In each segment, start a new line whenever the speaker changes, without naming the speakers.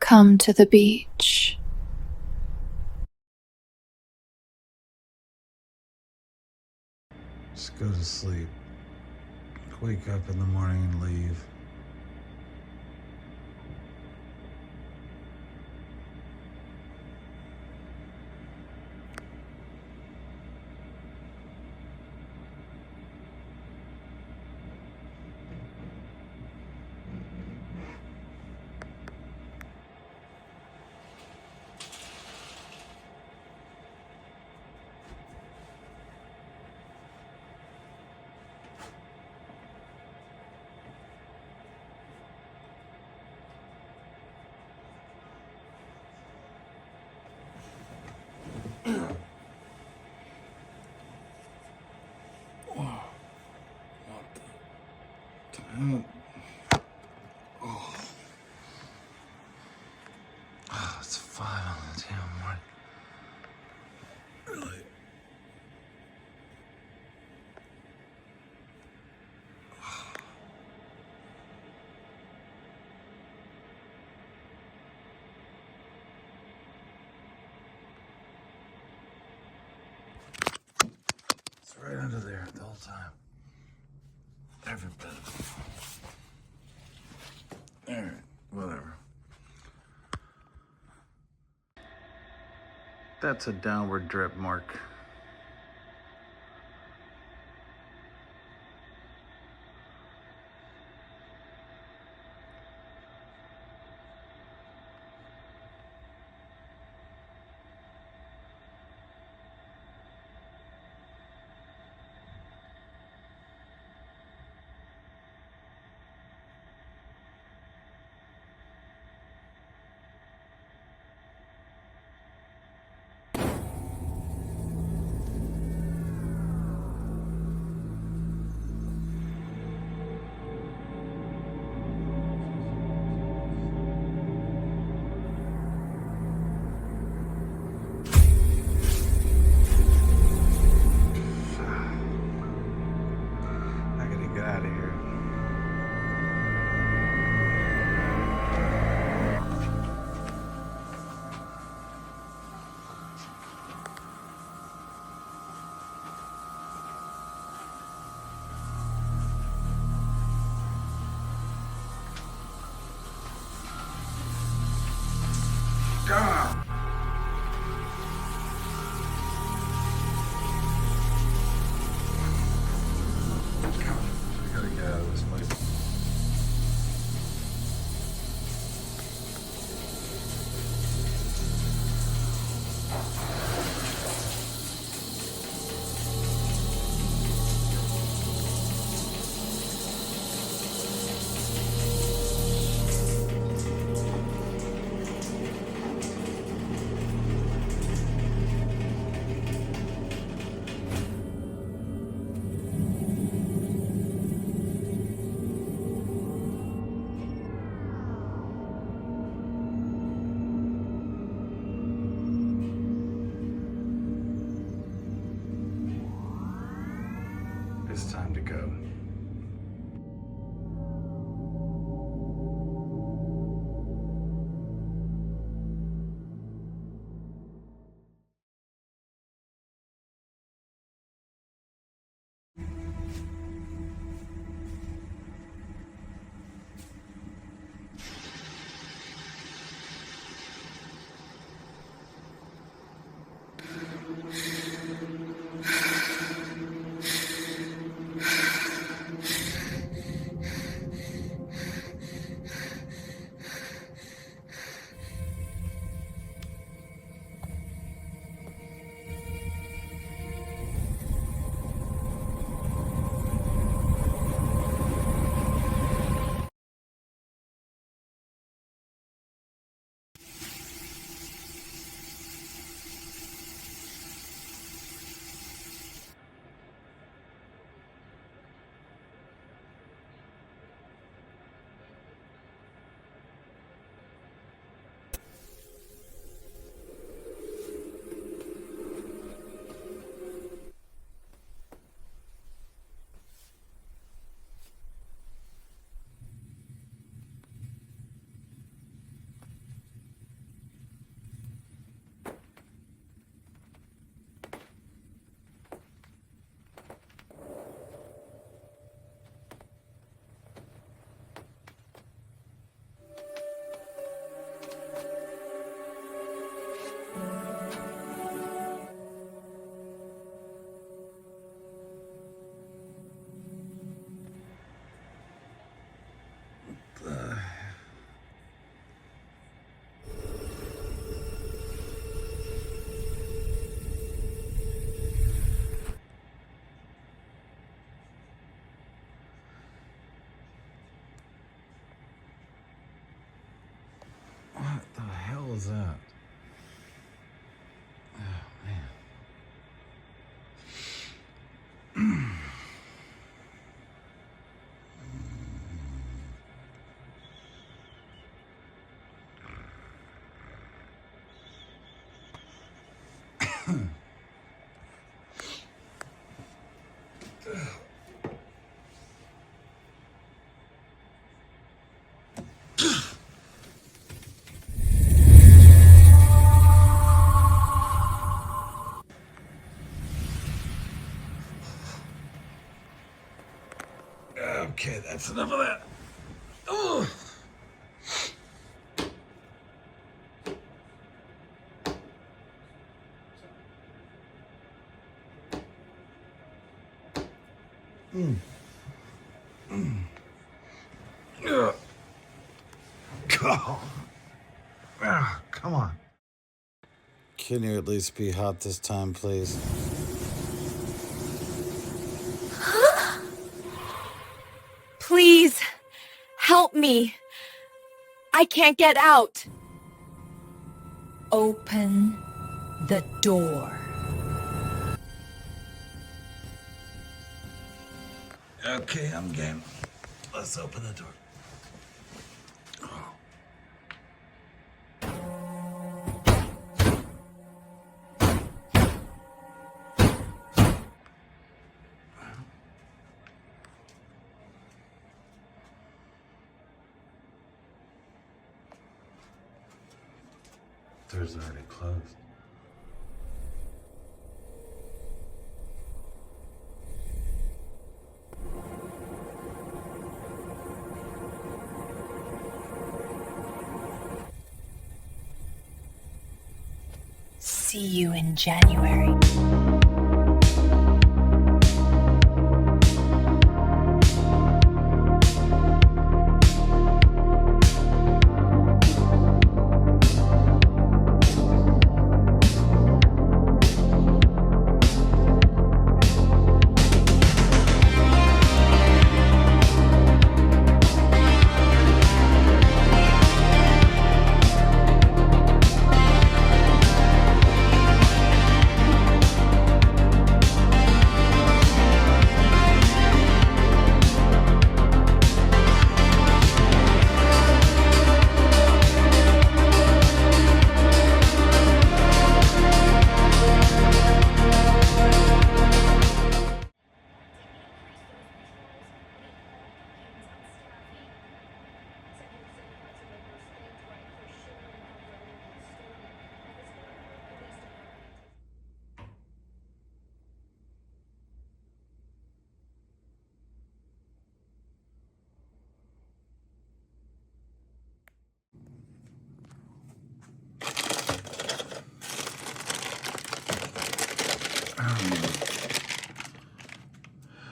come to the beach.
Just go to sleep. Wake up in the morning and leave. It's 5 on the damn morning. Really? It's right under there the whole time. Every bit of it. Alright, whatever. That's a downward drip mark. It's time to go. was that? Oh, man. Okay, that's enough of that. Oh. Ugh. Go. Ah, come on. Can you at least be hot this time, please?
Please, help me. I can't get out. Open the door.
Okay, I'm game. Let's open the door. Door's already closed.
See you in January.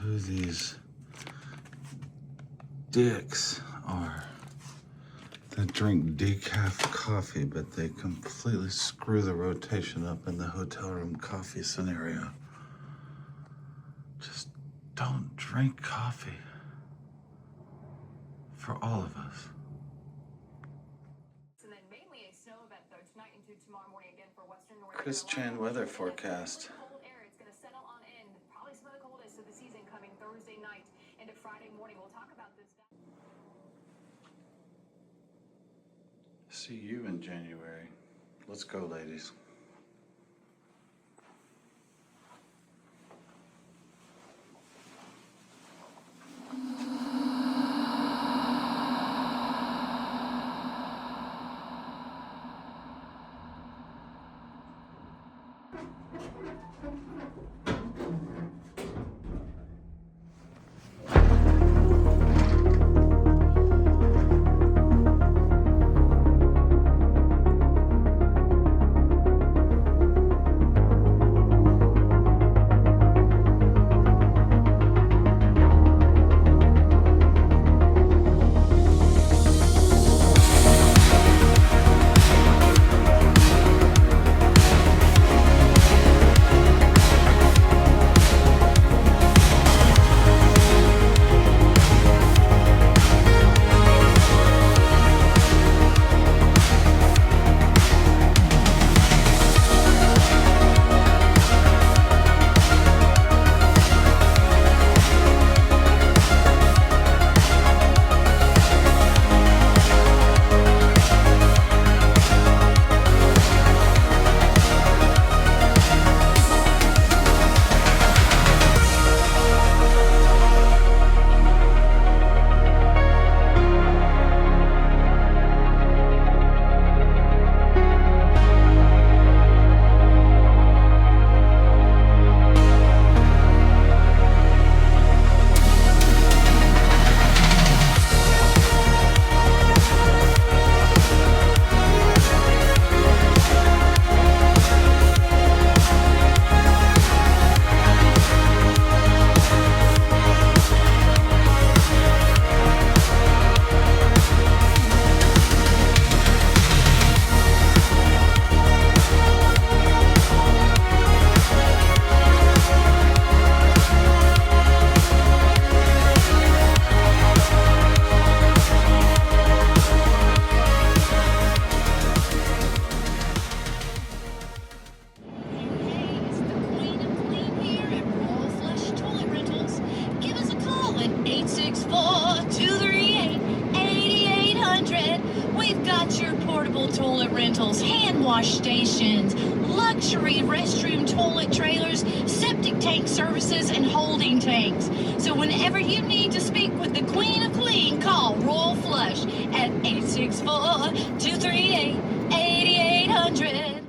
Who these dicks are that drink decaf coffee, but they completely screw the rotation up in the hotel room coffee scenario. Just don't drink coffee. For all of us.
And then mainly a snow event though tonight into tomorrow morning again for western North
Chris
Carolina.
Chan weather forecast.
Cold air, it's going to settle on in. Probably some of the coldest of the season coming Thursday night into Friday morning. We'll talk about this.
See you in January. Let's go, ladies.
portable toilet rentals, hand wash stations, luxury restroom toilet trailers, septic tank services, and holding tanks. So whenever you need to speak with the Queen of Clean, call Royal Flush at 864-238-8800.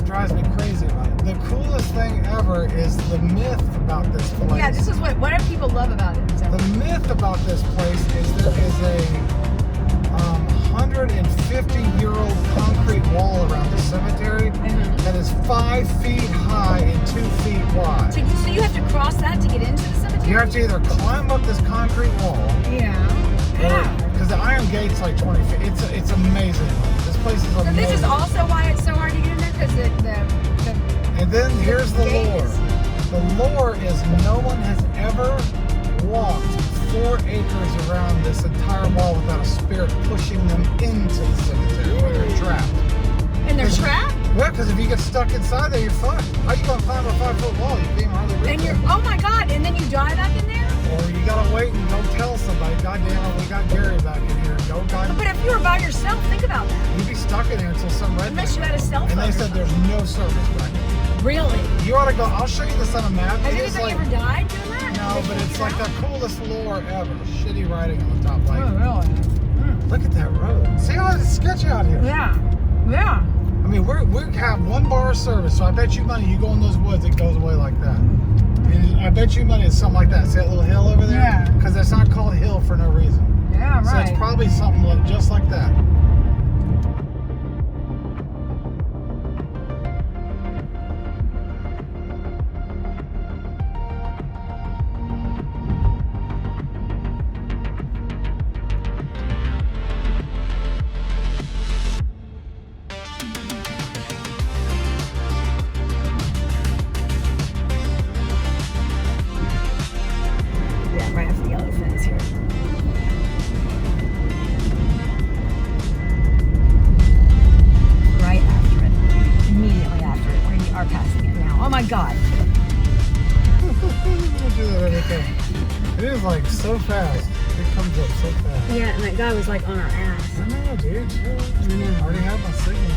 Drives me crazy about it. The coolest thing ever is the myth about this place.
Yeah, this is what do people love about it? So.
The myth about this place is there is a 150-year-old concrete wall around the cemetery that is 5 feet high and 2 feet wide.
So you have to cross that to get into the cemetery?
You have to either climb up this concrete wall.
Yeah.
Because the iron gate's like 20 feet. It's amazing. This place is amazing.
So this is also why it's so hard to get in there? Because
And then here's the lore. The lore is no one has ever walked 4 acres around this entire wall without a spirit pushing them into the cemetery when they're trapped.
And they're trapped?
Yeah, because if you get stuck inside there, you're fucked. How you gonna climb a 5-foot wall? You can't hardly reach
And you're,
it.
oh my God, and then you die back in there?
Or you gotta wait and go tell somebody, God damn it, we got Gary back in here. Go, God.
But if you were by yourself, think about that.
You'd be stuck in there until some redneck.
Unless you had a cell phone.
And they said there's no service back here.
Really?
You ought to go. I'll show you this on a map.
Has
It is
anybody
like,
ever died doing that?
no, but it's like the coolest lore ever. Shitty writing on the top. Like,
really?
look at that road. See how it's sketchy out here?
Yeah. Yeah.
I mean, we have 1 bar of service, so I bet you money you go in those woods, it goes away like that. And I bet you money it's something like that. See that little hill over there?
Yeah.
Because it's not called hill for no reason.
Yeah, right.
So it's probably something just like that.
Yeah, right after the yellow fence here. Right after it. Immediately after it. We are passing it now. Oh my God.
We'll do that every time. It is like so fast. It comes up so fast.
Yeah, and that guy was like on our ass.
I know, dude. Chill.
I know.
I already have my signal.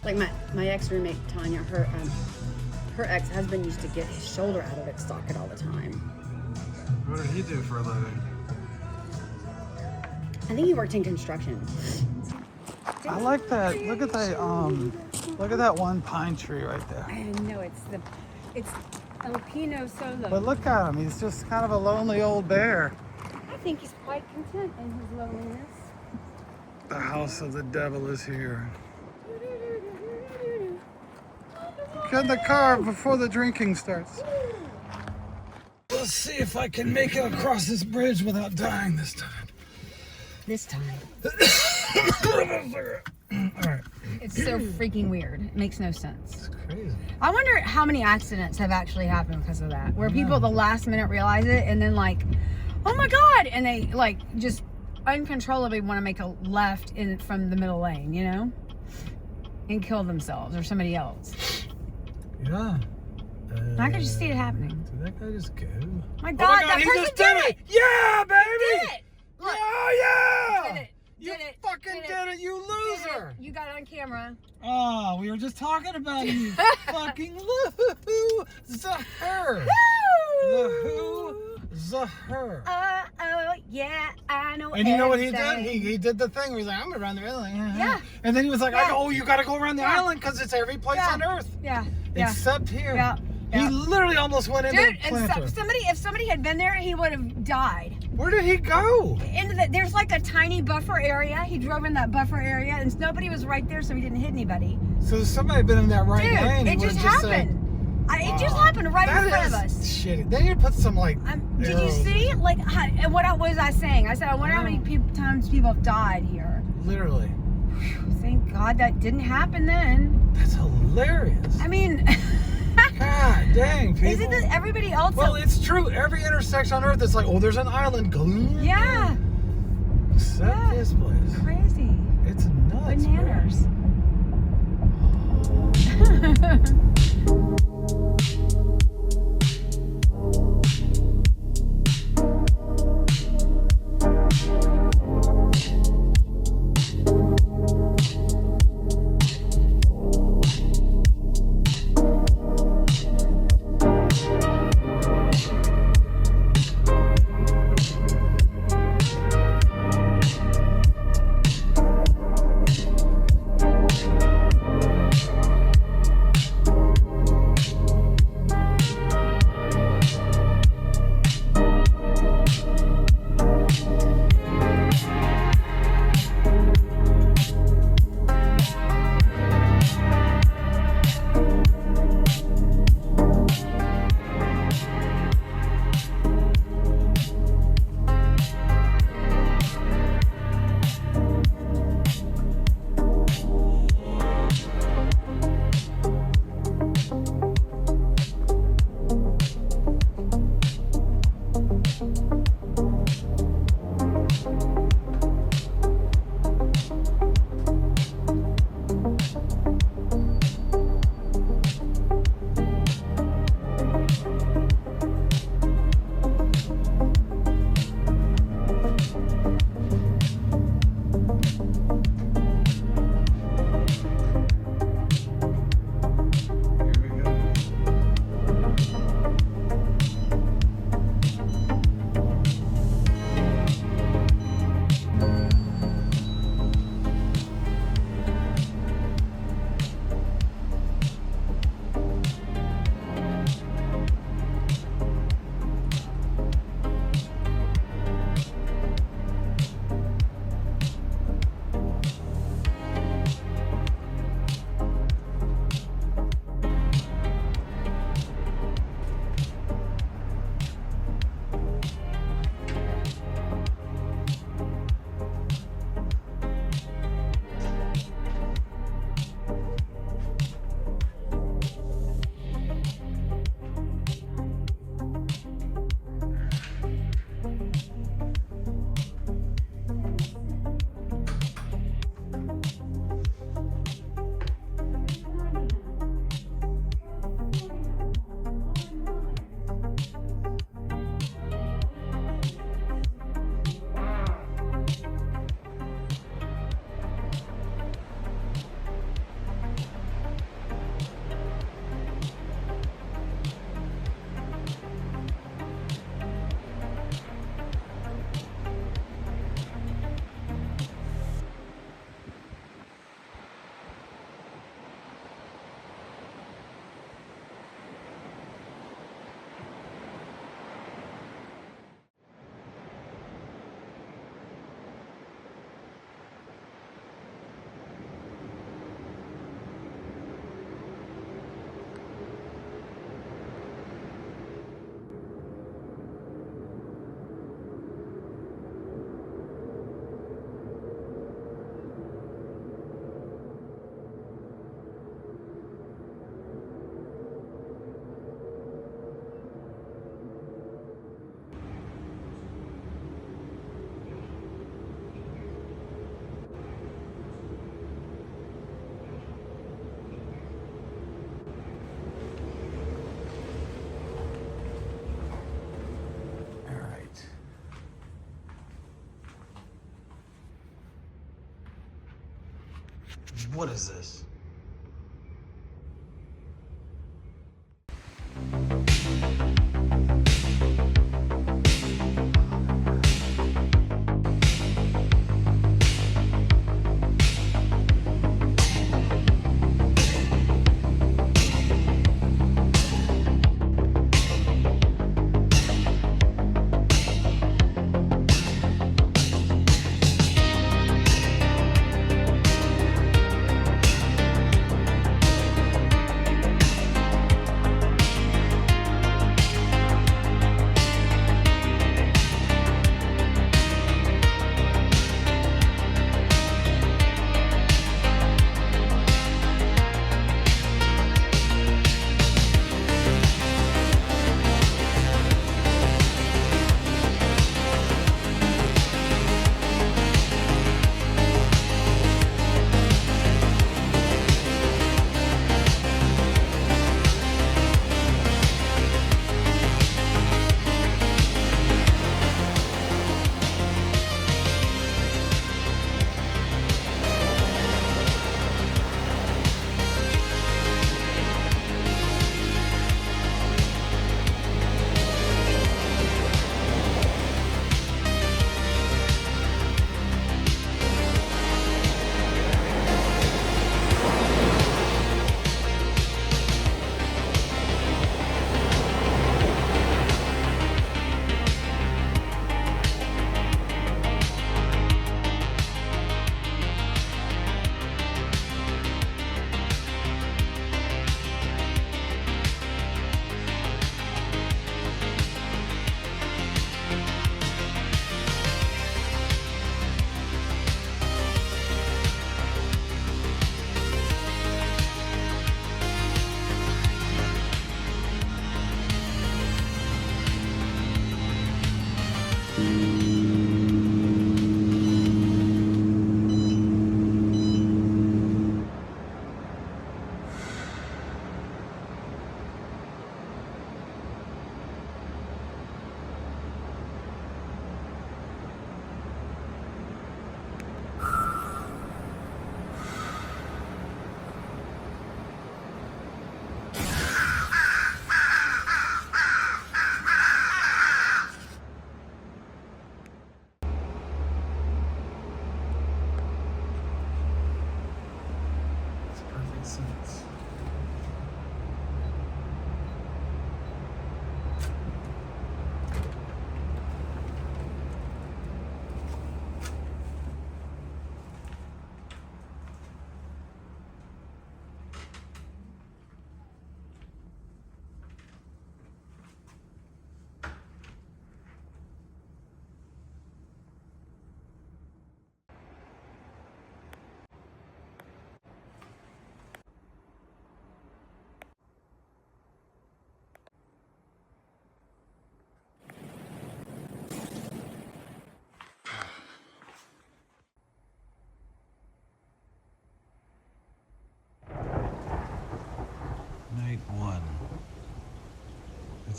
Like my ex-roommate Tanya, her ex-husband used to get his shoulder out of its socket all the time.
What did he do for a living?
I think he worked in construction.
I like that. Look at that. Look at that one pine tree right there.
I know it's El Pino Solo.
But look at him. He's just kind of a lonely old bear.
I think he's quite content in his loneliness.
The house of the devil is here. Get in the car before the drinking starts. Let's see if I can make it across this bridge without dying this time.
This time.
All right.
It's so freaking weird. It makes no sense.
It's crazy.
I wonder how many accidents have actually happened because of that. Where people at the last minute realize it and then like, oh my God, and they like just uncontrollably want to make a left in from the middle lane, you know? And kill themselves or somebody else.
Yeah.
I could just see it happening.
Did that guy just go?
My God, that
he
person
just
did it!
Yeah, baby!
Did it! Look,
Oh, yeah!
did it!
You
Did it!
fucking did it, you loser!
You got it on camera.
Oh, we were just talking about it, you fucking loser! Zaher.
Oh, yeah, I know.
And you know what he did?
everything.
He did the thing where he's like, I'm gonna run the island.
Yeah.
And then he was like,
Yeah.
oh, you gotta go around the
Yeah.
island because it's every place
Yeah.
on Earth.
Yeah, yeah.
Except here.
Yeah.
He
Yeah.
literally almost went into
Dude,
the
and
planter.
if somebody had been there, he would have died.
Where did he go?
There's like a tiny buffer area. He drove in that buffer area, and nobody was right there, so he didn't hit anybody.
So somebody had been in that right
Dude,
lane. He
it
would've
just
said,
happened. It just happened right in front of
That
us.
is shitty. They need to put some like.
Did you
arrows.
see? Like, and what was I saying? I said, I wonder how many times people have died here.
Literally.
Thank God that didn't happen then.
That's hilarious.
I mean,
God dang, people.
isn't this everybody else?
Well, it's true. Every intersection on Earth, it's like, oh, there's an island.
Yeah.
Except
Yeah.
this place.
Crazy.
It's nuts.
Bananas.
What is this?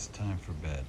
It's time for bed.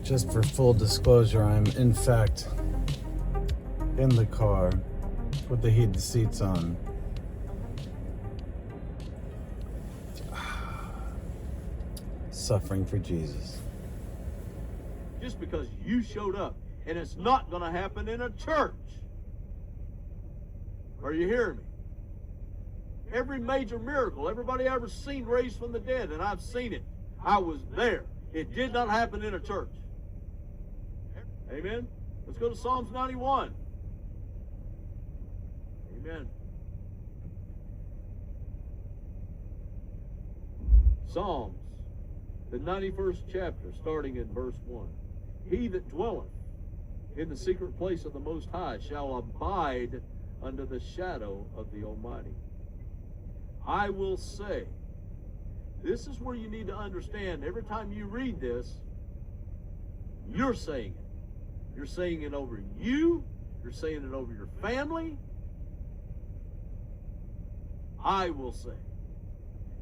Just for full disclosure, I'm in fact in the car with the heated seats on. Suffering for Jesus.
Just because you showed up, and it's not going to happen in a church. Are you hearing me? Every major miracle everybody ever seen raised from the dead, and I've seen it. I was there. It did not happen in a church. Amen. Let's go to Psalms 91. Amen. Psalms, the 91st chapter, starting in verse 1. He that dwelleth in the secret place of the Most High shall abide under the shadow of the Almighty. I will say, this is where you need to understand, every time you read this, you're saying it. You're saying it over you. You're saying it over your family. I will say.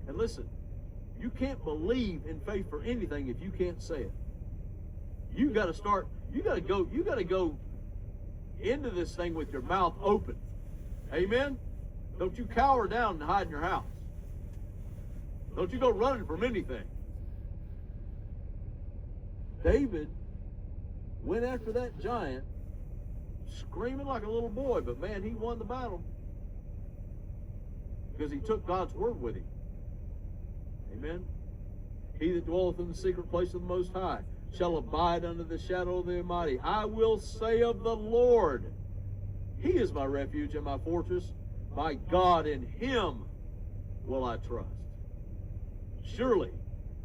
And listen, you can't believe in faith for anything if you can't say it. You got to start, you got to go into this thing with your mouth open. Amen? Don't you cower down and hide in your house. Don't you go running from anything. David went after that giant screaming like a little boy, but man, he won the battle because he took God's word with him. Amen. He that dwelleth in the secret place of the Most High shall abide under the shadow of the Almighty. I will say of the Lord, He is my refuge and my fortress. My God, in Him will I trust. Surely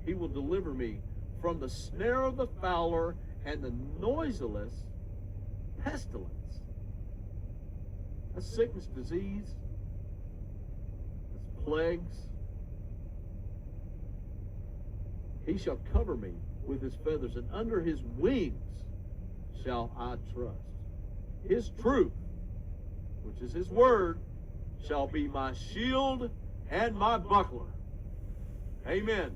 He will deliver me from the snare of the fowler and the noiseless pestilence. That's sickness, disease. That's plagues. He shall cover me with His feathers, and under His wings shall I trust. His truth, which is His word, shall be my shield and my buckler. Amen.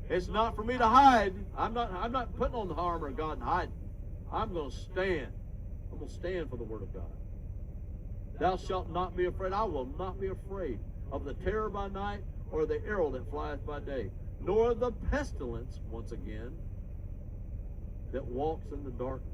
It's not for me to hide. I'm not putting on the armor of God and hiding. I'm going to stand. I'm going to stand for the word of God. Thou shalt not be afraid. I will not be afraid of the terror by night, or the arrow that flieth by day, nor the pestilence, once again, that walks in the darkness.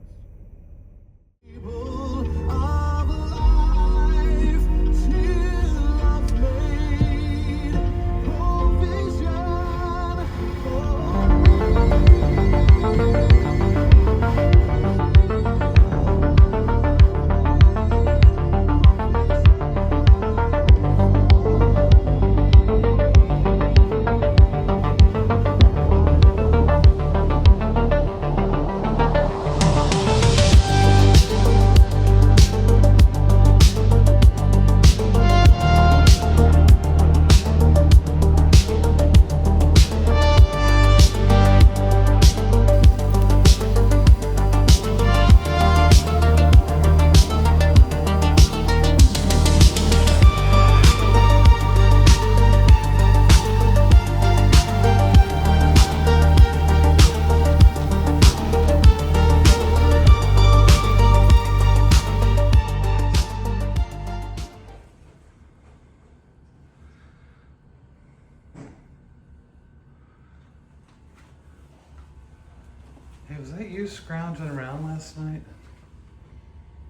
Hey, was that you scrounging around last night?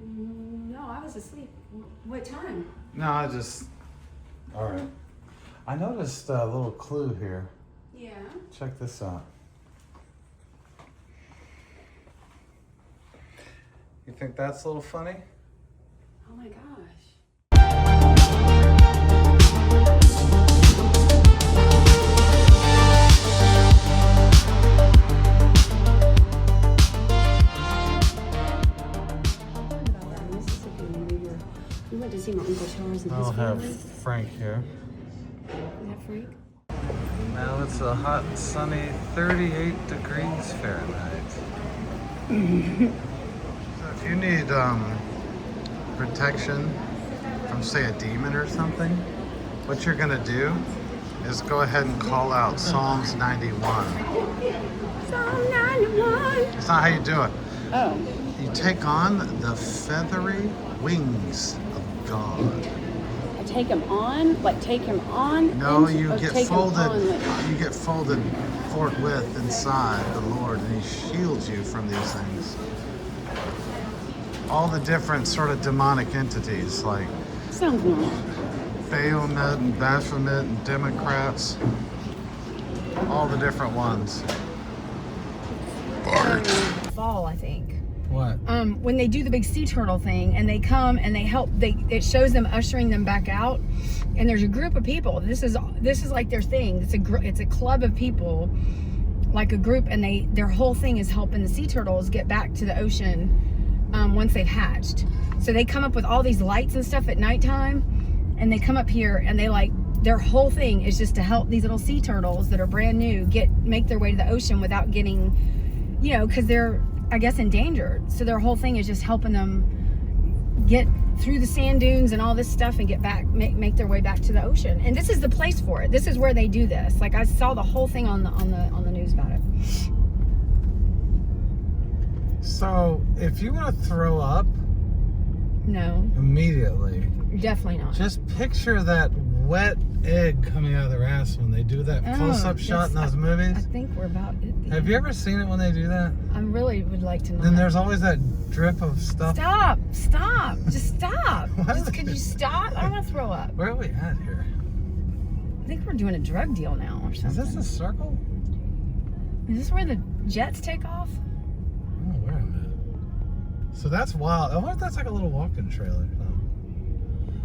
No, I was asleep. What time?
No, all right. I noticed a little clue here.
Yeah.
Check this out. You think that's a little funny?
Oh my gosh.
We went to see my Uncle Charles and his
I'll have
family.
Frank here.
Is that Frank?
Now it's a hot, sunny 38 degrees Fahrenheit. So if you need protection from, say, a demon or something, what you're gonna do is go ahead and call out Psalms 91.
Psalm 91.
It's not how you do it.
Oh.
You take on the feathery wings of God.
I take him on? Like take him on?
No,
into,
you
or
get
take him
folded.
on, like-
You get folded forthwith inside the Lord, and He shields you from these things. All the different sort of demonic entities, like
Sounds normal.
Baphomet and Baphomet and Democrats, all the different ones.
Fall, I think.
What?
When they do the big sea turtle thing and they come and they help, it shows them ushering them back out, and there's a group of people. This is like their thing. It's a club of people, like a group, and their whole thing is helping the sea turtles get back to the ocean once they've hatched. So they come up with all these lights and stuff at nighttime, and they come up here and their whole thing is just to help these little sea turtles that are brand new make their way to the ocean without getting, because they're, I guess, endangered. So their whole thing is just helping them get through the sand dunes and all this stuff and get back, make their way back to the ocean. And this is the place for it. This is where they do this. Like, I saw the whole thing on the news about it.
So, if you want to throw up
No,
immediately,
definitely not.
just picture that wet egg coming out of their ass when they do that close-up shot in those
I
movies.
think we're about it.
Have you ever seen it when they do that?
I really would like to know.
Then there's always that drip of stuff.
Stop! Just stop!
What?
Could you stop? I don't want to throw up.
Where are we at here?
I think we're doing a drug deal now or
Is
something.
this a circle?
Is this where the jets take off?
So that's wild. I wonder if that's like a little walk-in trailer.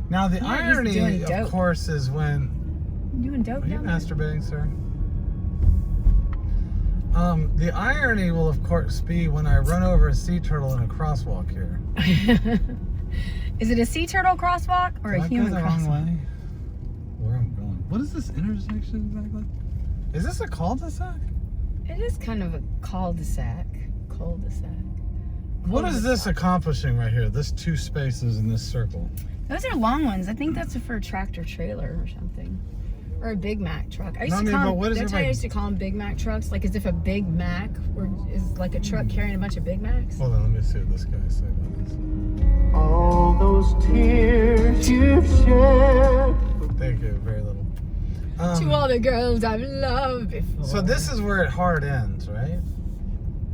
Now the
Yeah, he's
irony,
doing
of
dope.
course, is when
You doing dope
are you
down there?
masturbating, sir? The irony will, of course, be when I run over a sea turtle in a crosswalk here.
Is it a sea turtle crosswalk or
Did
a
I
human
go the wrong
crosswalk?
way? Where I'm going? What is this intersection exactly? Is this a cul-de-sac?
It is kind of a cul-de-sac. Cul-de-sac.
What is this accomplishing right here? This 2 spaces in this circle.
Those are long ones. I think that's for a tractor trailer or something. Or a Big Mac truck. I used
No, I
to
mean,
call
but
them,
what is
did I
it
tell you I
like-
used to call them Big Mac trucks? Like as if a Big Mac is like a truck carrying a bunch of Big Macs.
Hold on, let me see what this guy say about this.
All those tears you've shed.
Thank you, very little.
To all the girls I've loved before.
So this is where it hard ends, right?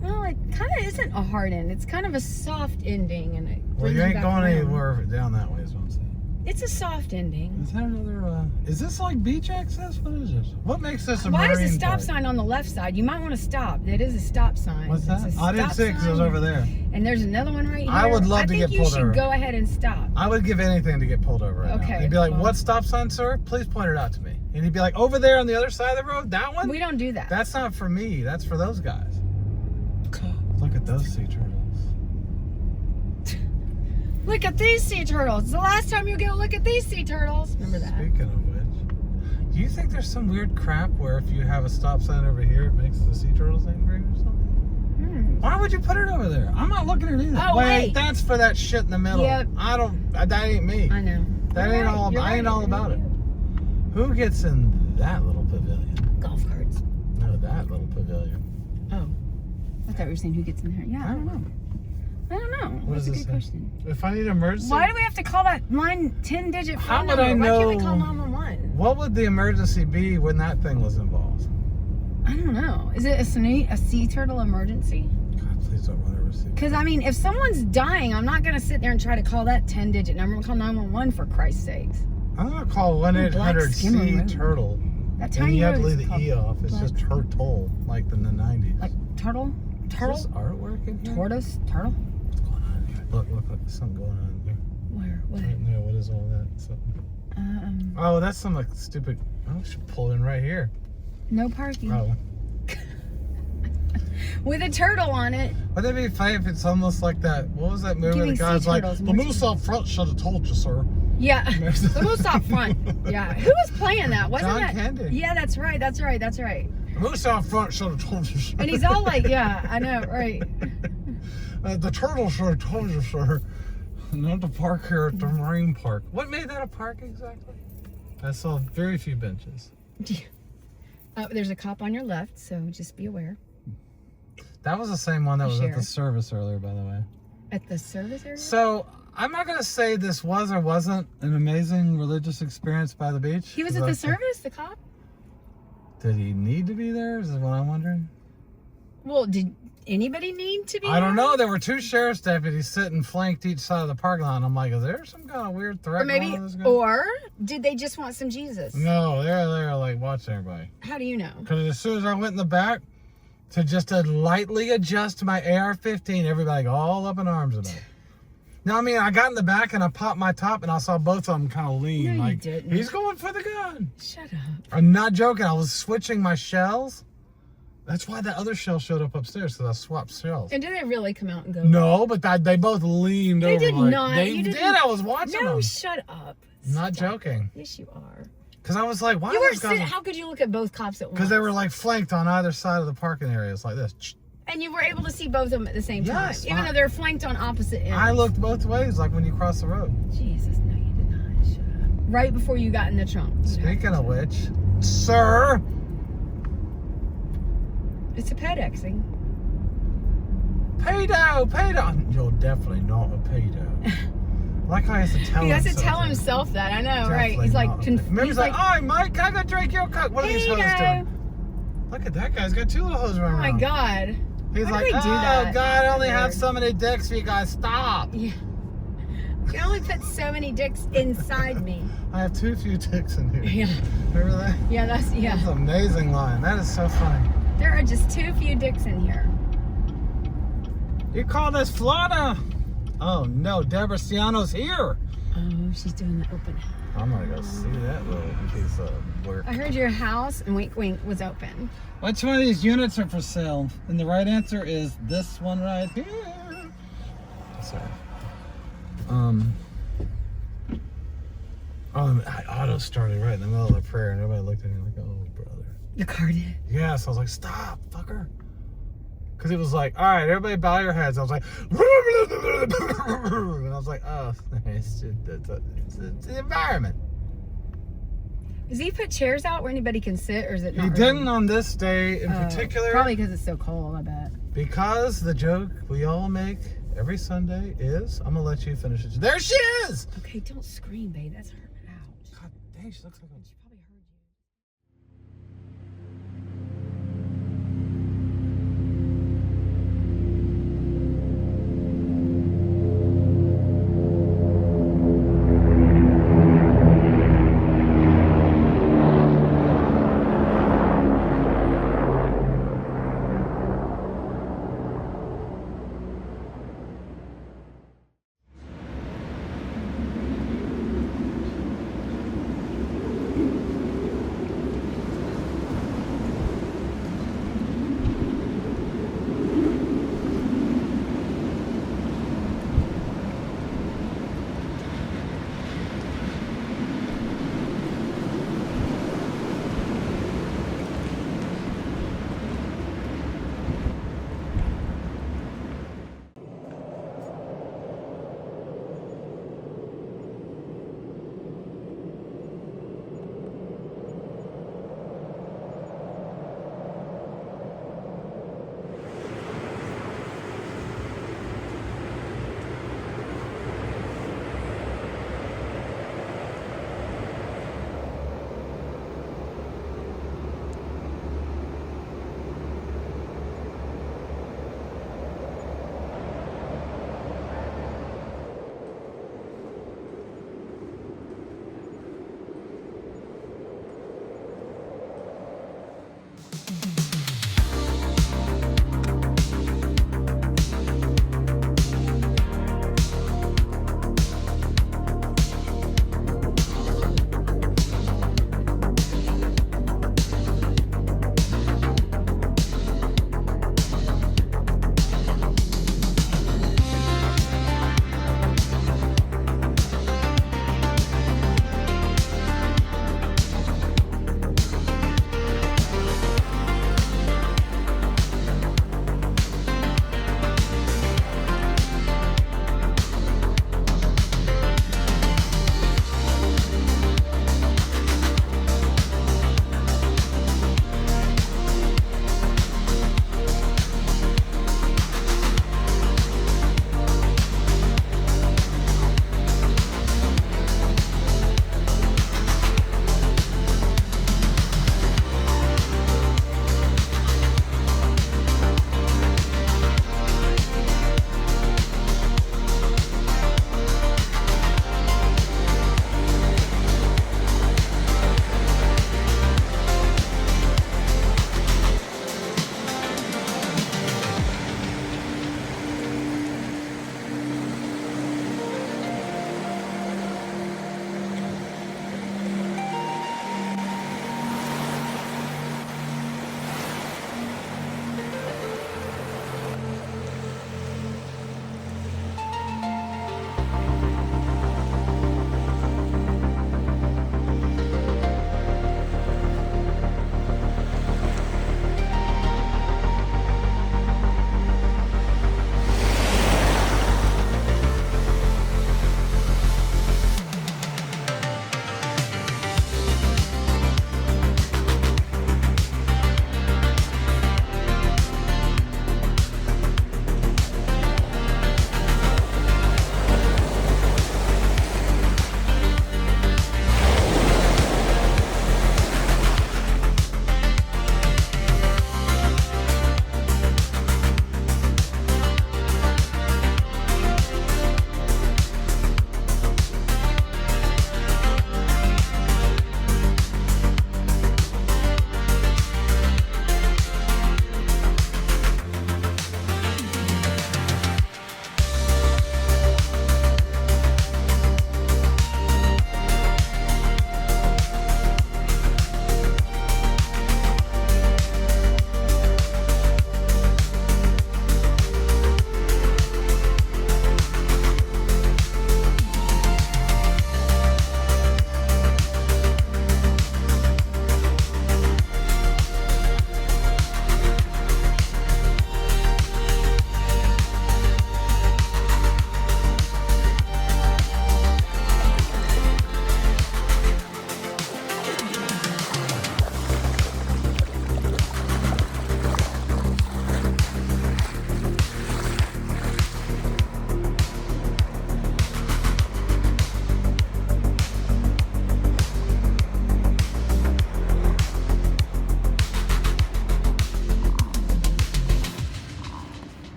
Well, it kind of isn't a hard end. It's kind of a soft ending, and it
Well,
brings
you ain't
back
going
around.
anywhere down that way, is what I'm saying.
It's a soft ending.
Is that another, is this like beach access? What is this? What makes this a
Why is
marine
the stop
park?
sign on the left side? You might want to stop. It is a stop sign.
What's that?
It's a
I didn't
stop
see it because it was
sign.
over there.
And there's another one right here.
I would love to get
I
pulled
think you
over.
should go ahead and stop.
I would give anything to get pulled over right now.
Okay,
He'd be like,
well-
what stop sign, sir? Please point it out to me. And he'd be like, over there on the other side of the road? That one?
We don't do that.
That's not for me. That's for those guys. Look at those sea turtles.
Look at these sea turtles. It's the last time you'll get a look at these sea turtles. Remember that?
Speaking of which, do you think there's some weird crap where if you have a stop sign over here, it makes the sea turtles angry or something? Why would you put it over there? I'm not looking at it either.
Oh, wait.
That's for that shit in the middle.
Yep.
That ain't me.
I know.
That
You're
ain't
right,
all.
you're
I ain't
right.
all about it. Who gets in that little pavilion?
Golf carts.
No, that little pavilion.
Oh. I thought you were saying who gets in there. Yeah, I don't know. I don't know.
What
That's
does
a
it
good
say?
question.
If I need emergency,
Why do we have to call that line 10-digit phone
How would
number?
I
Why can't we
know-
call 911?
what would the emergency be when that thing was involved?
I don't know. Is it a sea turtle emergency?
God, please don't run over a sea.
Because, I mean, if someone's dying, I'm not going to sit there and try to call that 10-digit number. I'm going to call 911 for Christ's sakes.
I'm gonna call 1-800
skimmer
sea
road.
turtle.
That
And
tiny
you have
road
to
is
leave the
called
E off. It's
black
just turtle, like in the 90s.
Like turtle?
Is
Turtle?
this artwork in here?
Tortoise? Turtle?
What's going on here? Look, there's something going on here.
Where? What?
Right there, what is all that? Something. Oh, that's some like stupid. I should pull in right here.
No parking.
Oh.
With a turtle on it.
Would that be funny if it's almost like that? What was that movie?
Giving
The guy's
sea
like,
turtles
the
more
moose up front should have told you, sir.
Yeah. The moose up front. Yeah. Who was playing that? Wasn't
John
that?
Candy.
Yeah, that's right. That's right. That's right.
The moose out front should have told you, sir.
And he's all like, yeah, I know, right.
The turtle should have told you, sir. Not to park here at the marine park. What made that a park exactly? I saw very few benches.
There's a cop on your left, so just be aware.
That was the same one that was at the
Sheriff.
service earlier, by the way.
At the service area?
So, I'm not going to say this was or wasn't an amazing religious experience by the beach.
He was at the service, the cop?
Did he need to be there? Is what I'm wondering.
Well, did anybody need to be
I don't
there?
know. There were 2 sheriff's deputies sitting flanked each side of the parking lot. And I'm like, is there some kind of weird threat
Or maybe,
going on with this guy?
or did they just want some Jesus?
No, they're there like watching everybody.
How do you know?
Because as soon as I went in the back to lightly adjust my AR-15, everybody all up in arms about it. No, I mean, I got in the back and I popped my top and I saw both of them kind of lean.
No, you
like,
didn't.
he's going for the gun.
Shut up.
I'm not joking. I was switching my shells. That's why the other shell showed up upstairs, because I swapped shells.
And did they really come out and go?
No, but they both leaned
They
over.
did
like,
not.
They
You
did.
didn't-
I was watching
No,
them.
shut up.
Not
Stop.
joking.
Yes, you are.
Because I was like, why
You
are
were
those guys?
sitting, how could you look at both cops at once?
Because they were like flanked on either side of the parking areas like this.
And you were able to see both of them at the same time,
Yes,
even though they're flanked on opposite ends.
I looked both ways, like when you cross the road.
Jesus, no, you did not. Shut up. Right before you got in the trunk.
Speaking of which, sir,
It's a pedexing.
pedo. You're definitely not a pedo. Like I have to tell him.
He has to
something.
tell himself that. I know, right?
Definitely
He's like,
not a pedo. Remember, he's like, "Oh, Mike, can I go drink your Coke?" What are these hoes
Pedo.
doing? Look at that guy. He's got 2 little hoes running
Oh my
around.
God.
He's
Why
like,
do they do
"Oh
that?
God, I only have
Weird.
so many dicks for you guys. Stop."
Yeah. You can only put so many dicks inside me.
I have too few dicks in here.
Yeah.
Remember that?
Yeah, that's,
That's
yeah.
an amazing line. That is so funny.
There are just too few dicks in here.
You call this Florida? Oh no, Deborah Ciano's here.
Oh, she's doing the open house.
I'm gonna go see that little piece of work.
I heard your house and wink wink was open.
Which one of these units are for sale? And the right answer is this one right here. Sorry. I auto started right in the middle of the prayer, and everybody looked at me like, "Oh, brother."
The car did.
Yeah, so I was like, "Stop, fucker," because it was like, "All right, everybody, bow your heads." I was like, and I was like, "Oh, it's the environment."
Does he put chairs out where anybody can sit, or is it not?
He
really?
didn't on this day in particular.
Probably because it's so cold, I bet.
Because the joke we all make every Sunday is, I'm gonna let you finish it. There she is!
Okay, don't scream, babe. That's her. Ouch.
God dang, she looks like a...
She probably heard you.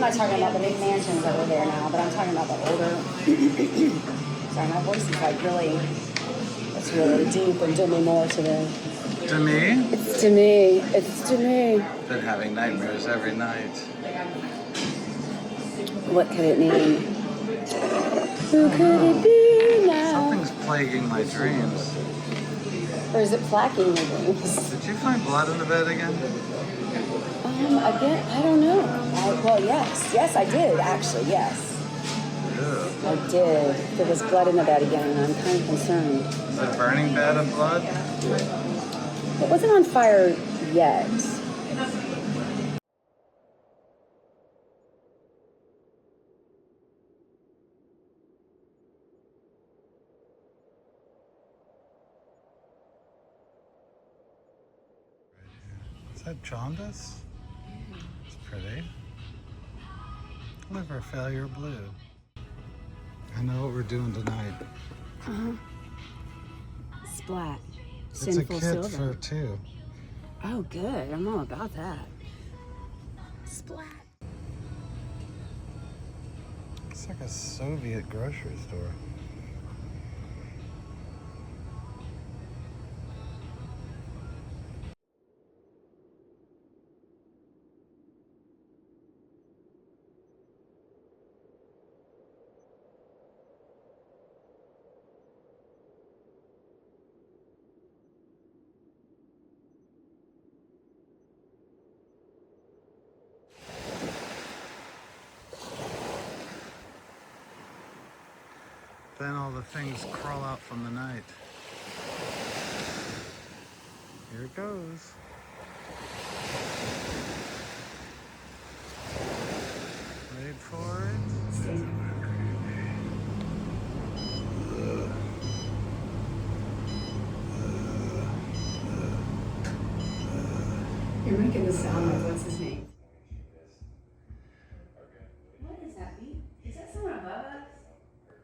not talking about the big mansions over there now, but I'm talking about the older. Sorry, my voice is like really, it's really deep and do me more today.
To me?
It's to me. It's to me.
Been having nightmares every night.
What could it mean? Who could it be now?
Something's plaguing my dreams.
Or is it plaquing your dreams?
Did you find blood in the bed again?
Again, I don't know. Well, yes. Yes, I did, actually, yes.
Ew.
I did. There was blood in the bed again, and I'm kind of concerned.
Is it a burning bed of blood?
It wasn't on fire yet.
Is that jaundice? It's pretty. Liver failure blue. I know what we're doing tonight.
Splat.
It's
Sinful
a kit
silver.
for two.
Oh, good. I'm all about that. Splat.
It's like a Soviet grocery store. Then all the things crawl out from the night. Here it goes. Wait for it.
You're making the sound like what's his name? What is that beat? Is that someone above us?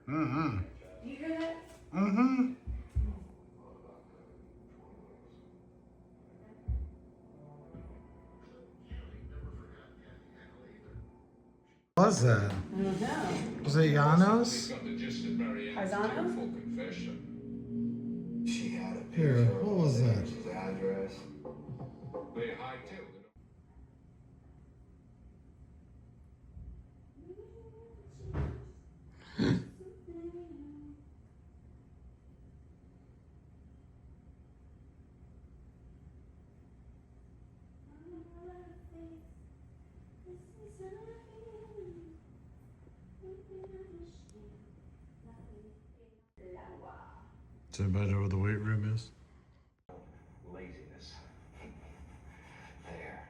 Mm-hmm.
Do you hear that?
Mm-hmm. What was that?
I don't know.
Was it Janos?
Paisano?
Here, what was that? Does anybody know where the weight room is?
Laziness. There.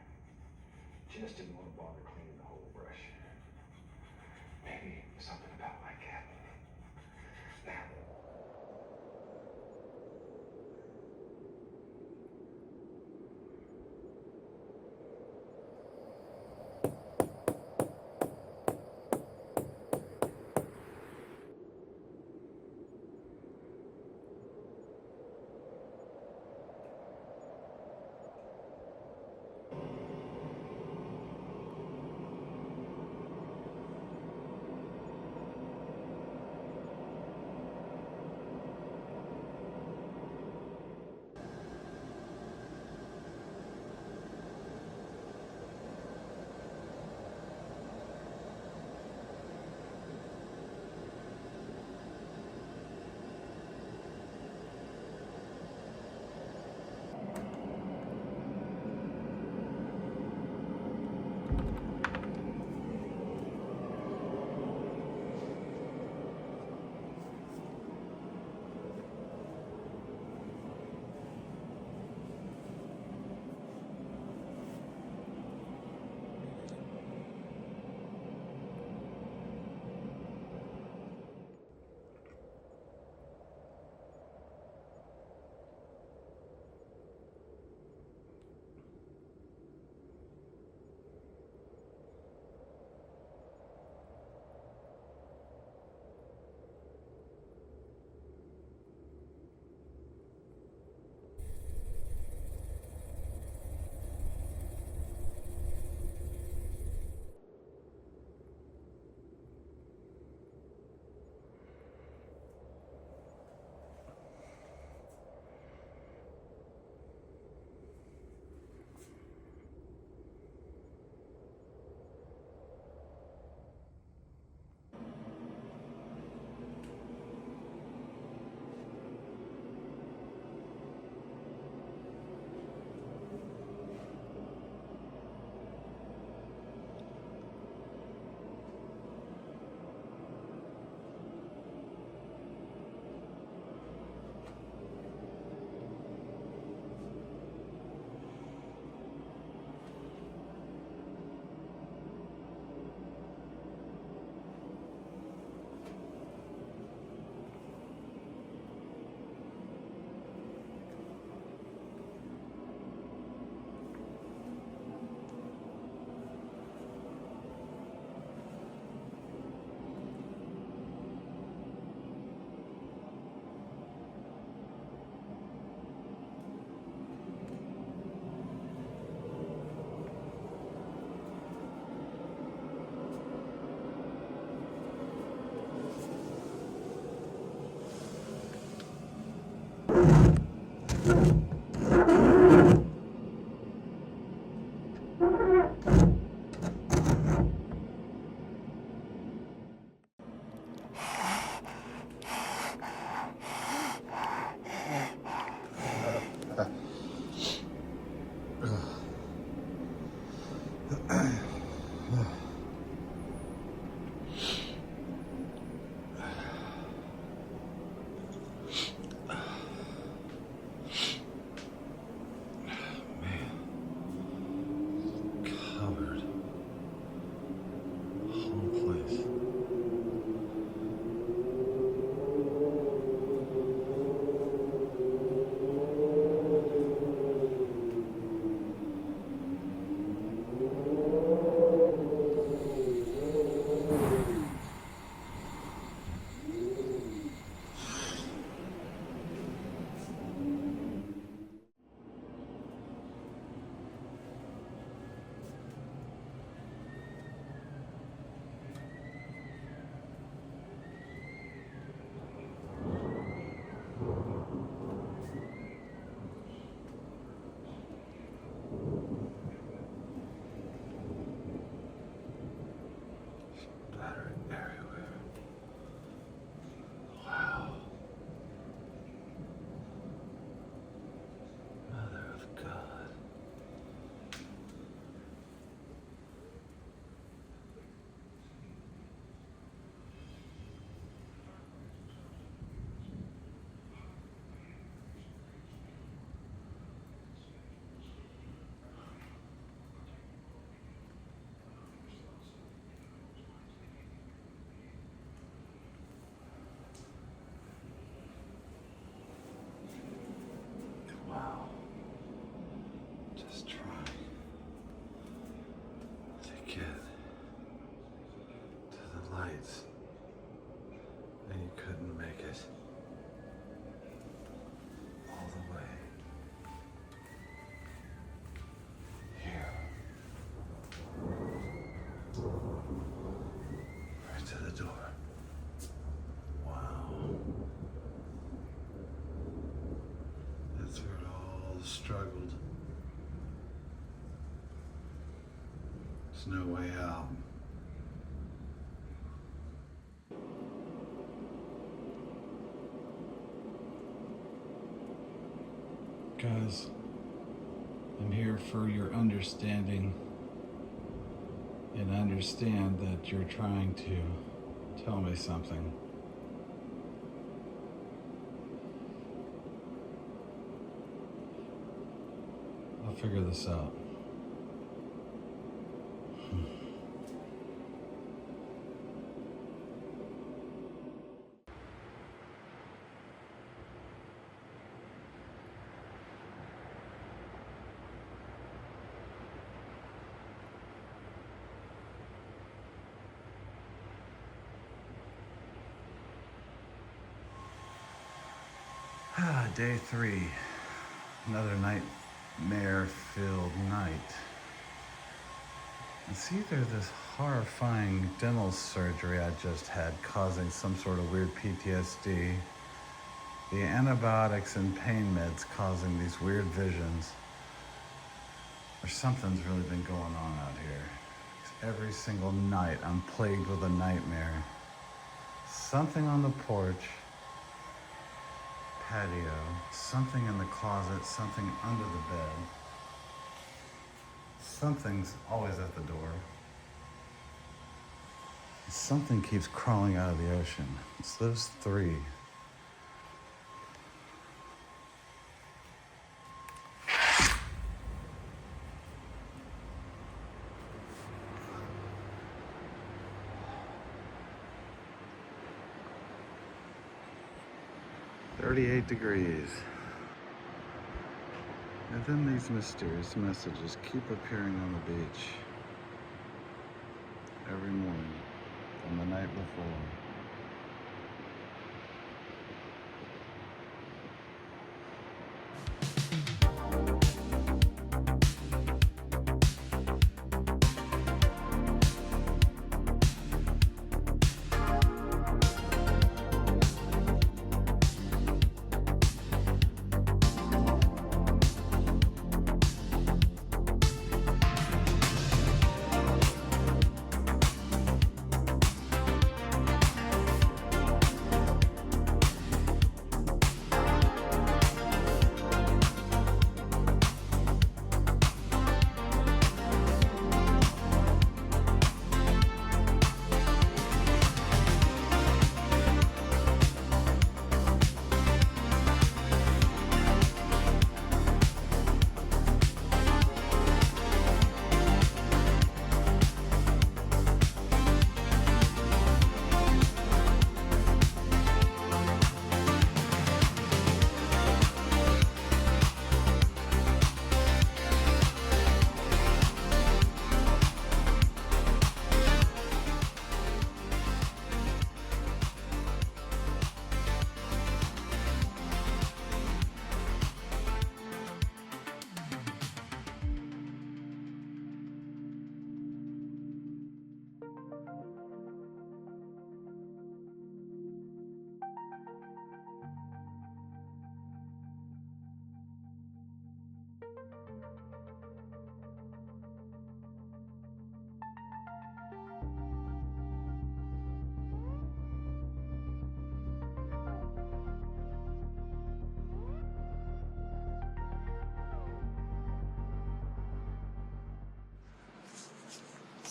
Just didn't want to bother cleaning the whole brush. Maybe something about my cat.
Struggled. There's no way out. Guys, I'm here for your understanding and understand that you're trying to tell me something. I'll figure this out. Day 3, another nightmare-filled night. It's either this horrifying dental surgery I just had causing some sort of weird PTSD, the antibiotics and pain meds causing these weird visions, or something's really been going on out here. 'Cause every single night I'm plagued with a nightmare. Something on the porch, patio, something in the closet, something under the bed. Something's always at the door. Something keeps crawling out of the ocean. It's those three. .38 degrees. And then these mysterious messages keep appearing on the beach every morning from the night before.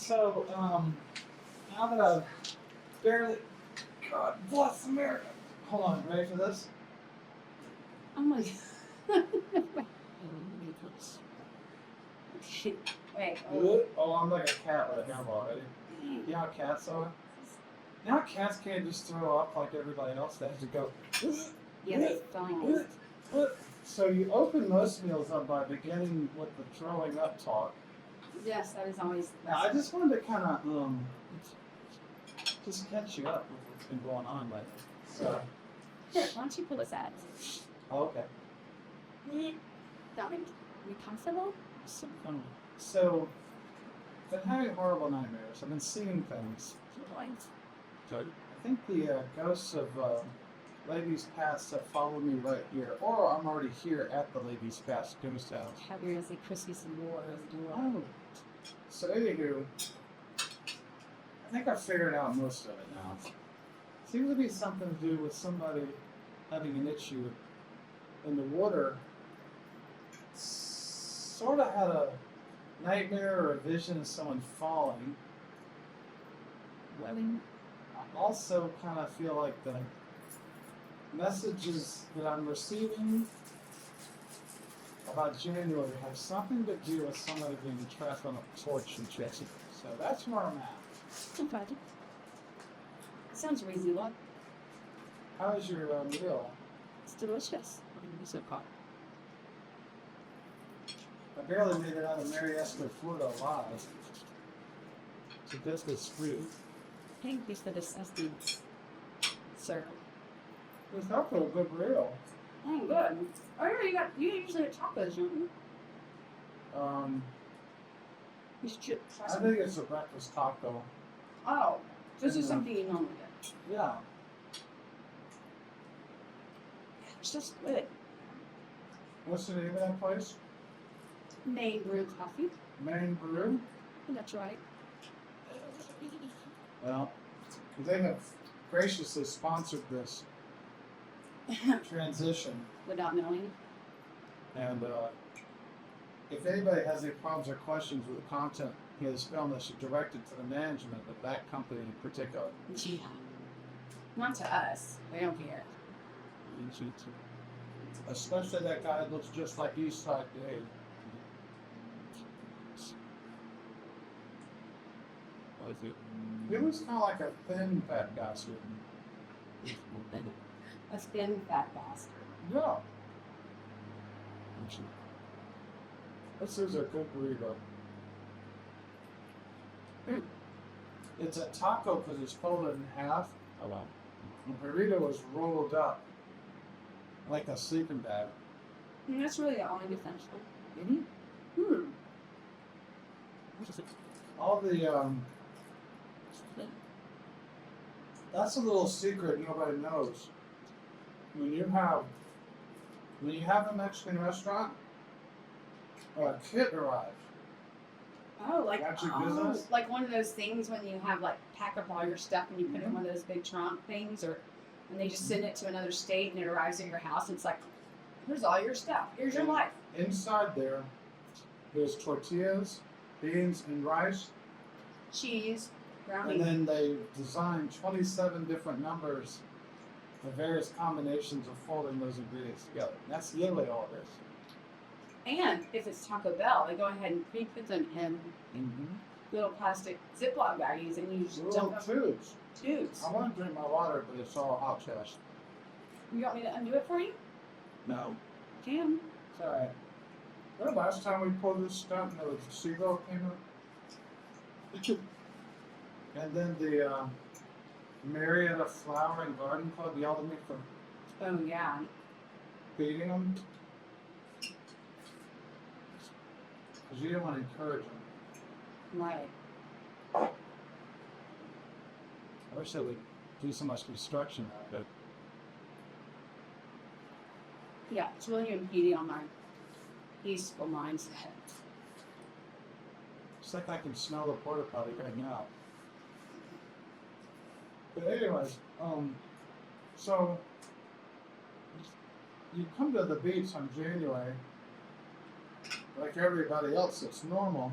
So, now that I've barely, God bless America. Hold on, ready for this?
Oh my god. Wait.
Oh, I'm like a cat with a hammer already. You know how cats are? You know how cats can't just throw up like everybody else? They have to go.
Yes, fine.
So you open most meals up by beginning with the throwing up talk.
Yes, that is always.
Now, I just wanted to kind of just catch you up with what's been going on lately. So.
Here, why don't you pull this out?
Oh, okay.
Darling, you comfortable?
So, I've been having horrible nightmares. I've been seeing things. I think the ghosts of ladies past have followed me right here, or I'm already here at the ladies past ghost house.
Have you as a Christmas and war as do
Oh. So anywho, I think I've figured out most of it now. Seems to be something to do with somebody having an issue in the water. Sort of had a nightmare or a vision of someone falling.
Welling.
I also kind of feel like the messages that I'm receiving about January have something to do with somebody being trapped on a torch in Chelsea. So that's where I'm at.
Okay. Sounds reasonable.
How is your meal?
It's delicious. I'm gonna be so hot.
I barely made it out of Mary Esther, Florida alive. So this is fruit.
Thank you for this SD. Sir.
It's not for a good meal.
Oh, good. Oh, yeah, you usually get tacos, don't you? You should try
I
some.
think it's a breakfast taco.
Oh, this is something you normally get.
Yeah.
It's just good.
What's the name of that place?
Maine brewed coffee.
Maine Brew?
That's right.
Well, they have graciously sponsored this transition.
Without knowing.
And if anybody has any problems or questions with the content he has filmed, they should direct it to the management of that company in particular.
Yeah. Not to us. We don't care.
Especially that guy that looks just like Eastside Dave. He was kind of like a thin, fat bastard.
A thin fat bastard.
Yeah. This is a good burrito. It's a taco because it's folded in half.
Oh wow.
The burrito is rolled up like a sleeping bag.
And that's really the only difference.
All the that's a little secret nobody knows. When you have a Mexican restaurant, a kit arrives.
Oh, like
Got your business?
like one of those things when you have like pack up all your stuff and you put it in one of those big trunk things, or and they just send it to another state and it arrives at your house. It's like, here's all your stuff. Here's your life.
Inside there's tortillas, beans, and rice.
Cheese, ground
And
beef.
then they designed 27 different numbers of various combinations of folding those ingredients together. That's literally all it is.
And if it's Taco Bell, they go ahead and pre-put them in little plastic Ziploc baggies and you just
Little
dump them
tubes.
tubes.
I want to drink my water, but it's all hot chest.
You want me to undo it for you?
No.
Can.
It's alright. The last time we pulled this stunt, the seagull came up. And then the Marietta Flower and Garden Club yelled at me for
Oh yeah.
feeding them. Because you didn't want to encourage them.
Right.
I wish they would do so much construction out of it.
Yeah, it's really impeding on my peaceful mindset.
It's like I can smell the porta potty right now. But anyways, so you come to the beach on January, like everybody else, it's normal.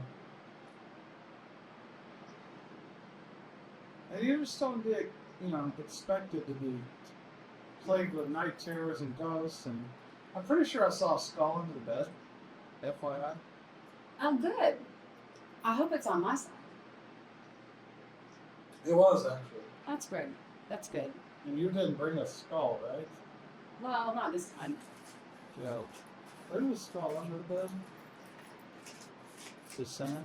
And you just don't get, expected to be plagued with night terrors and ghosts. And I'm pretty sure I saw a skull under the bed. FYI.
Oh, good. I hope it's on my side.
It was actually.
That's great. That's good.
And you didn't bring a skull, right?
Well, not this time.
Yeah. There was a skull under the bed. The Senate.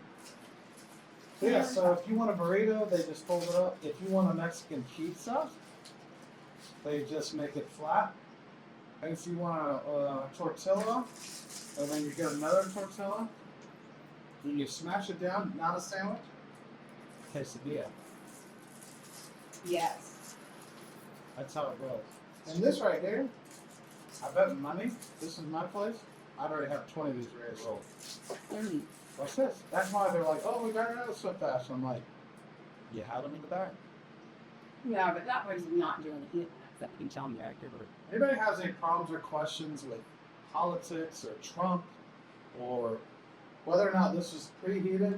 Yeah, so if you want a burrito, they just fold it up. If you want a Mexican pizza, they just make it flat. And if you want a tortilla, and then you get another tortilla, and you smash it down, not a sandwich, quesadilla.
Yes.
That's how it goes. And this right here, I bet money, this is my place, I'd already have 20 of these ready to roll. What's this? That's why they're like, oh, we got it out so fast. I'm like, you had them in the back.
Yeah, but that was not doing a hit. That can tell me accurately.
Anybody has any problems or questions with politics or Trump or whether or not this was preheated,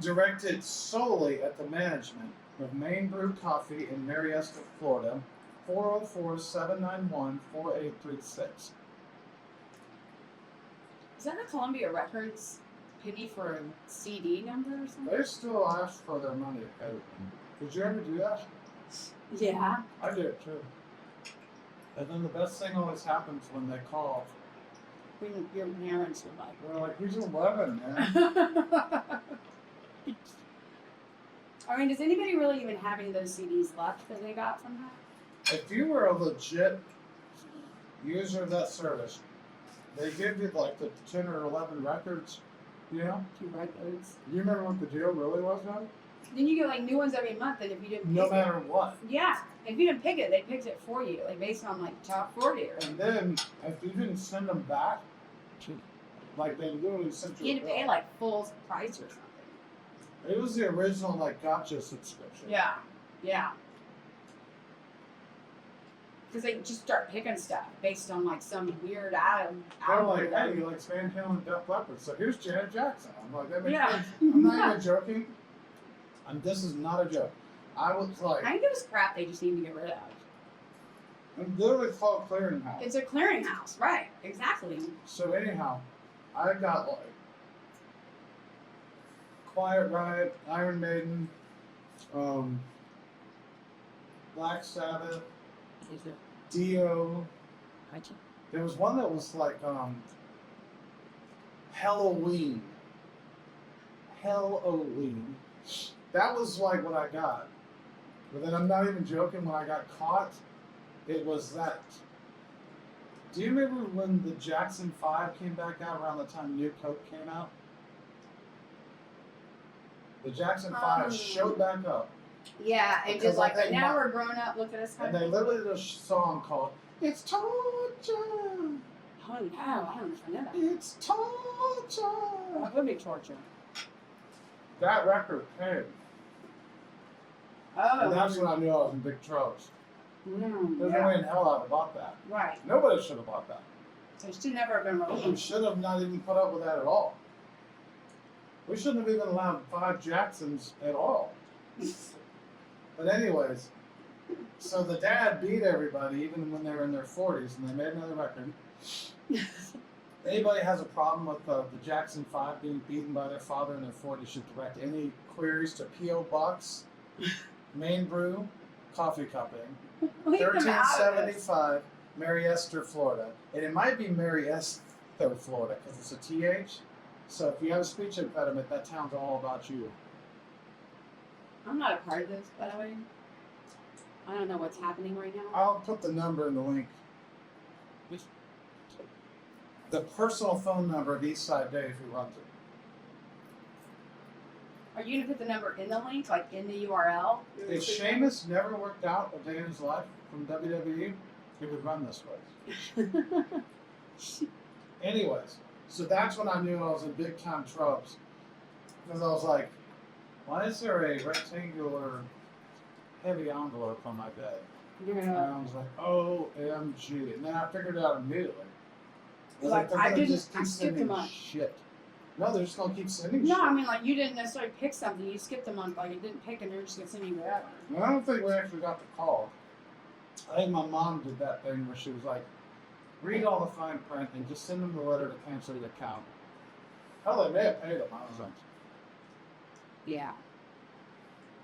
directed solely at the management of Main Brew Coffee in Marietta, Florida, 404-791-4836.
Is that a Columbia Records penny for a CD number or something?
They still ask for their money. Did you ever do that?
Yeah.
I did too. And then the best thing always happens when they call.
When your parents were like,
We're like, he's 11, man.
I mean, does anybody really even have any of those CDs left that they got somehow?
If you were a legit user of that service, they give you like the 10 or 11 records,
To write those.
You remember what the deal really was now?
Then you get like new ones every month, and if you didn't
No
pick
matter what.
yeah, if you didn't pick it, they picked it for you, like based on like top 40 or
And then, if you didn't send them back, like they literally sent you
you had to pay like full price or something.
It was the original like gotcha subscription.
Yeah. Because they just start picking stuff based on like some weird
They're like,
algorithm.
hey, you like Van Halen and Def Leppard, so here's Janet Jackson. I'm like, that makes
Yeah.
sense. I'm not even joking. This is not a joke. I was like,
I think it was crap they just need to get rid of.
I'm literally called Clearinghouse.
It's a clearinghouse, right? Exactly.
So anyhow, I got like Quiet Riot, Iron Maiden, Black Sabbath, Dio. There was one that was like Halloween. That was like what I got. But then I'm not even joking, when I got caught, it was that. Do you remember when the Jackson 5 came back out around the time New Coke came out? The Jackson 5 showed back up.
Yeah, and
Because
just like,
I think
now
my-
we're grown up, look at us.
And they literally did a song called It's Torture.
Oh, no, I don't know if I know that.
It's torture.
That would be torture.
That record came.
Oh.
And that's when I knew I was in big trouble. There's no
yeah.
way in hell I'd have bought that.
Right.
Nobody should have bought that.
So it should never have been
We
released.
should have not even put up with that at all. We shouldn't have even allowed 5 Jacksons at all. But anyways, so the dad beat everybody even when they were in their 40s, and they made another record. If anybody has a problem with the Jackson 5 being beaten by their father in their 40s, should direct any queries to P.O. Box, Main Brew, Coffee Cupping,
Leave them out of this.
1375, Marietta, Florida. And it might be Marietta, Florida, because it's a TH. So if you have a speech impediment, that town's all about you.
I'm not a part of this, by the way. I don't know what's happening right now.
I'll put the number in the link. The personal phone number of Eastside Dave who runs it.
Are you going to put the number in the link, like in the URL?
If Sheamus never worked out a day in his life from WWE, he would run this place. Anyways, so that's when I knew I was in big time troubles. Because I was like, why is there a rectangular heavy envelope on my bed? And I was like, OMG. And then I figured it out immediately. I was
Like,
they're
I
gonna
didn't-
just
I
keep
skipped a
sending
month.
shit. No, they're just gonna keep sending
No,
shit.
I mean, like, you didn't necessarily pick something. You skipped a month. Like, you didn't pick and they're just going to send you whatever.
No, I don't think we actually got the call. I think my mom did that thing where she was like, read all the fine print and just send them the letter to cancel the account. Hell, they may have paid them. I was like,
Yeah.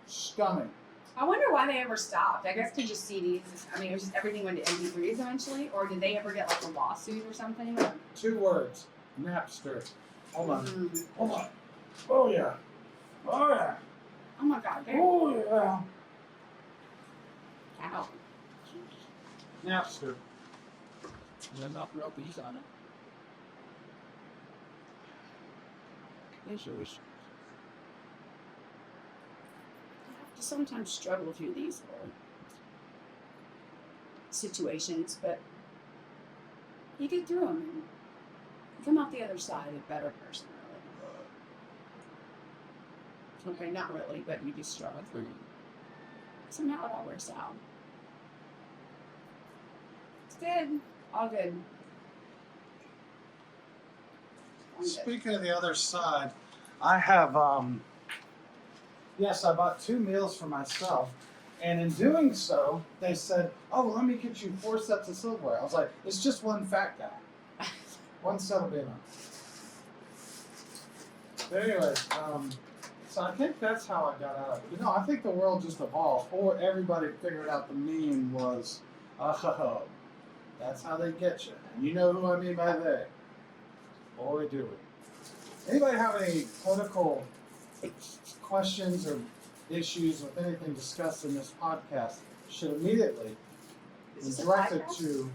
stunning.
I wonder why they ever stopped. I guess to just CDs. I mean, it was just everything went to MP3s eventually. Or did they ever get, like, a lawsuit or something?
2 words. Napster. Hold on.
Mm.
Hold on. Oh, yeah. Oh, yeah.
Oh, my God.
Oh, yeah.
Ow.
Napster.
Then not real piece on it. Yes, it was.
I have to sometimes struggle through these situations, but you get through them and you come out the other side a better person, really. Okay, not really, but you just struggle through. Somehow it all works out. It's good. All good.
Speaking of the other side, I have, yes, I bought 2 meals for myself. And in doing so, they said, oh, well, let me get you 4 sets of silverware. I was like, it's just one fat guy. One set will be enough. But anyways, so I think that's how I got out of it. You know, I think the world just evolved, or everybody figured out the meme was, oh, that's how they get you. And you know who I mean by they. Boy, do we. Anybody have any political questions or issues with anything discussed in this podcast should immediately be directed to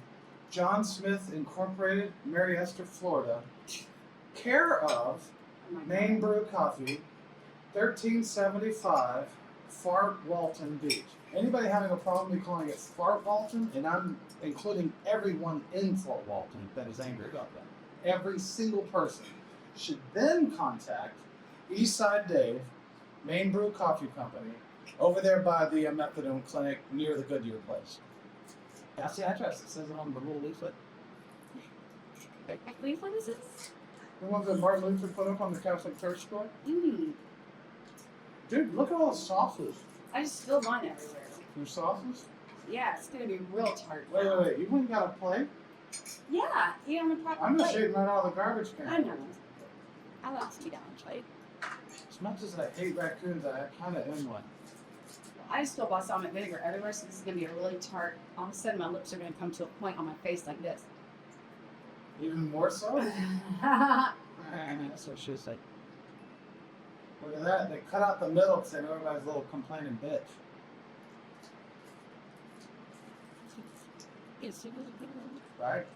John Smith Incorporated, Mary Esther, Florida, care of Maine Brew Coffee, 1375 Fort Walton Beach. Anybody having a problem me calling it Fort Walton? And I'm including everyone in Fort Walton that is angry about that. Every single person should then contact Eastside Dave, Maine Brew Coffee Company, over there by the methadone clinic near the Goodyear place.
That's the address. It says it on the little leaflet.
What leaflet is this?
The ones that Martin Luther put up on the Catholic Church store?
Mm.
Dude, look at all the sauces.
I just spilled mine everywhere.
Your sauces?
Yeah, it's gonna be real tart.
Wait. You went and got a plate?
Yeah, eat on the proper
I'm just
plate.
eating right out of the garbage can.
I know. I lost me down plate.
As much as I hate raccoons, I kind of am one.
I just spill balsamic vinegar everywhere, so this is gonna be a really tart. All of a sudden, my lips are gonna come to a point on my face like this.
Even more so?
That's what she said.
Look at that. They cut out the middle because they know everybody's a little complaining bitch. Right?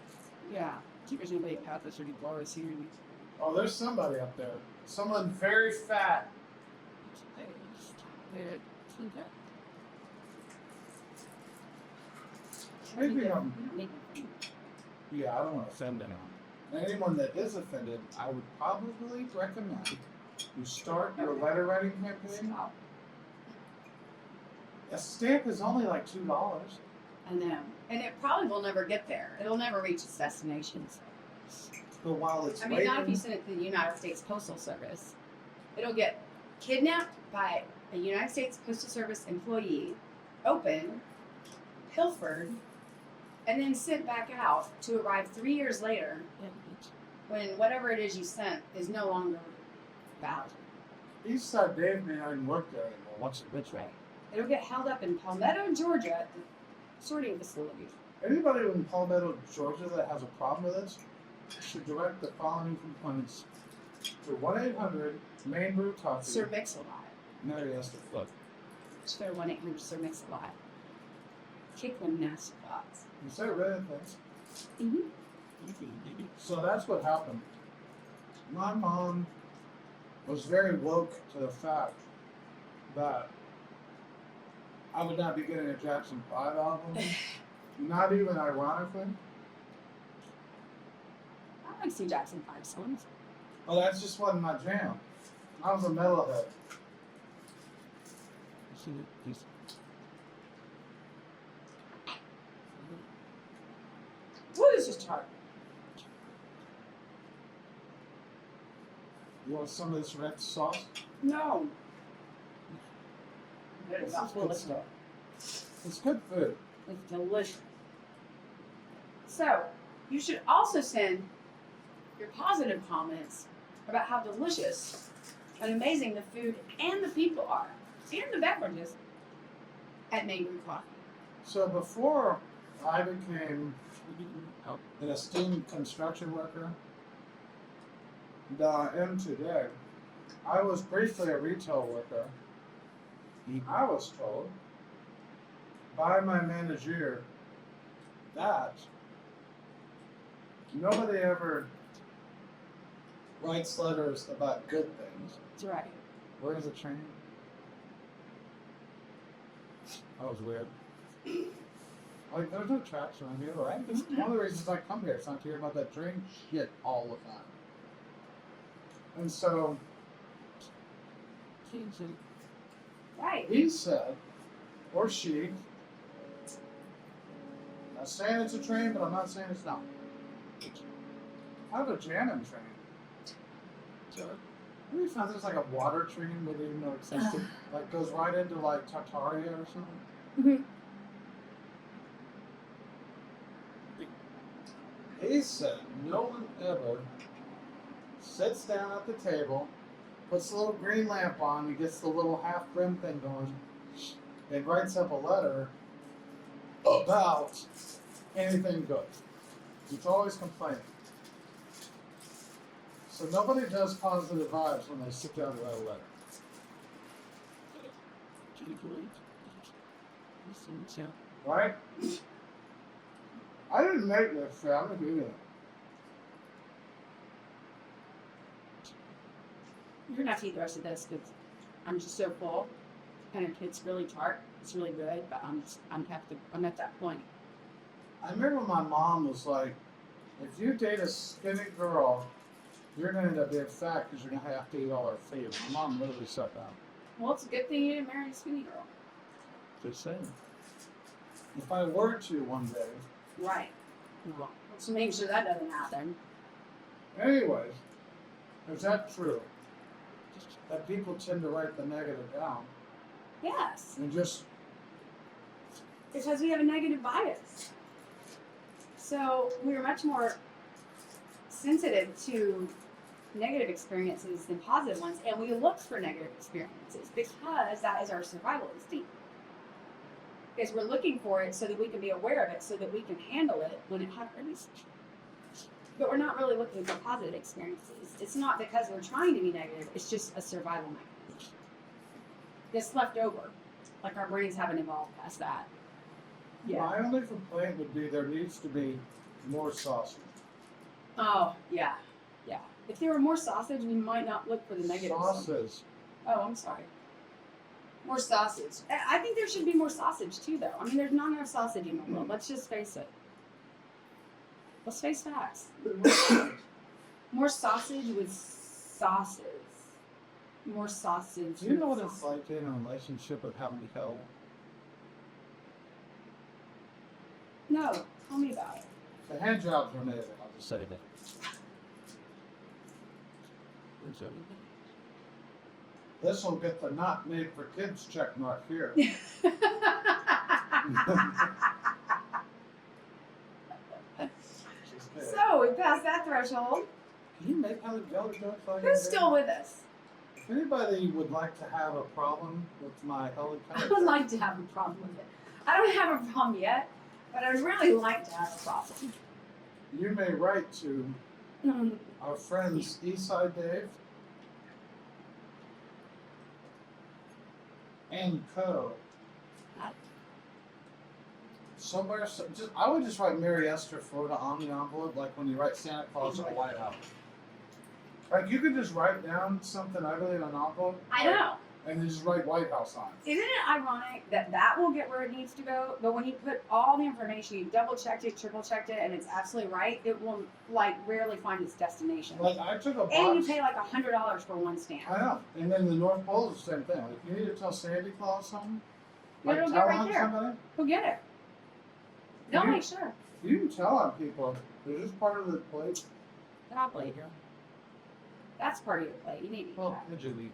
Yeah.
There's nobody out there, so you borrow here.
Oh, there's somebody up there. Someone very fat. Maybe yeah, I don't want to offend anyone. Anyone that is offended, I would probably recommend you start your letter writing campaign. A stamp is only like $2.
I know. And it probably will never get there. It'll never reach its destination.
But while it's
I mean, not if you send it to the United States Postal Service. It'll get kidnapped by a United States Postal Service employee, opened, pilfered, and then sent back out to arrive 3 years later when whatever it is you sent is no longer valid.
Eastside Dave may not even work there anymore.
What's which way?
It'll get held up in Palmetto, Georgia at the sorting facility.
Anybody in Palmetto, Georgia that has a problem with this should direct the following complaints to 1-800 Maine Brew Coffee.
Sir Mix-a-Lot.
Mary Esther.
Look.
It's their 1-800 Sir Mix-a-Lot. Kick them nasty thoughts.
You say really things.
Mm-hmm.
So that's what happened. My mom was very woke to the fact that I would not be getting a Jackson 5 album. Not even ironically.
I like to see Jackson 5 songs.
Oh, that just wasn't my jam. I was a metalhead.
What is this chart?
You want some of this red sauce?
No.
This is good stuff. It's good food.
It's delicious. So, you should also send your positive comments about how delicious and amazing the food and the people are, and the beverages at Neighboring Coffee.
So before I became an esteemed construction worker that I am today, I was briefly a retail worker. I was told by my manager that nobody ever writes letters about good things.
That's right.
Where is the train? That was weird. Like, there's no tracks around here, right? It's one of the reasons I come here. It's not to hear about that train shit all the time. And so,
Right.
he said, or she, not saying it's a train, but I'm not saying it's not. I have a jamming train. So, we found there's like a water train we didn't even know existed. Like, goes right into like Tartaria or something.
Mhm.
He said no one ever sits down at the table, puts the little green lamp on, and gets the little half brim thing going, and writes up a letter about anything good. He's always complaining. So nobody does positive vibes when they sit down to write a letter. Right? I didn't make this shit. I'm gonna do it.
You're gonna have to eat the rest of this because I'm just so full. And it's really tart. It's really good, but I'm at that point.
I remember my mom was like, if you date a skinny girl, you're gonna end up being fat because you're gonna have to eat all her food. My mom literally said that.
Well, it's a good thing you didn't marry a skinny girl.
Just saying. If I were to one day.
Right. Well, let's make sure that doesn't happen.
Anyways, is that true? That people tend to write the negative down
Yes.
and just
Because we have a negative bias. So we're much more sensitive to negative experiences than positive ones, and we look for negative experiences because that is our survival instinct. Because we're looking for it so that we can be aware of it, so that we can handle it when it happens. But we're not really looking for positive experiences. It's not because we're trying to be negative, it's just a survival mechanism. It's left over. Like our brains haven't evolved past that. Yeah.
My only complaint would be there needs to be more sausage.
Oh, yeah. Yeah. If there were more sausage, we might not look for the negative stuff.
Sausage.
Oh, I'm sorry. More sausage. I think there should be more sausage too, though. I mean, there's not enough sausage in the world. Let's just face it. Let's face facts. More sausage with sauces. More sausage.
Do you know what it's like in a relationship with having to help?
No, tell me about it.
The hand jobs are amazing, I'll just say that. This will get the not made for kids check mark here.
So, we passed that threshold.
Can you make how jelly jokes like
Who's still with us?
If anybody would like to have a problem with my
I would like to have a problem with it. I don't have a problem yet, but I would really like to have a problem.
you may write to our friends Eastside Dave and Co. Somewhere, I would just write Mary Esther Florida on the envelope, like when you write Santa Claus in the White House. Like you could just write down something ugly in an envelope.
I know.
And then just write White House on it.
Isn't it ironic that that will get where it needs to go, but when you put all the information, you double checked it, triple checked it, and it's absolutely right, it will like rarely find its destination.
Like I took a box.
And you pay like $100 for one stamp.
I know. And then the North Pole is the same thing. Like you need to tell Santa Claus something. Like
It'll get
tell
right
on
there.
somebody.
Go get it. They'll
You-
make sure.
You can tell on people. They're just part of the plate.
Exactly. That's part of your play. You need to eat
Well,
that.
usually.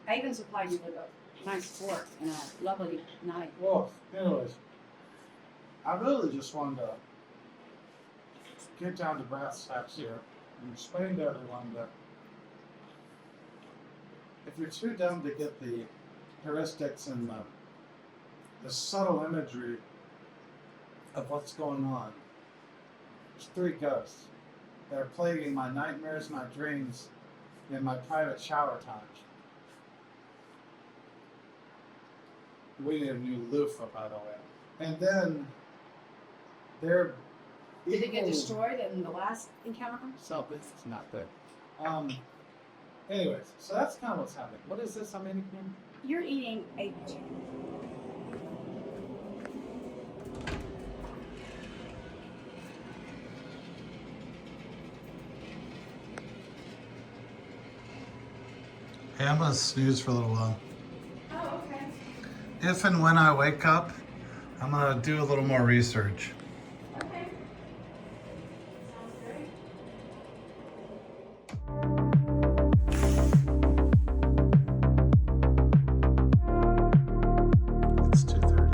I even supplied you with a nice fork and a lovely knife.
Well, anyways, I really just wanted to get down to brass tacks here and explain to everyone that if you're too dumb to get the heuristics and the subtle imagery of what's going on, there's 3 ghosts that are plaguing my nightmares, my dreams, and my private shower times. We need a new loofah, by the way. And then they're
Did it get
equally-
destroyed in the last encounter?
So it's not there.
Anyways, so that's kind of what's happening. What is this I'm eating again?
You're eating a
Hey, I'm gonna snooze for a little while.
Oh, okay.
If and when I wake up, I'm gonna do a little more research.
Okay. Sounds great.
It's 2:30.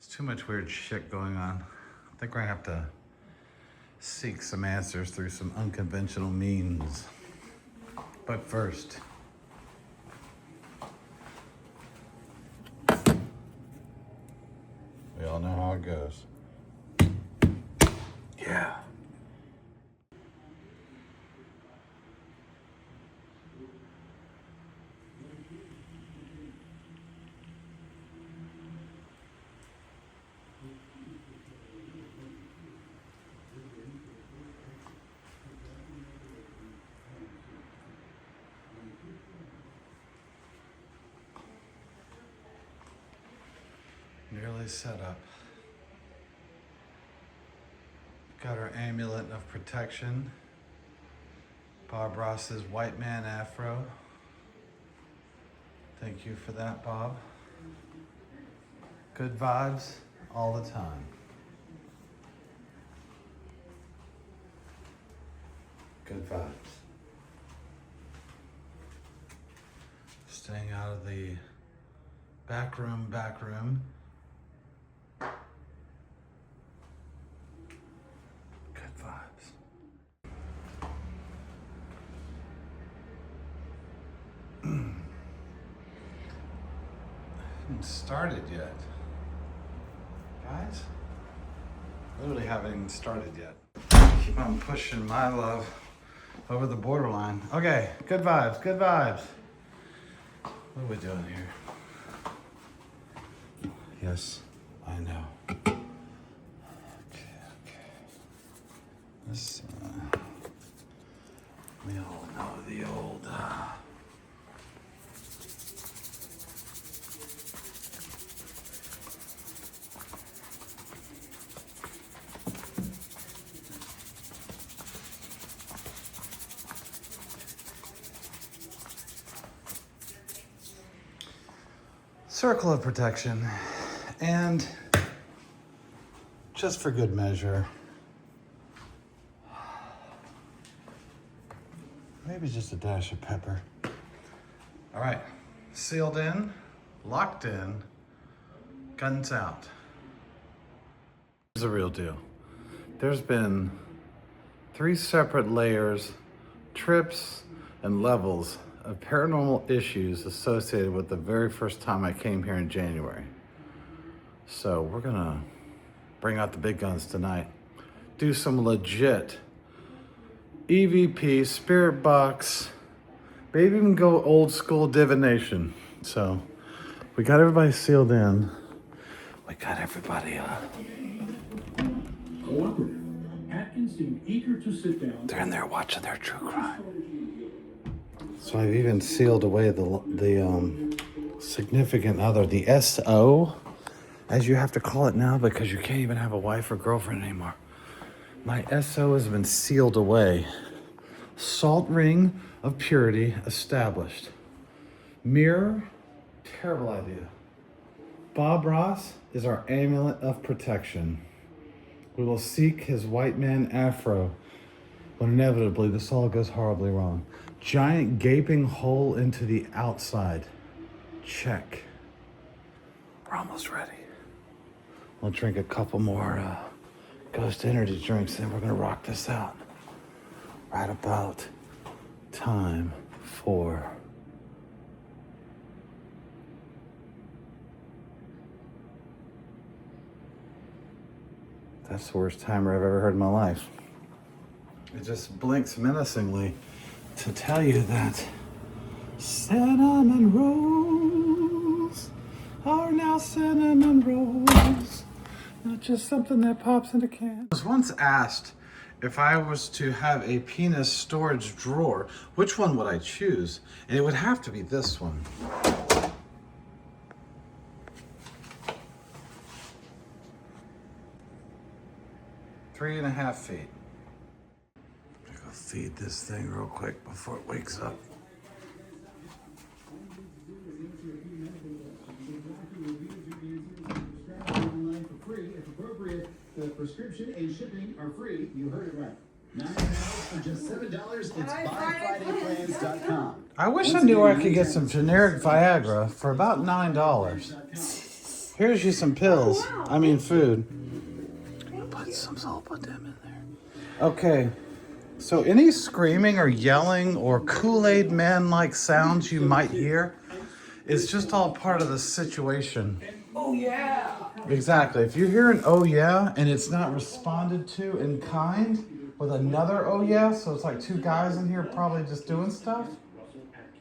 Too much weird shit going on. I think we're gonna have to seek some answers through some unconventional means. But first, we all know how it goes. Yeah. Nearly set up. Got our amulet of protection. Bob Ross's white man afro. Thank you for that, Bob. Good vibes all the time. Good vibes. Staying out of the back room. Good vibes. Haven't started yet. Guys, literally haven't even started yet. Keep on pushing my love over the borderline. Okay, good vibes, good vibes. What are we doing here? Yes, I know. Okay. This, we all know the old, circle of protection, and just for good measure, maybe just a dash of pepper. All right, sealed in, locked in, guns out. Here's the real deal. There's been 3 separate layers, trips, and levels of paranormal issues associated with the very first time I came here in January. So we're gonna bring out the big guns tonight. Do some legit EVP, spirit box, maybe even go old school divination. So we got everybody sealed in. We got everybody they're in there watching their true crime. So I've even sealed away the significant other, the SO, as you have to call it now because you can't even have a wife or girlfriend anymore. My SO has been sealed away. Salt ring of purity established. Mirror, terrible idea. Bob Ross is our amulet of protection. We will seek his white man afro when inevitably this all goes horribly wrong. Giant gaping hole into the outside. Check. We're almost ready. We'll drink a couple more Ghost Energy drinks, then we're gonna rock this out. Right about time for that's the worst timer I've ever heard in my life. It just blinks menacingly to tell you that cinnamon rolls are now cinnamon rolls, not just something that pops in a can. I was once asked if I was to have a penis storage drawer, which one would I choose? And it would have to be this one. 3.5 feet. I'm gonna go feed this thing real quick before it wakes up.
The prescription and shipping are free. You heard it right. $9 for just $7. It's BuyFridayPlans.com.
I wish I knew where I could get some generic Viagra for about $9. Here's you some pills. I mean food. Put some Zolpidem in there. Okay. So any screaming or yelling or Kool-Aid man-like sounds you might hear is just all part of the situation.
Oh yeah.
Exactly. If you hear an oh yeah and it's not responded to in kind with another oh yeah, so it's like 2 guys in here probably just doing stuff.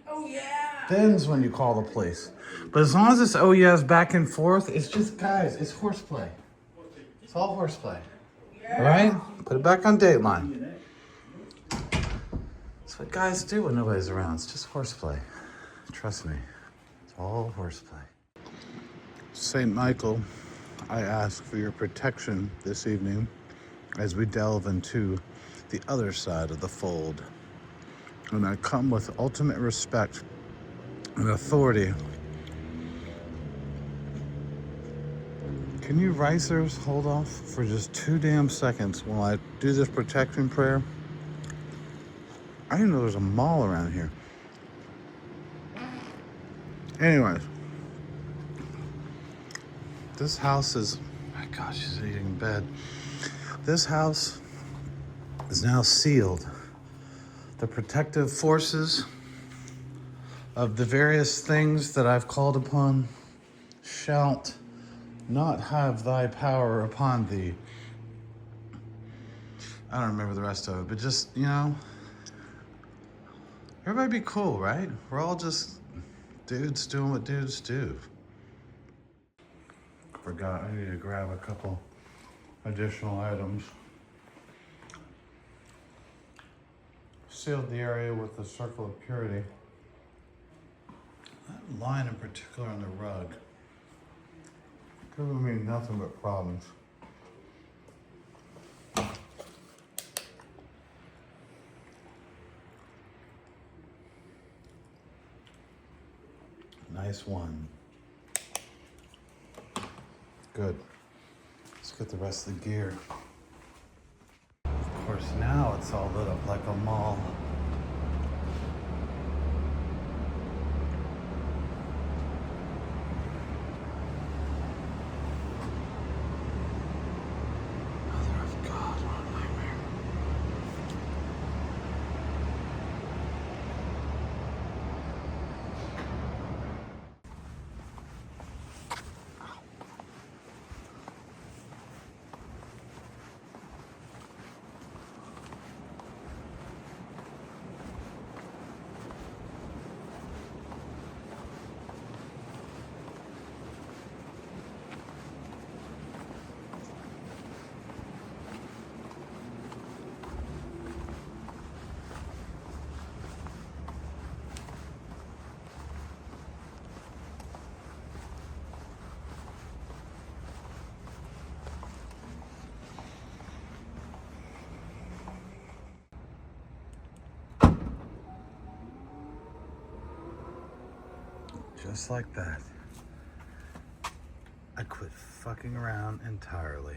Oh yeah.
Then's when you call the police. But as long as this oh yeah is back and forth, it's just guys, it's horseplay. It's all horseplay. Yeah. All right? Put it back on Dateline. That's what guys do when nobody's around. It's just horseplay. Trust me. It's all horseplay. St. Michael, I ask for your protection this evening as we delve into the other side of the fold. And I come with ultimate respect and authority. Can you racers hold off for just 2 damn seconds while I do this protection prayer? I didn't know there's a mall around here. Anyways, this house is, my gosh, she's eating in bed. This house is now sealed. The protective forces of the various things that I've called upon shalt not have thy power upon thee. I don't remember the rest of it, but just, you know, everybody be cool, right? We're all just dudes doing what dudes do. Forgot, I need to grab a couple additional items. Sealed the area with the circle of purity. That line in particular on the rug giving me nothing but problems. Nice one. Good. Let's get the rest of the gear. Of course, now it's all lit up like a mall. Mother of God, what a nightmare. Just like that, I quit fucking around entirely.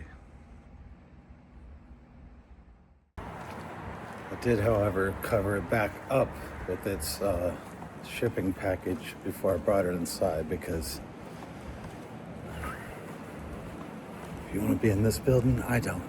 I did, however, cover it back up with its shipping package before I brought it inside, because if you want to be in this building, I don't.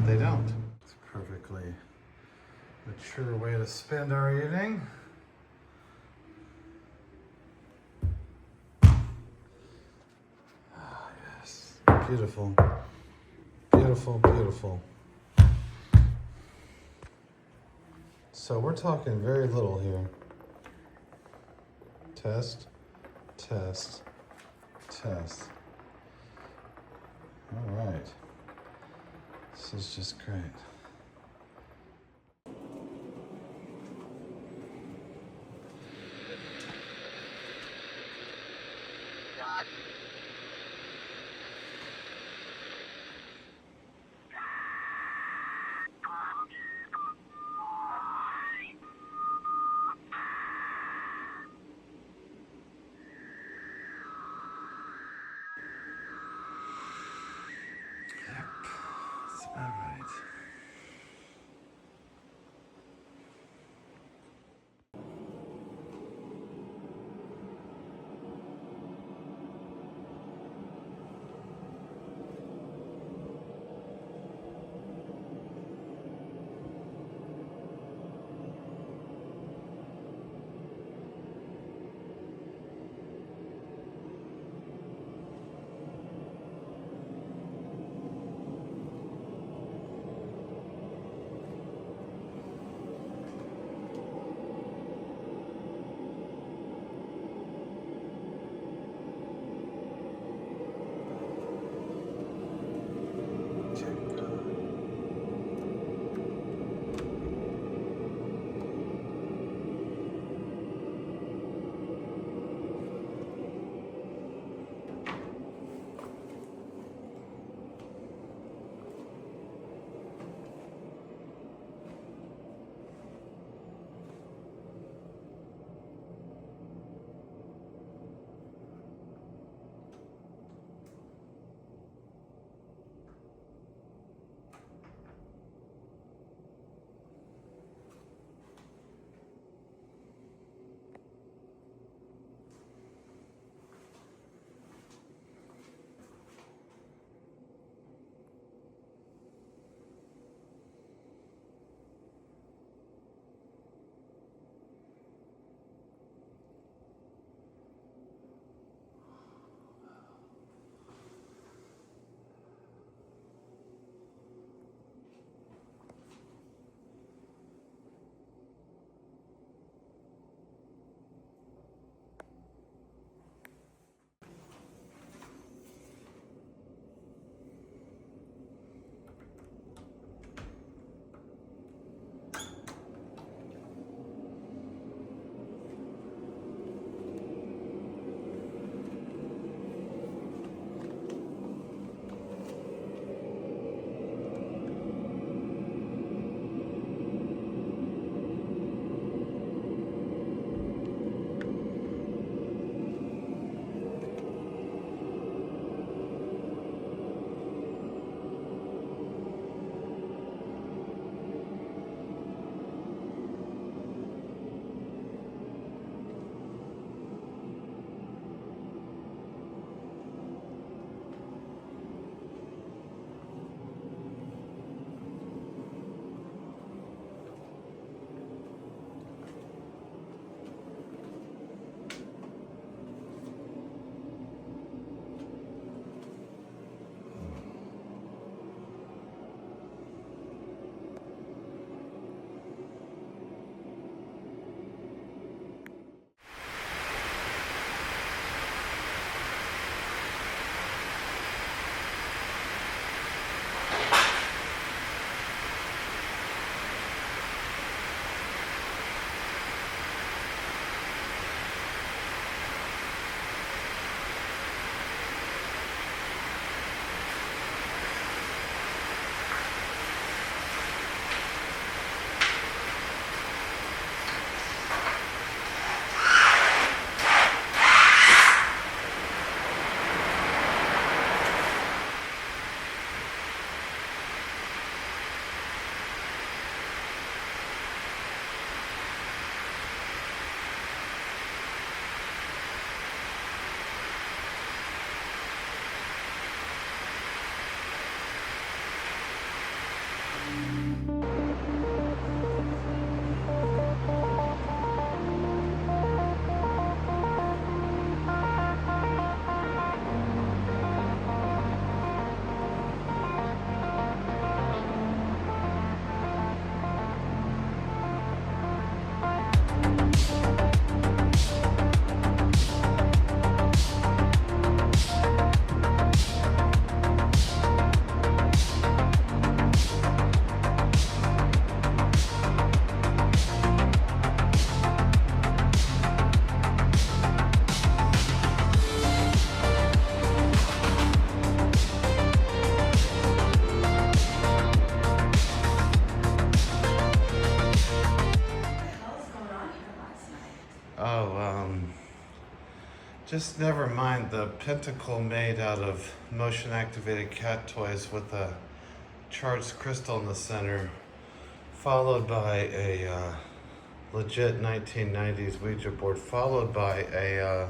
They don't. It's a perfectly mature way to spend our evening. Ah, yes. Beautiful. Beautiful, beautiful. So we're talking very little here. Test, test, test. All right. This is just great. Yep, that's about right. Just never mind the pentacle made out of motion-activated cat toys with a charged crystal in the center, followed by a legit 1990s Ouija board, followed by a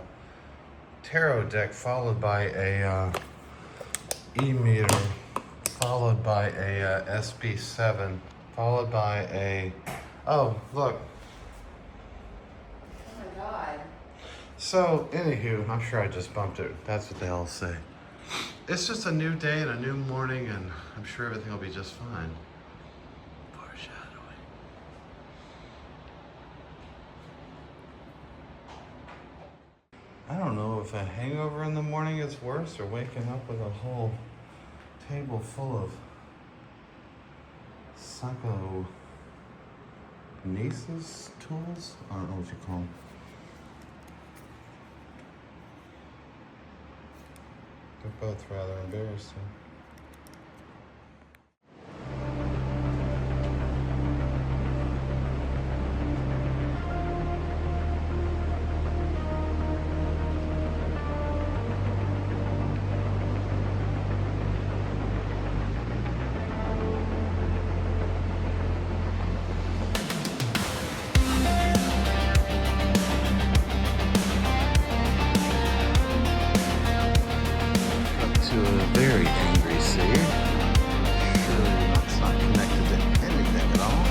tarot deck, followed by a e-meter, followed by a SB7, followed by a... Oh, look.
Oh my God.
So, anywho, I'm sure I just bumped it. That's what they all say. It's just a new day and a new morning, and I'm sure everything will be just fine. Foreshadowing. I don't know if a hangover in the morning is worse or waking up with a whole table full of psychokinesis tools? I don't know what you call them. They're both rather embarrassing. To a very angry sea. Surely that's not connected to anything at all.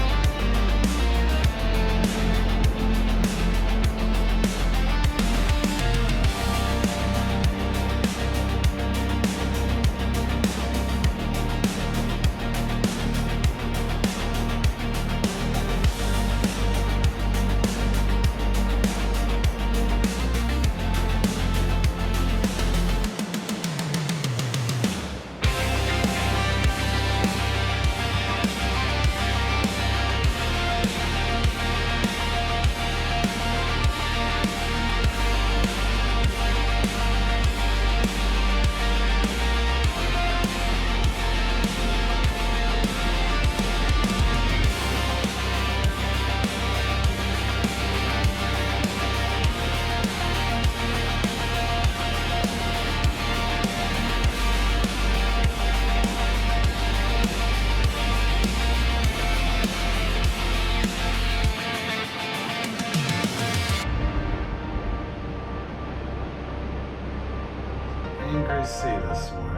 Angry sea this morning.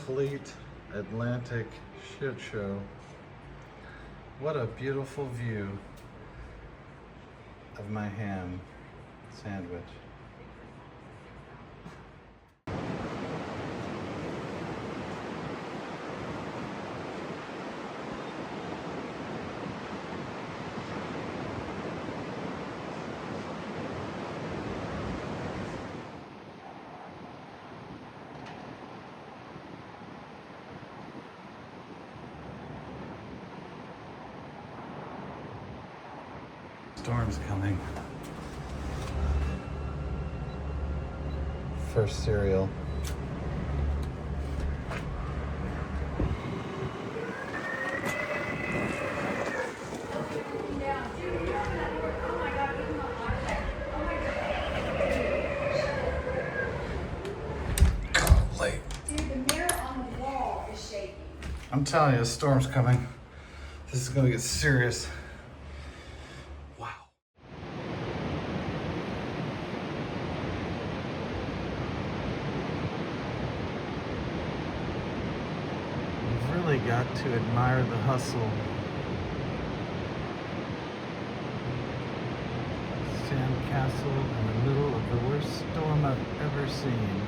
Complete Atlantic shit show. What a beautiful view of my ham sandwich. Storm's coming. First cereal. Late.
Dude, the mirror on the wall is shaking.
I'm telling you, a storm's coming. This is gonna get serious. Wow. You've really got to admire the hustle. Sandcastle in the middle of the worst storm I've ever seen.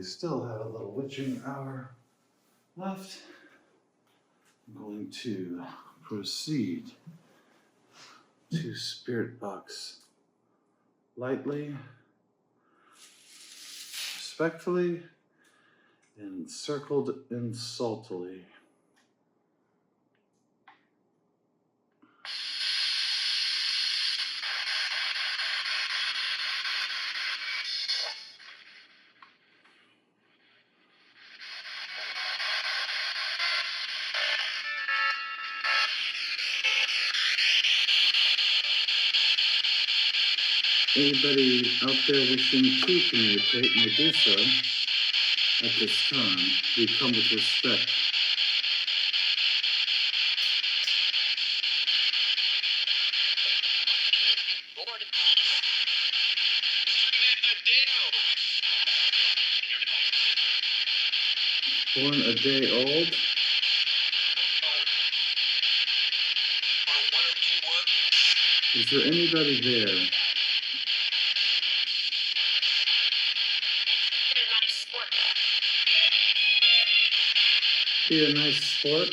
we still have a little witching hour left, I'm going to proceed to spirit box lightly, respectfully, and circled insultily. Anybody out there wishing to communicate may do so at this time. We come with respect. Born a day old. Is there anybody there? Be a nice sport.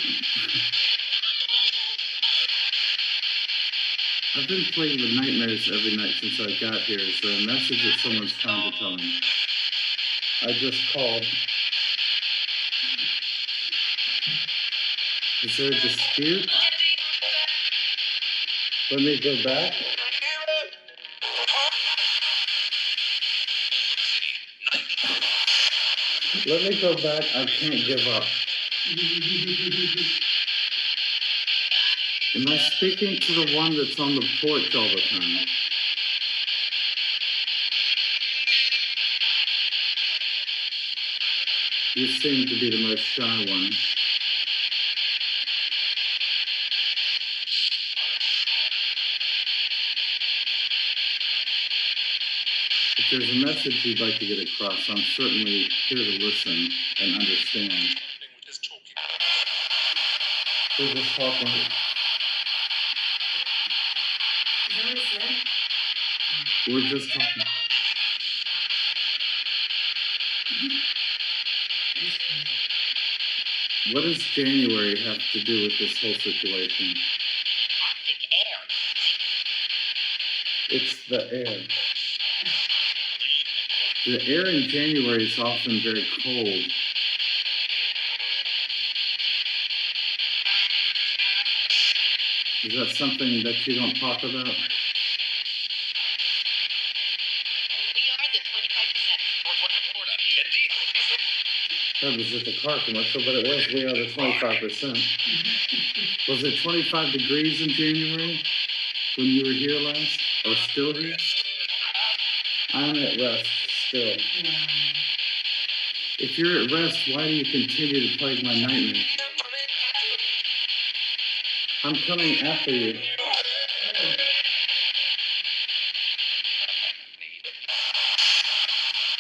I've been playing with nightmares every night since I got here. Is there a message that someone's trying to tell me? I just called. Is there a dispute? Let me go back. Let me go back. I can't give up. Am I speaking to the one that's on the porch all the time? You seem to be the most shy one. If there's a message you'd like to get across, I'm certainly here to listen and understand. We're just talking. We're just talking. What does January have to do with this whole situation? It's the air. The air in January is often very cold. Is that something that you don't talk about? That was just a car commercial, but it was we are the 25%. Was it 25 degrees in January when you were here last? Or still here? I'm at rest still. If you're at rest, why do you continue to plague my nightmare? I'm coming after you.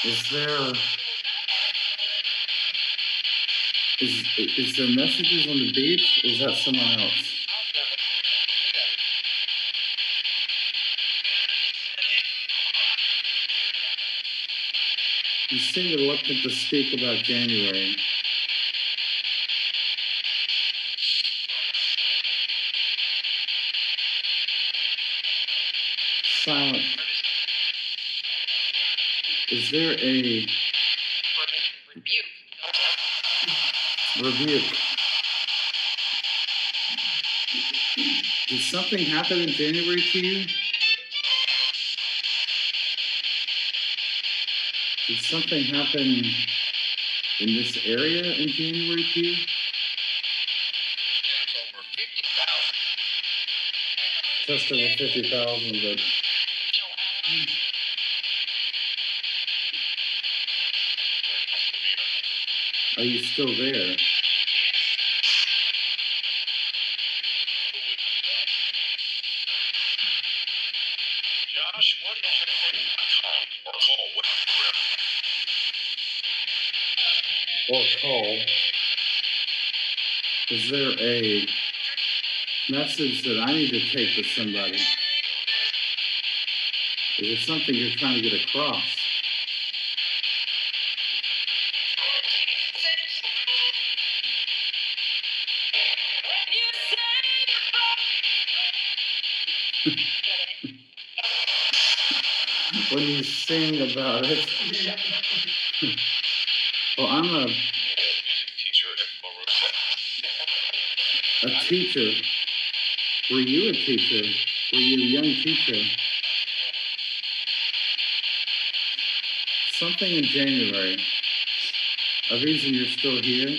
Is there is there messages on the beach? Or is that someone else? You seem reluctant to speak about January. Silent. Is there a rebuke? Did something happen in January to you? Did something happen in this area in January to you? Just over 50,000, but are you still there? Or call. Is there a message that I need to take to somebody? Is there something you're trying to get across? When you sing about it. Well, I'm a teacher. Were you a teacher? Were you a young teacher? Something in January. A reason you're still here?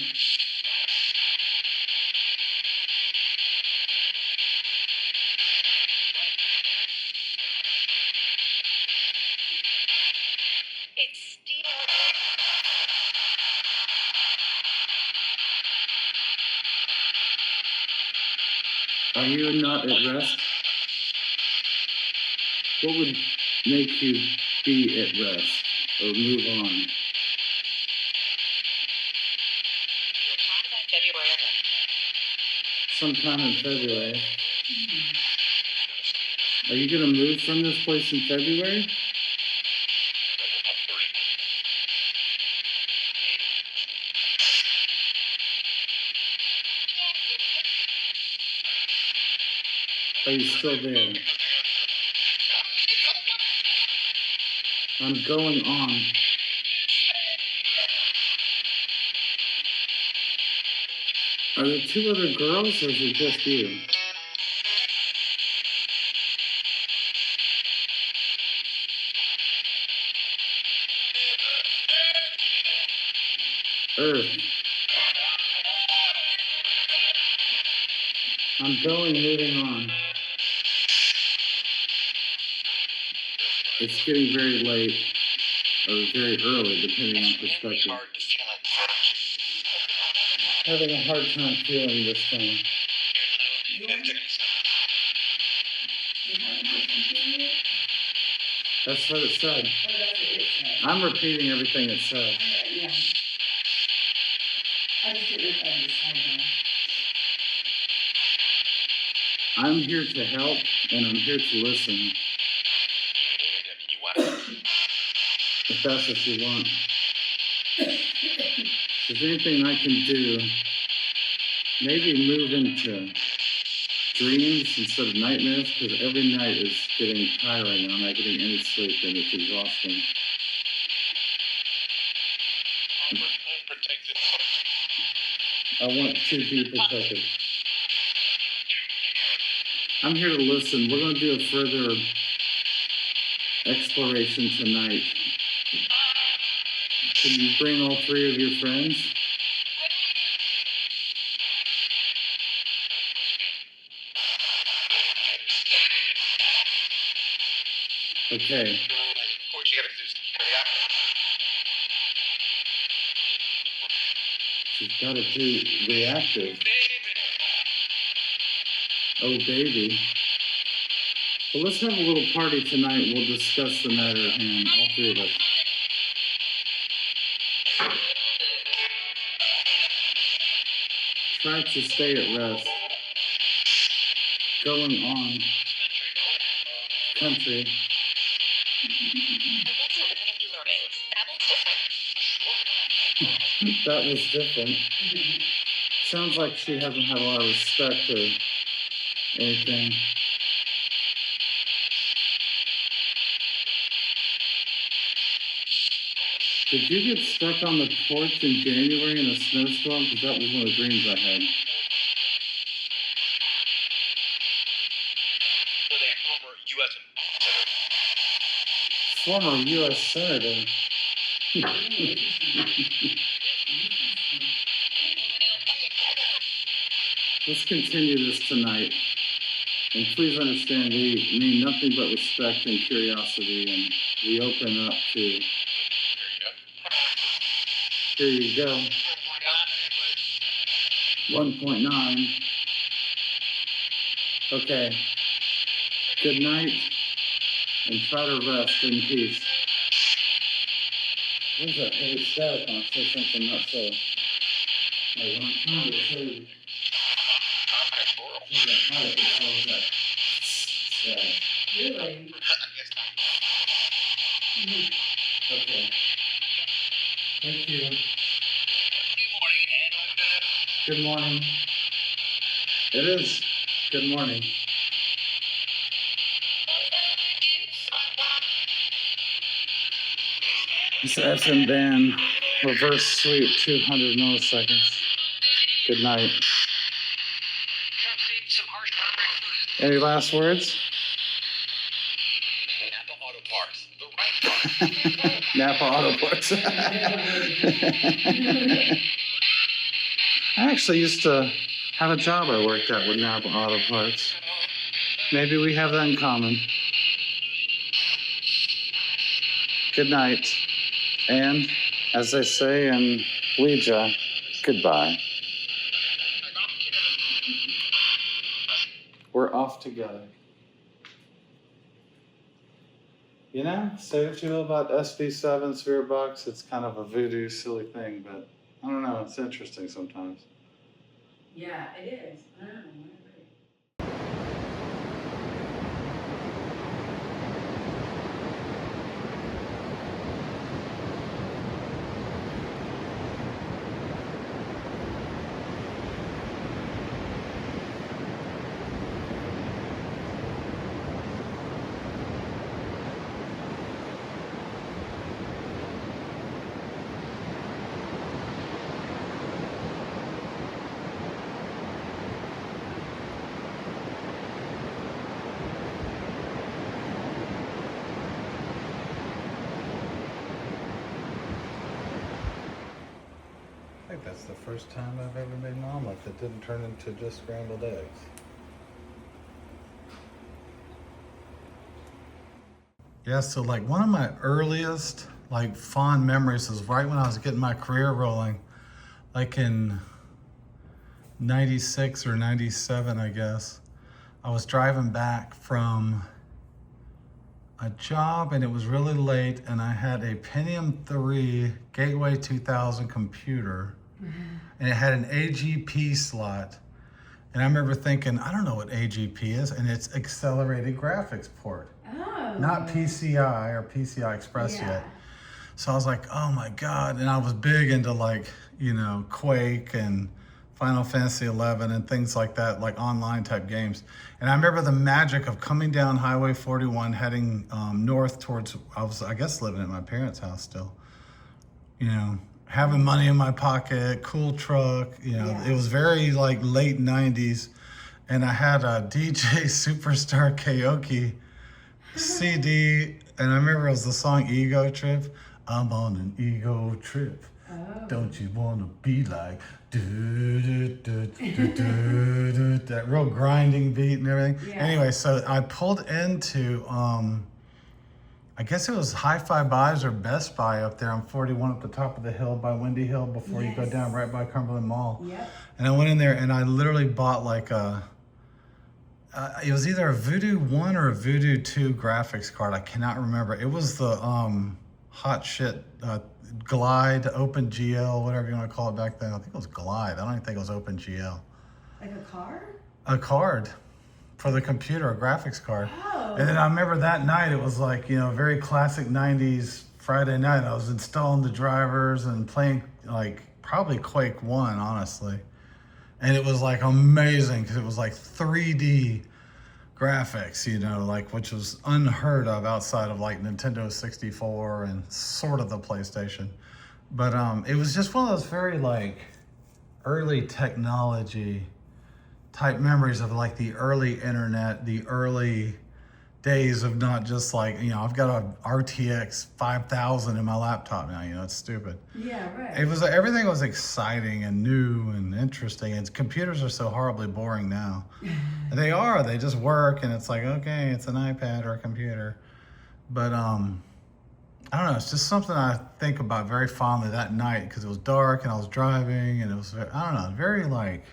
Are you not at rest? What would make you be at rest or move on? Sometime in February. Are you going to move from this place in February? Are you still there? I'm going on. Are there two other girls or is it just you? Earth. I'm going, moving on. It's getting very late, or very early, depending on perspective. Having a hard time feeling this thing. That's what it said. I'm repeating everything it said.
Yeah. I just didn't know if
I'm here to help, and I'm here to listen. If that's what you want. If there's anything I can do, maybe move into dreams instead of nightmares, because every night is getting tiring. I'm not getting any sleep, and it's exhausting. I want to be protected. I'm here to listen. We're going to do a further exploration tonight. Can you bring all three of your friends? Okay. She's got to do reactive. Oh, baby. Well, let's have a little party tonight. We'll discuss the matter at hand, all three of us. Try to stay at rest. Going on. Country. That was different. Sounds like she hasn't had a lot of respect or anything. Did you get stuck on the porch in January in a snowstorm? Because that was one of the dreams I had. Former U.S. Senator. Let's continue this tonight. And please understand, we mean nothing but respect and curiosity, and we open up to... Here you go. 1.9. Okay. Good night, and try to rest in peace. What is that heavy static on? Say something not so. Like when I'm trying to say...
Really?
Okay. Thank you. Good morning. It is. Good morning. This FM band, reverse sweep, 200 milliseconds. Good night. Any last words? Napa Auto Parts. I actually used to have a job I worked at with Napa Auto Parts. Maybe we have that in common. Good night. And, as they say in Ouija, goodbye. We're off together. You know, say what you will about SB7 Spirit Box, it's kind of a voodoo silly thing, but I don't know, it's interesting sometimes.
Yeah, it is. I don't know.
I think that's the first time I've ever made an omelet that didn't turn into just scrambled eggs. Yeah, so like one of my earliest like fond memories is right when I was getting my career rolling, like in 96 or 97, I guess. I was driving back from a job and it was really late and I had a Pentium 3 Gateway 2000 computer and it had an AGP slot. And I remember thinking, I don't know what AGP is, and it's accelerated graphics port.
Oh.
Not PCI or PCI Express yet. So I was like, oh my God. And I was big into like, you know, Quake and Final Fantasy 11 and things like that, like online type games. And I remember the magic of coming down Highway 41, heading north towards, I guess living at my parents' house still, you know, having money in my pocket, cool truck, you know, it was very like late 90s. And I had a DJ Superstar Karaoke CD. And I remember it was the song Ego Trip. I'm on an ego trip. Oh. Don't you want to be like that real grinding beat and everything. Yeah. Anyway, so I pulled into, I guess it was Hi-Fi Buys or Best Buy up there on 41 at the top of the hill by Windy Hill before you go down right by Cumberland Mall. Yep. And I went in there and I literally bought like a, it was either a Voodoo 1 or a Voodoo 2 graphics card. I cannot remember. It was the hot shit Glide, OpenGL, whatever you want to call it back then. I think it was Glide. I don't even think it was OpenGL.
Like a card?
A card for the computer, a graphics card.
Oh.
And then I remember that night, it was like, you know, very classic 90s Friday night. I was installing the drivers and playing like probably Quake 1, honestly. And it was like amazing because it was like 3D graphics, you know, like which was unheard of outside of like Nintendo 64 and sort of the PlayStation. But it was just one of those very like early technology type memories of like the early internet, the early days of not just like, you know, I've got a RTX 5000 in my laptop now, you know, it's stupid.
Yeah, right.
It was, everything was exciting and new and interesting, and computers are so horribly boring now. They are, they just work and it's like, okay, it's an iPad or a computer. But I don't know, it's just something I think about very fondly that night because it was dark and I was driving and it was, I don't know, very like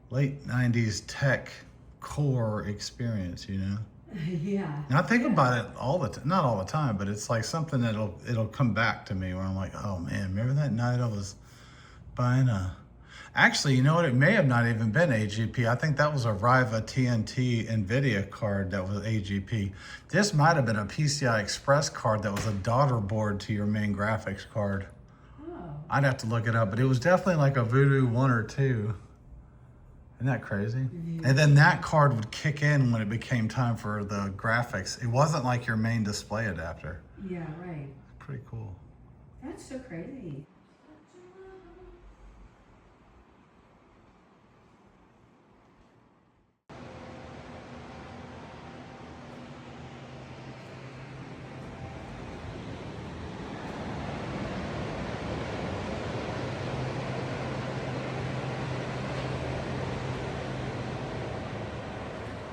late 90s tech core experience, you know?
Yeah.
And I think about it all the time, not all the time, but it's like something that'll come back to me where I'm like, oh man, remember that night I was buying a, actually, you know what, it may have not even been AGP. I think that was a Riva TNT NVIDIA card that was AGP. This might have been a PCI Express card that was a daughter board to your main graphics card. Oh. I'd have to look it up, but it was definitely like a Voodoo 1 or 2. Isn't that crazy? Mm-hmm. And then that card would kick in when it became time for the graphics. It wasn't like your main display adapter.
Yeah, right.
Pretty cool.
That's so crazy.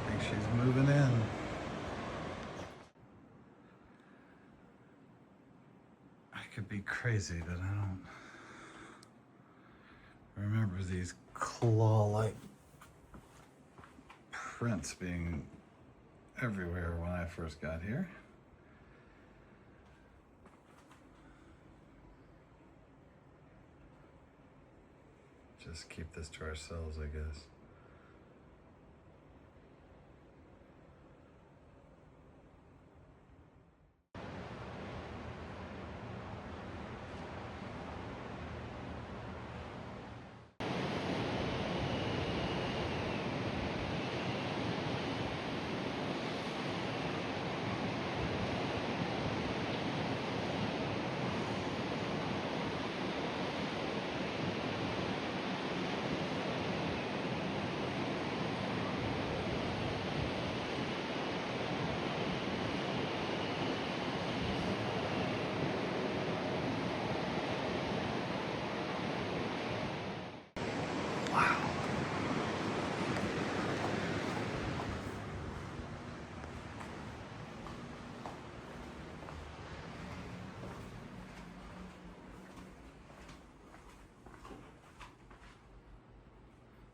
I think she's moving in. I could be crazy, but I don't remember these claw-like prints being everywhere when I first got here. Just keep this to ourselves, I guess.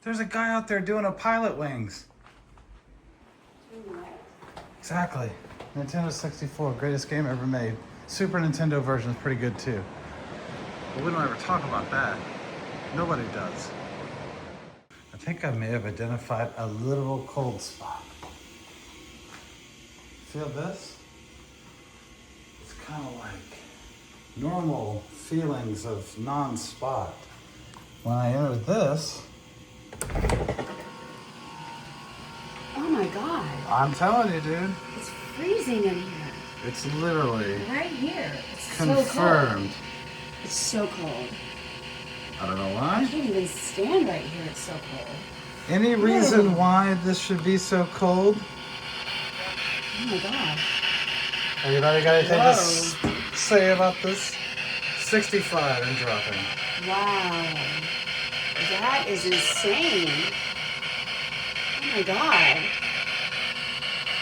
There's a guy out there doing a pilot wings. Exactly. Nintendo 64, greatest game ever made. Super Nintendo version is pretty good too. But we don't ever talk about that. Nobody does. I think I may have identified a literal cold spot. Feel this? It's kind of like normal feelings of non-spot. When I enter this,
Oh my God.
I'm telling you, dude.
It's freezing in here.
It's literally
Right here. It's
confirmed.
so cold. It's so cold.
I don't know
I
why.
can't even stand right here. It's so cold.
Any reason why this should be so cold?
Oh my God.
Anybody got anything
Whoa.
to say about this? 65 and dropping.
Wow. That is insane. Oh my God.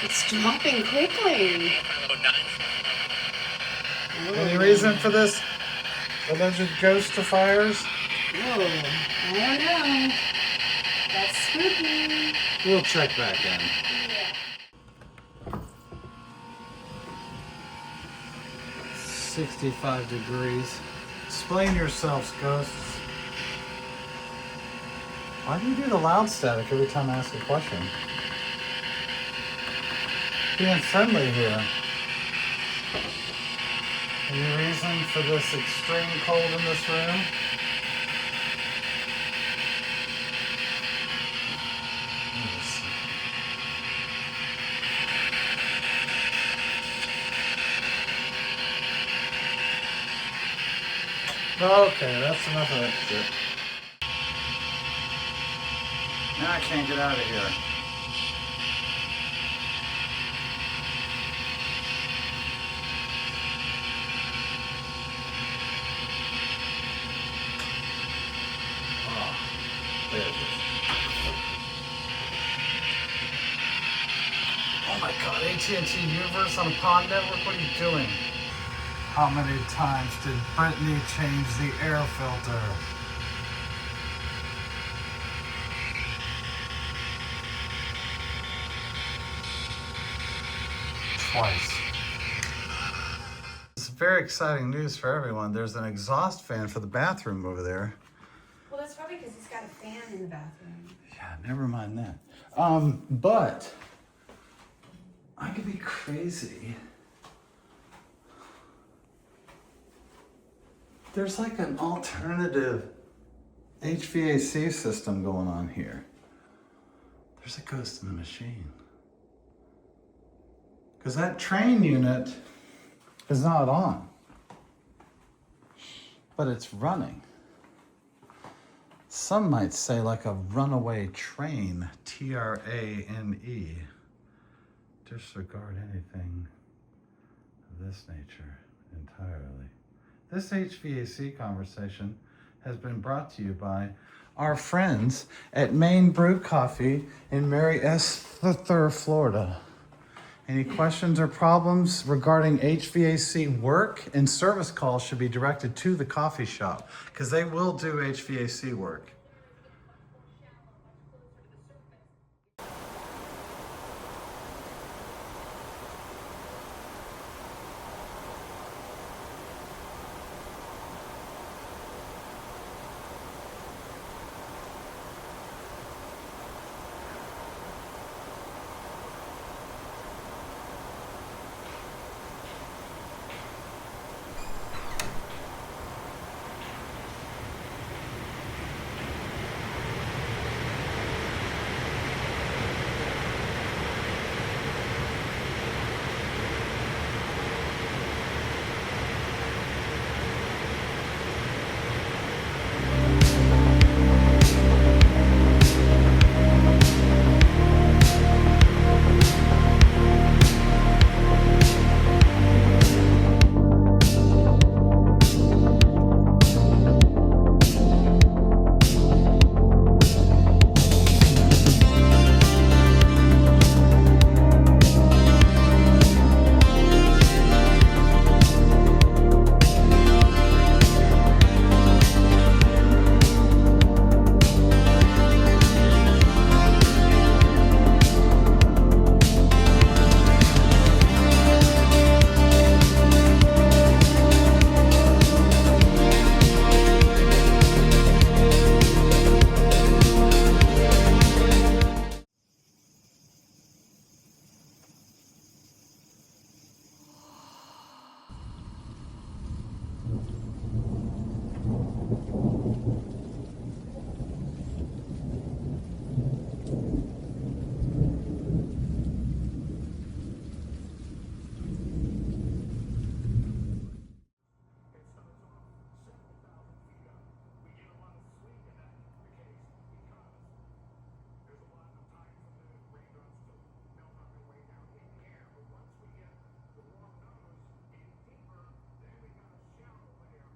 It's dropping quickly.
Any reason for this alleged ghost of fires?
Whoa. I don't know. That's spooky.
We'll check back in. 65 degrees. Explain yourselves, ghosts. Why do you do the loud static every time I ask a question? Being friendly here. Any reason for this extreme cold in this room? Okay, that's enough of that shit. Now I can't get out of here. Oh, there it is. Oh my God, AT&T Universe on a Pod Network, what are you doing? How many times did Brittany change the air filter? Twice. It's very exciting news for everyone. There's an exhaust fan for the bathroom over there.
Well, that's probably because it's got a fan in the bathroom.
Yeah, never mind that. But I could be crazy. There's like an alternative HVAC system going on here. There's a ghost in the machine. Because that train unit is not on. but it's running. Some might say like a runaway train, T-R-A-N-E. Disregard anything of this nature entirely. This HVAC conversation has been brought to you by our friends at Maine Brew Coffee in Mary S. III, Florida. Any questions or problems regarding HVAC work and service calls should be directed to the coffee shop because they will do HVAC work.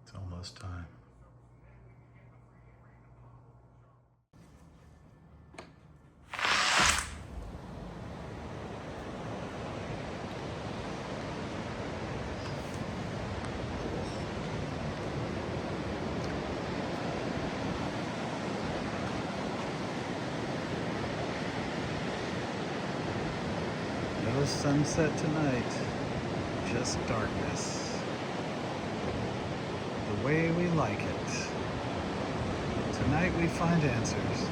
It's almost time. No sunset tonight, just darkness. The way we like it. Tonight we find answers.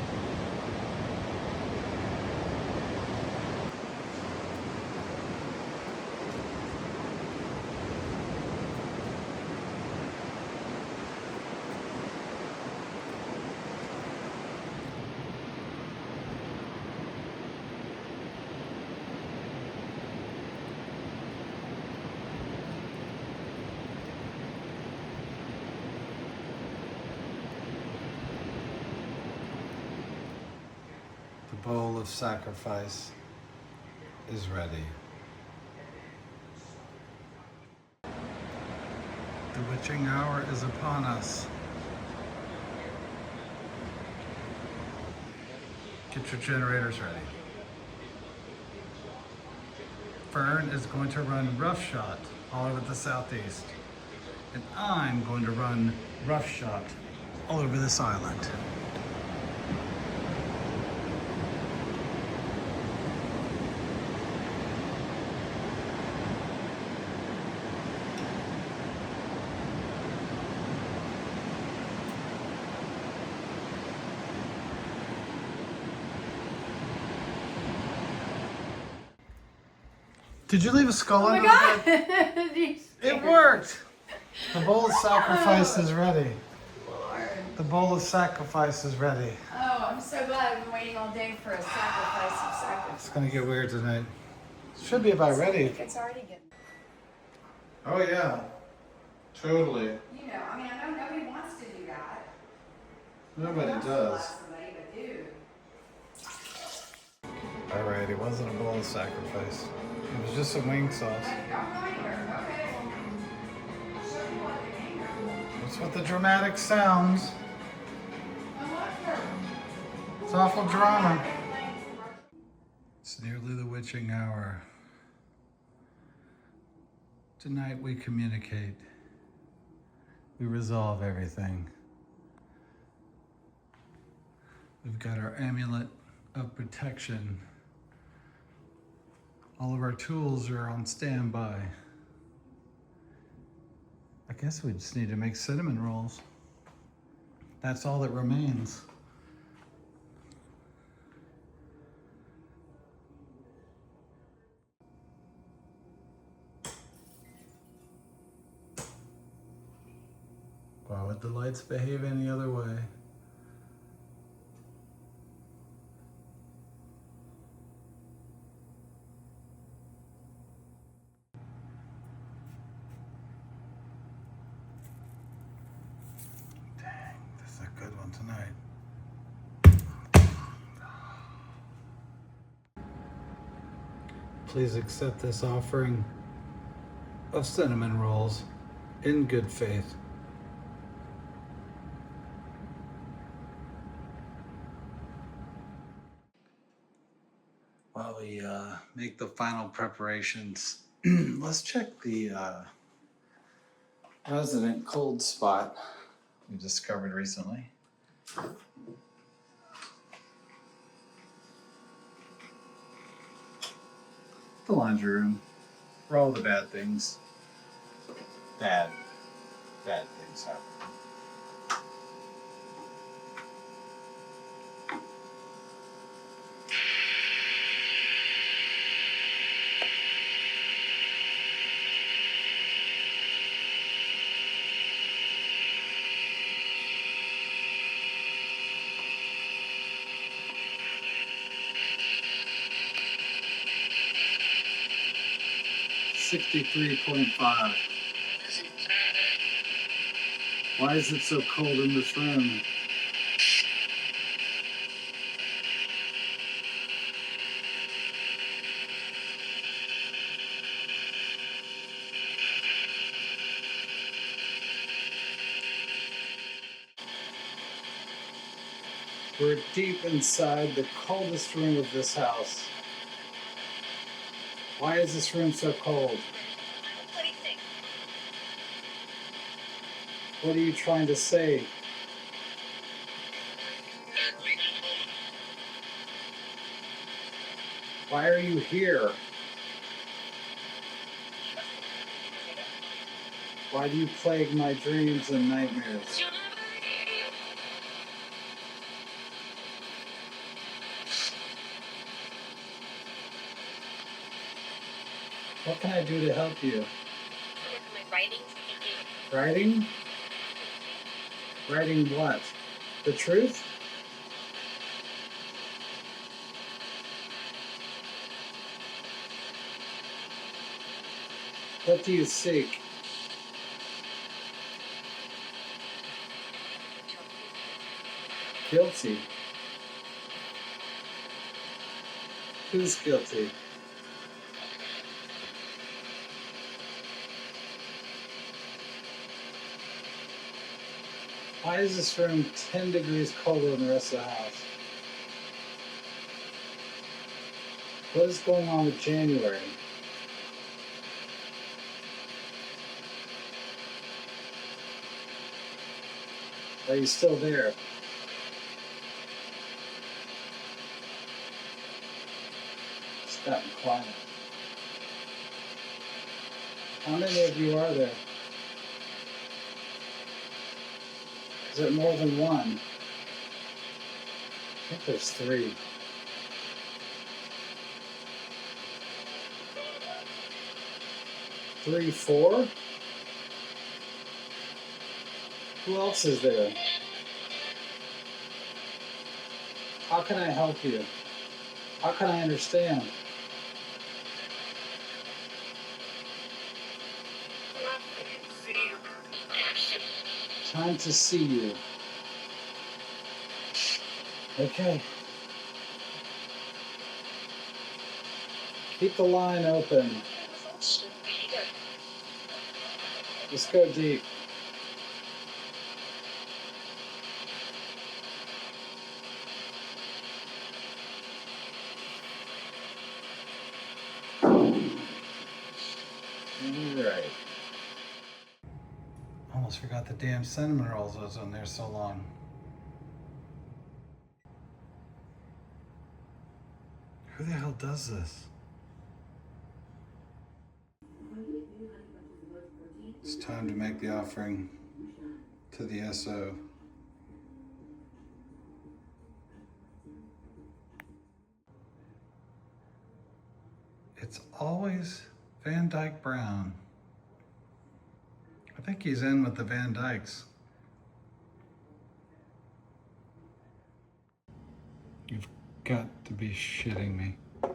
The bowl of sacrifice is ready. The witching hour is upon us. Get your generators ready. Fern is going to run roughshod all over the southeast. And I'm going to run roughshod all over this island. Did you leave a skull under the bed? It worked! The bowl of sacrifice is ready.
Lord.
The bowl of sacrifice is ready.
Oh, I'm so glad I've been waiting all day for a sacrifice of sacrifice.
It's gonna get weird tonight. Should be about ready.
It's already getting.
Oh yeah. Totally.
You know, I mean, I know nobody
Nobody does. Alright, it wasn't a bowl of sacrifice. It was just some wing sauce. What's with the dramatic sounds? It's awful drama. It's nearly the witching hour. Tonight we communicate. We resolve everything. We've got our amulet of protection. All of our tools are on standby. I guess we just need to make cinnamon rolls. That's all that remains. Why would the lights behave any other way? Dang, this is a good one tonight. Please accept this offering of cinnamon rolls in good faith. While we make the final preparations, let's check the resident cold spot we discovered recently. The laundry room, where all the bad things happen. 63.5. Why is it so cold in this room? We're deep inside the coldest room of this house. Why is this room so cold?
What do you think?
What are you trying to say? Why are you here? Why do you plague my dreams and nightmares? What can I do to help you?
Writing.
Writing? Writing what? The truth? What do you seek? Guilty. Who's guilty? Why is this room 10 degrees colder than the rest of the house? What is going on with January? Are you still there? It's gotten quiet. How many of you are there? Is it more than one? I think there's 3. Three, 4? Who else is there? How can I help you? How can I understand? Time to see you.
Okay. Keep the line open. Just go deep. Alright. Almost forgot the damn cinnamon rolls was on there so long. Who the hell does this? It's time to make the offering to the SO. It's always Van Dyke Brown. I think he's in with the Van Dykes. You've got to be shitting me. Well,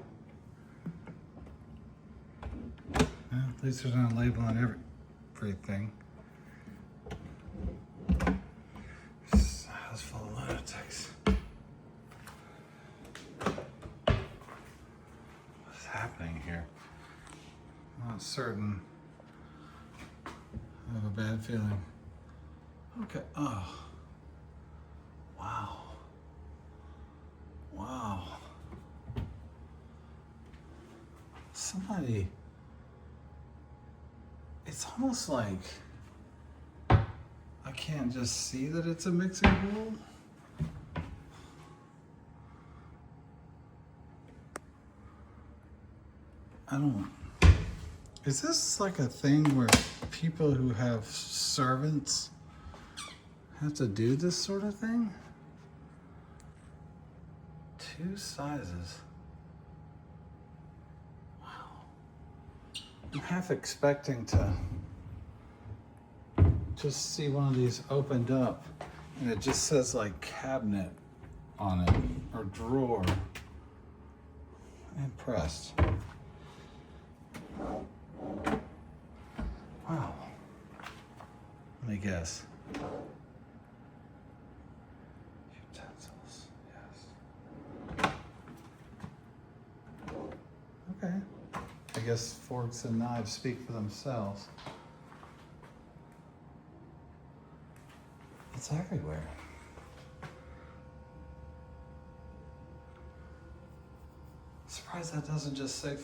at least there's not a label on everything. This house full of lunatics. What's happening here? I'm not certain. I have a bad feeling. Okay. Oh. Wow. Wow. Somebody. It's almost like I can't just see that it's a mixing bowl. I don't. Is this like a thing where people who have servants have to do this sort of thing? 2 sizes. Wow. I'm half expecting to just see one of these opened up and it just says like cabinet on it or drawer. Impressed. Wow. Let me guess. Utensils, yes. Okay. I guess forks and knives speak for themselves. It's everywhere. Surprised that doesn't just say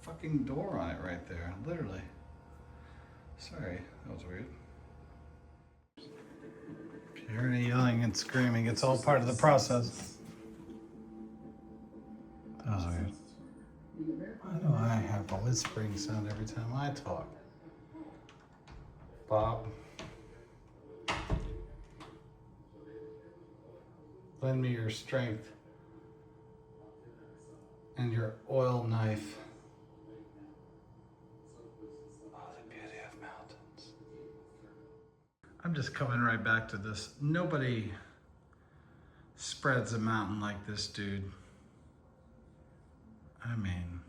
fucking door on it right there, literally. Sorry, that was weird. If you hear any yelling and screaming, it's all part of the process. That was weird. Why do I have a whispering sound every time I talk? Bob. Lend me your strength and your oil knife. I'm just coming right back to this. Nobody spreads a mountain like this dude. I mean,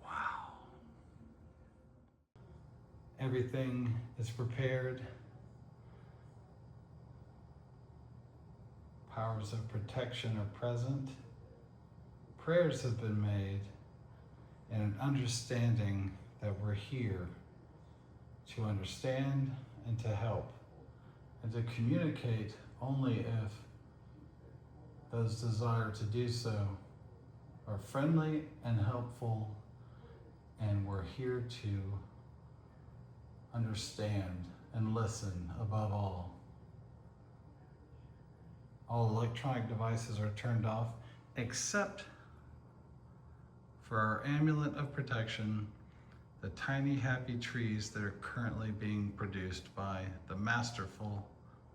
wow. Everything is prepared. Powers of protection are present. Prayers have been made, and an understanding that we're here to understand and to help, and to communicate only if those desire to do so are friendly and helpful, and we're here to understand and listen above all. All electronic devices are turned off except for our amulet of protection, the tiny happy trees that are currently being produced by the masterful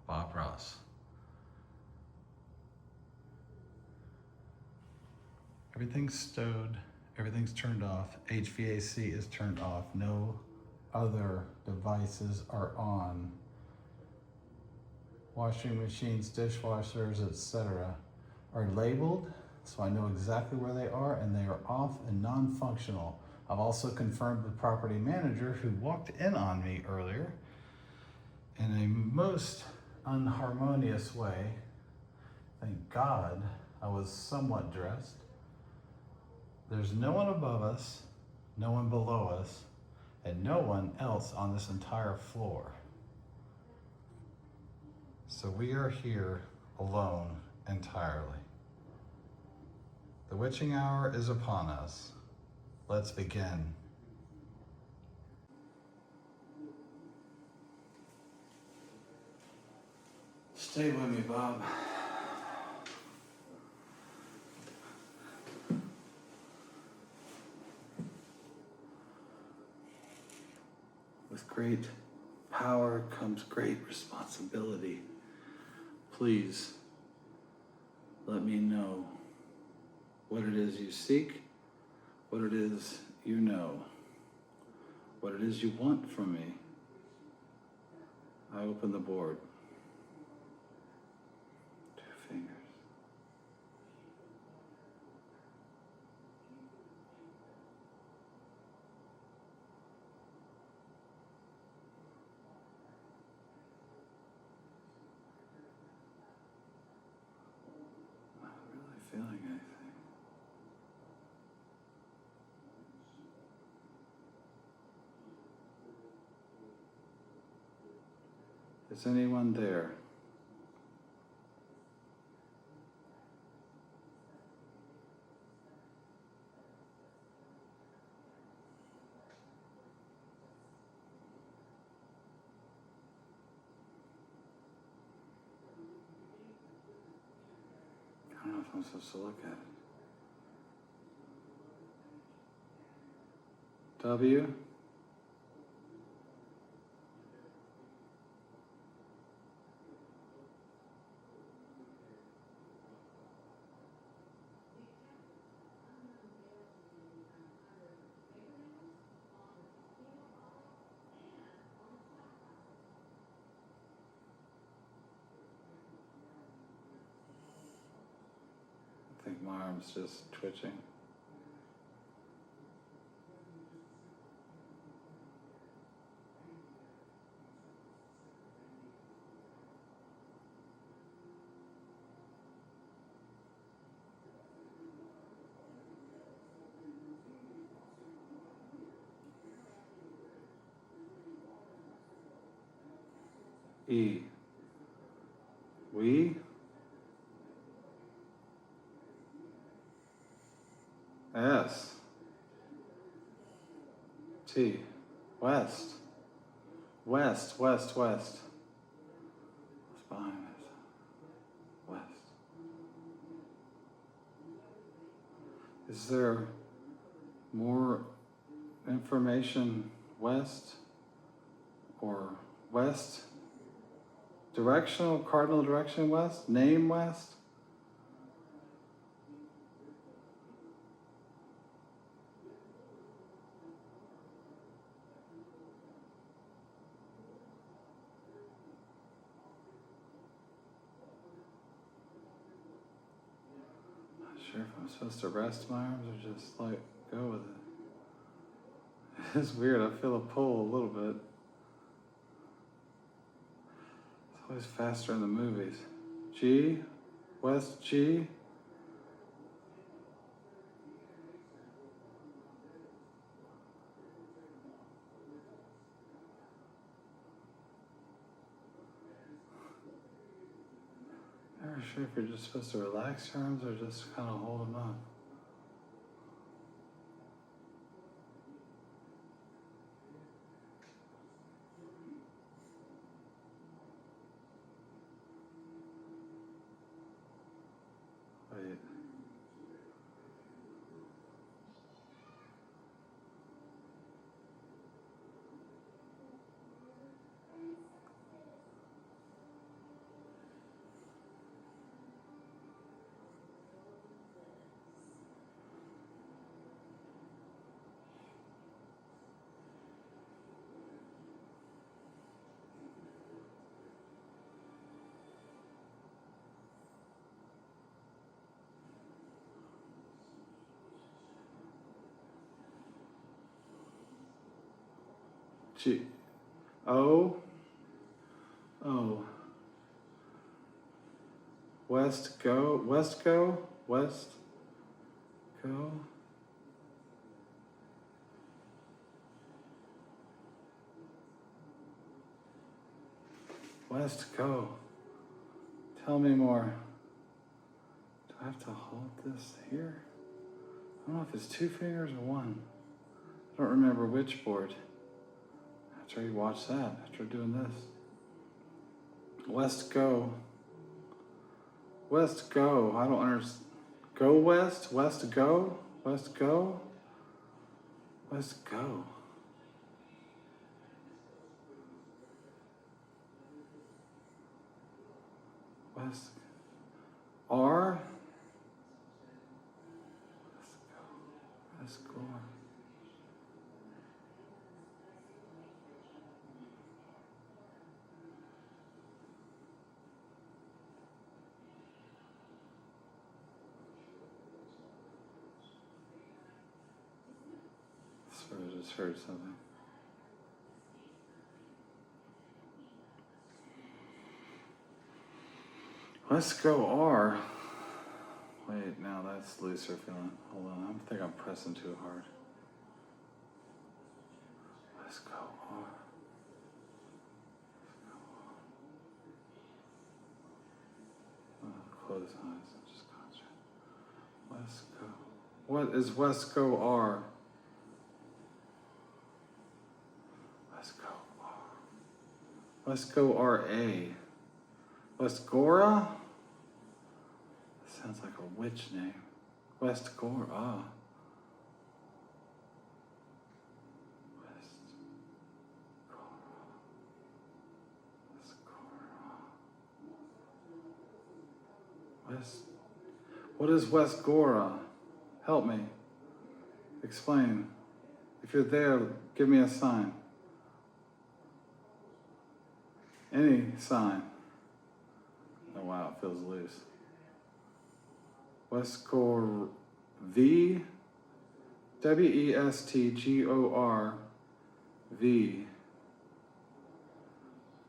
Bob Ross. Everything's stowed, everything's turned off, HVAC is turned off, no other devices are on. Washing machines, dishwashers, etc. are labeled, so I know exactly where they are, and they are off and non-functional. I've also confirmed with property manager who walked in on me earlier in a most unharmonious way
Thank God I was somewhat dressed. There's no one above us, no one below us, and no one else on this entire floor. So we are here alone entirely. The witching hour is upon us. Let's begin. Stay with me, Bob. With great power comes great responsibility. Please let me know what it is you seek, what it is you know, what it is you want from me. I open the board. 2 fingers. Not really feeling anything. Is anyone there? I don't know if I'm supposed to look at it. W? I think my arm's just twitching. E. We? S. T. West. West, west, west. What's behind this? West. Is there more information west or west? Directional, cardinal direction west? Name west? Not sure if I'm supposed to rest my arms or just like go with it. It's weird, I feel a pull a little bit. It's always faster in the movies. G, West G. Never sure if you're just supposed to relax your arms or just kind of hold them up. Wait. G. O. O. West go. West go. West go. West go. Tell me more. Do I have to hold this here? I don't know if it's 2 fingers or 1. I don't remember which board. After you watch that, after doing this. West go. West go. I don't understand. Go west. West go. West go. West go. West. R. West go. I just heard something. Let's go R. Wait, now that's looser feeling. Hold on, I think I'm pressing too hard. Let's go R. Close eyes and just concentrate. Let's go. What is West go R? Let's go R. Let's go R-A. West Gora? Sounds like a witch name. West Gora. West Gora. West Gora. West. What is West Gora? Help me. Explain. If you're there, give me a sign. Any sign. Oh wow, it feels loose. Westgor V W-E-S-T-G-O-R V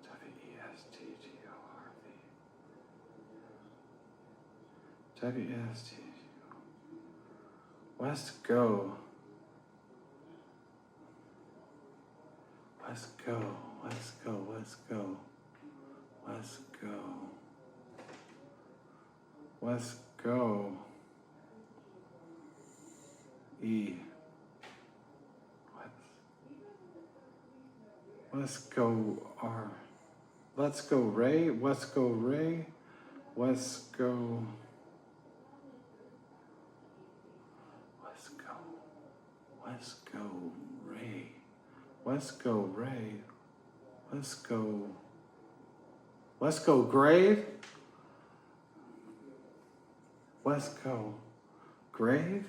W-E-S-T-G-O-R V W-E-S-T West go. West go. West go. West go. West go. West go. E. West go R. Let's go Ray. West go Ray. West go. West go. West go Ray. West go Ray. West go. West go grave. West go grave.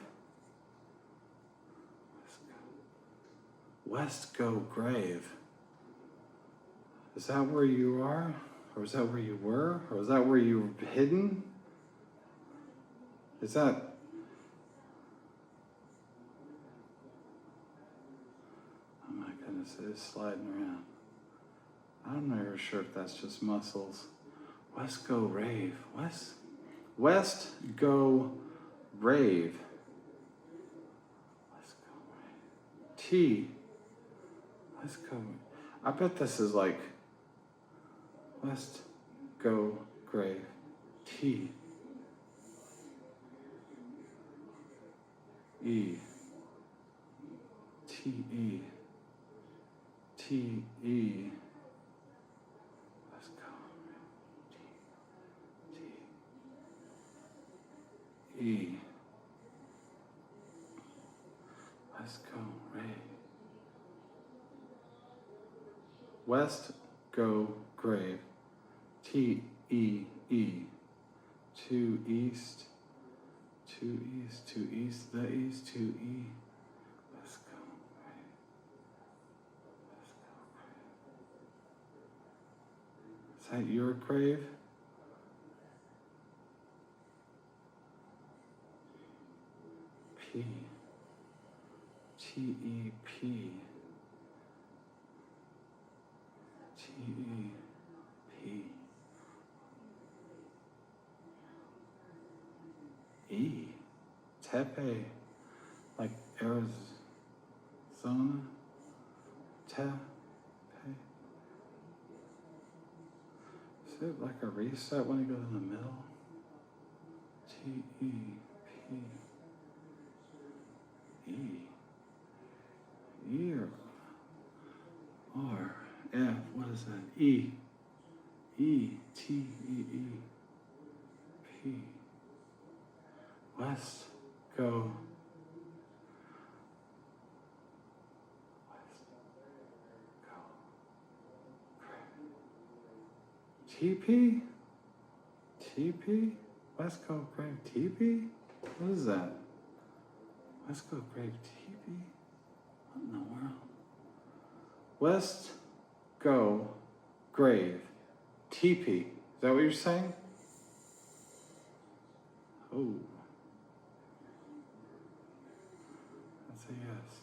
West go grave. Is that where you are? Or is that where you were? Or is that where you were hidden? Is that... Oh my goodness, it is sliding around. I'm not even sure if that's just muscles. West go rave. West go rave. West go rave. T. West go. I bet this is like West go grave. T. E. T E. T E. Let's go. T. T. E. Let's go. Ray. West go grave. T E E. To east. To east. To east. The east. To E. Let's go. Grave. Let's go. Grave. Is that your grave? P. T E P. T E P. Tepe, like Arizona. Tepe. Is it like a reset when you go in the middle? T-E-P. E. E or R. F. What is that? E. E. T-E-E. P. West. Go. TP? TP? West Coast Grave TP? What is that? West Coast Grave TP? What in the world? West Go Grave TP. Is that what you're saying? Oh. That's a yes.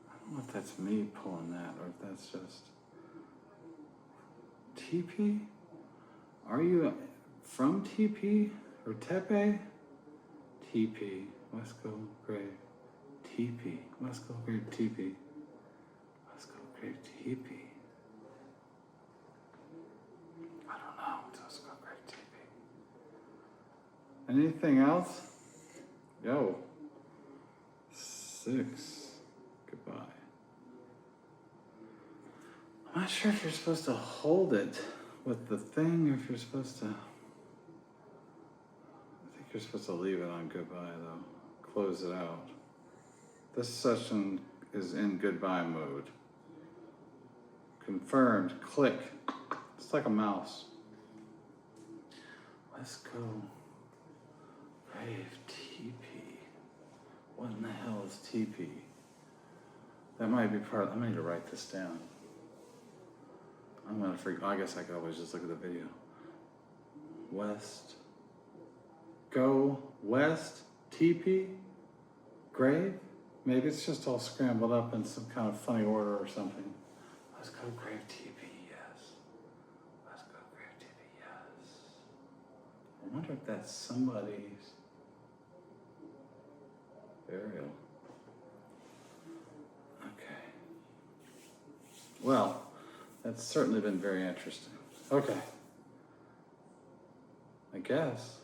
I don't know if that's me pulling that or if that's just... TP? Are you from TP or Tepe? TP, West Coast Grave, TP, West Coast Grave, TP, West Coast Grave, TP. I don't know, West Coast Grave, TP. Anything else? Yo, 6, goodbye. I'm not sure if you're supposed to hold it with the thing or if you're supposed to... I think you're supposed to leave it on goodbye though. Close it out. This session is in goodbye mode. Confirmed, click. It's like a mouse. Let's go. Grave TP. What in the hell is TP? That might be part, I need to write this down. I'm gonna freak. I guess I could always just look at the video. West. Go west. TP. Grave. Maybe it's just all scrambled up in some kind of funny order or something. Let's go grave TP. Yes. Let's go grave TP. Yes. I wonder if that's somebody's burial. Okay. Well. That's certainly been very interesting. Okay. I guess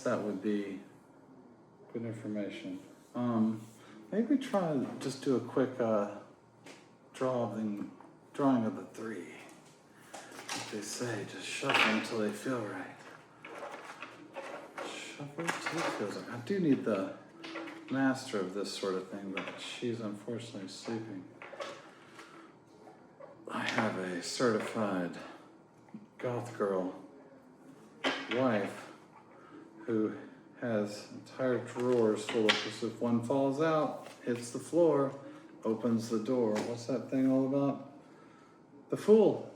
that would be good information. Maybe try to just do a quick drawing of the 3. Like they say, just shuffle until they feel right. Shuffle until it feels right. I do need the master of this sort of thing, but she's unfortunately sleeping. I have a certified goth girl wife who has entire drawers full of, because if one falls out, hits the floor, opens the door. What's that thing all about? The Fool.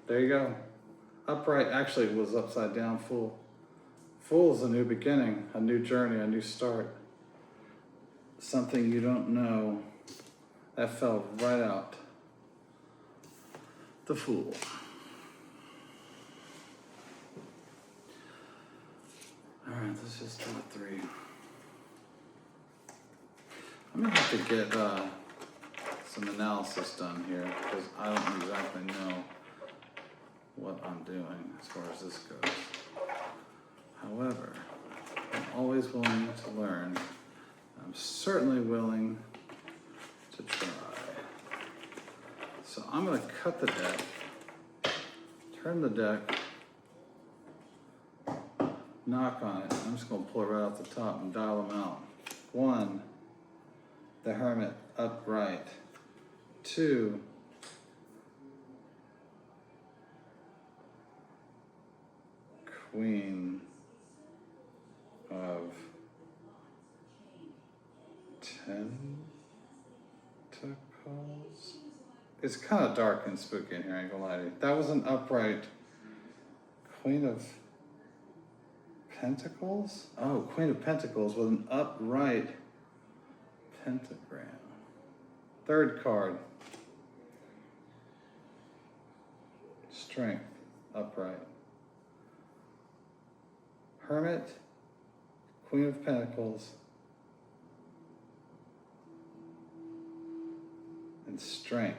There you go. Upright, actually it was upside down Fool. Fool is a new beginning, a new journey, a new start. Something you don't know. That fell right out. The Fool. All right, let's just do a 3. I'm gonna have to get some analysis done here because I don't exactly know what I'm doing as far as this goes. However, I'm always willing to learn. I'm certainly willing to try. So I'm going to cut the deck, turn the deck, knock on it. I'm just going to pull it right off the top and dial them out. 1, the Hermit upright. 2, Queen of Pentacles. It's kind of dark and spooky in here, I ain't gonna lie to you. That was an upright Queen of Pentacles? Oh, Queen of Pentacles with an upright pentagram. 3rd card. Strength, upright. Hermit, Queen of Pentacles, and Strength.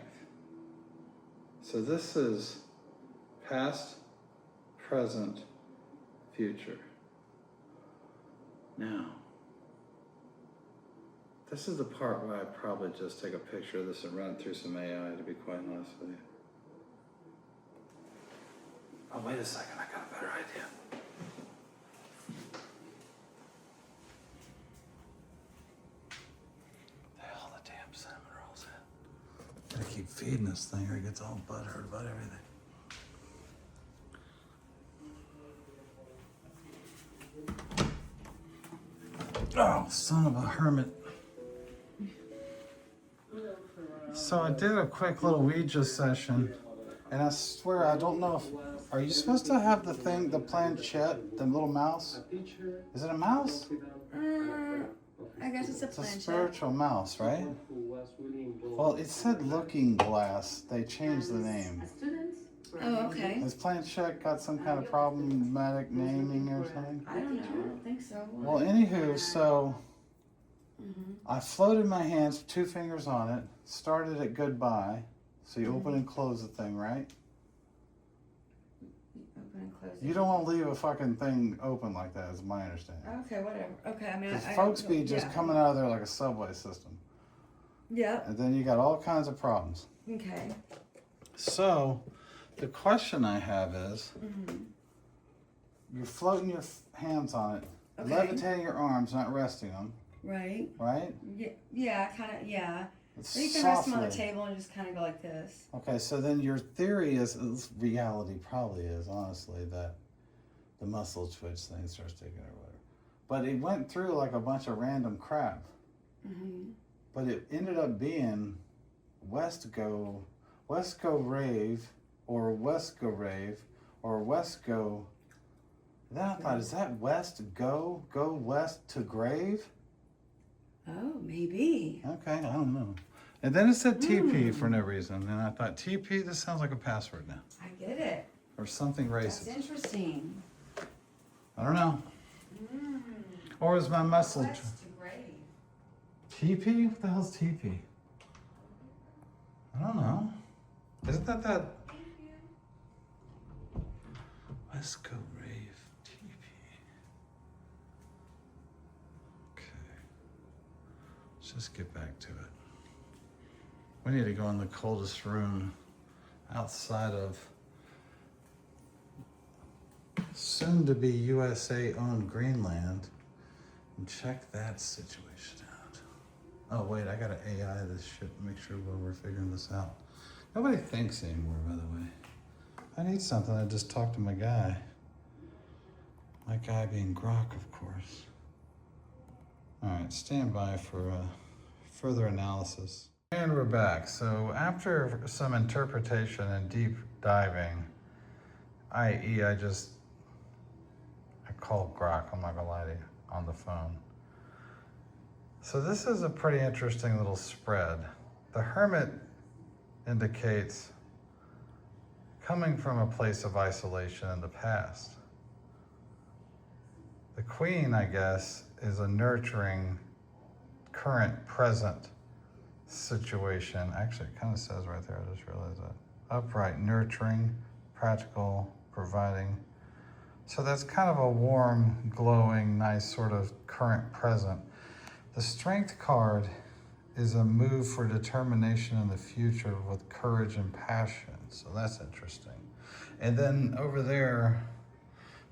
So this is past, present, future. Now, this is the part where I'd probably just take a picture of this and run it through some AI, to be quite honest with you. Oh, wait a second, I got a better idea. The hell the damn cinnamon rolls in. Gotta keep feeding this thing or it gets all butthurt about everything. Oh, son of a hermit. So I did a quick little Ouija session, and I swear I don't know if, are you supposed to have the thing, the planchette, the little mouse? Is it a mouse?
I guess it's a
It's a
planchette.
spiritual mouse, right? Well, it said looking glass. They changed the name.
Oh, okay.
Has planchette got some kind of problematic naming or something?
I don't know. I don't think so.
Well, anywho, so I floated my hands, 2 fingers on it, started at goodbye. So you open and close the thing, right?
Open and close.
You don't want to leave a fucking thing open like that, is my understanding.
Okay, whatever. Okay, I mean,
Because
I
folks be just
yeah.
coming out of there like a subway system.
Yep.
And then you got all kinds of problems.
Okay.
So, the question I have is, you're floating your hands on it,
Okay.
levitating your arms, not resting them,
Right.
right?
Yeah, kind of, yeah.
It's
Or you can rest them on the
softly.
table and just kind of go like this.
Okay, so then your theory is, reality probably is, honestly, that the muscle twitch thing starts taking or whatever. But it went through like a bunch of random crap. But it ended up being Westgo Rave, or Westgo Rave, or Westgo. Then I thought, is that Go west to grave?
Oh, maybe.
Okay, I don't know. And then it said TP for no reason, and I thought, TP, this sounds like a password now.
I get it.
Or something
That's
racist.
interesting.
I don't know. Or is my muscle...
West to grave.
TP? What the hell's TP? I don't know. Isn't that... Westco Rave TP. Okay. Let's just get back to it. We need to go in the coldest room outside of soon to be USA owned Greenland and check that situation out. Oh wait, I gotta AI this shit and make sure we're figuring this out. Nobody thinks anymore, by the way. I need something. I just talked to my guy. My guy being Grok, of course. All right, stand by for further analysis. And we're back. So after some interpretation and deep diving, i.e. I called Grok, I'm not gonna lie to you, on the phone. So this is a pretty interesting little spread. The Hermit indicates coming from a place of isolation in the past. The Queen, I guess, is a nurturing, current, present situation. Actually, it kind of says right there, I just realized that. Upright, nurturing, practical, providing. So that's kind of a warm, glowing, nice sort of current present. The Strength card is a move for determination in the future with courage and passion. So that's interesting. And then over there,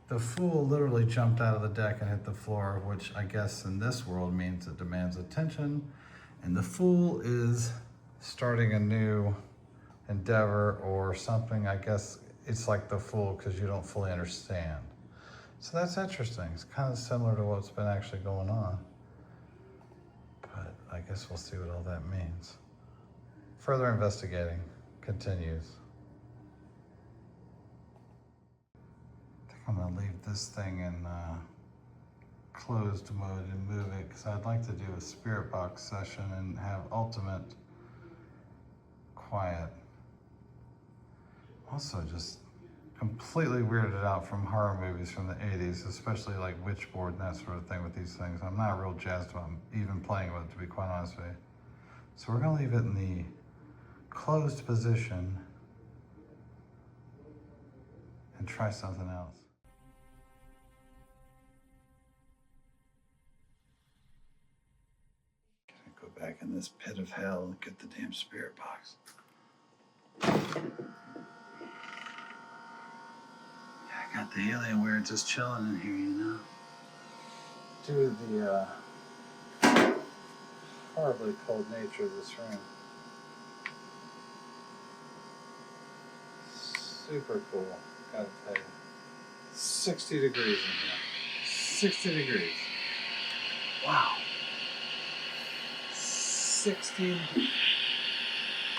the Fool literally jumped out of the deck and hit the floor, which I guess in this world means it demands attention. And the Fool is starting a new endeavor or something. I guess it's like the Fool because you don't fully understand. So that's interesting. It's kind of similar to what's been actually going on. But I guess we'll see what all that means. Further investigating continues. I think I'm gonna leave this thing in closed mode and move it because I'd like to do a spirit box session and have ultimate quiet. Also just completely weirded out from horror movies from the 80s, especially like Witchboard and that sort of thing with these things. I'm not real jazzed about even playing with it, to be quite honest with you. So we're gonna leave it in the closed position and try something else. Gonna go back in this pit of hell and get the damn spirit box. I got the Alienware just chilling in here, you know. Due to the horribly cold nature of this room. Super cool, gotta tell you. 60 degrees in here. 60 degrees. Wow. 60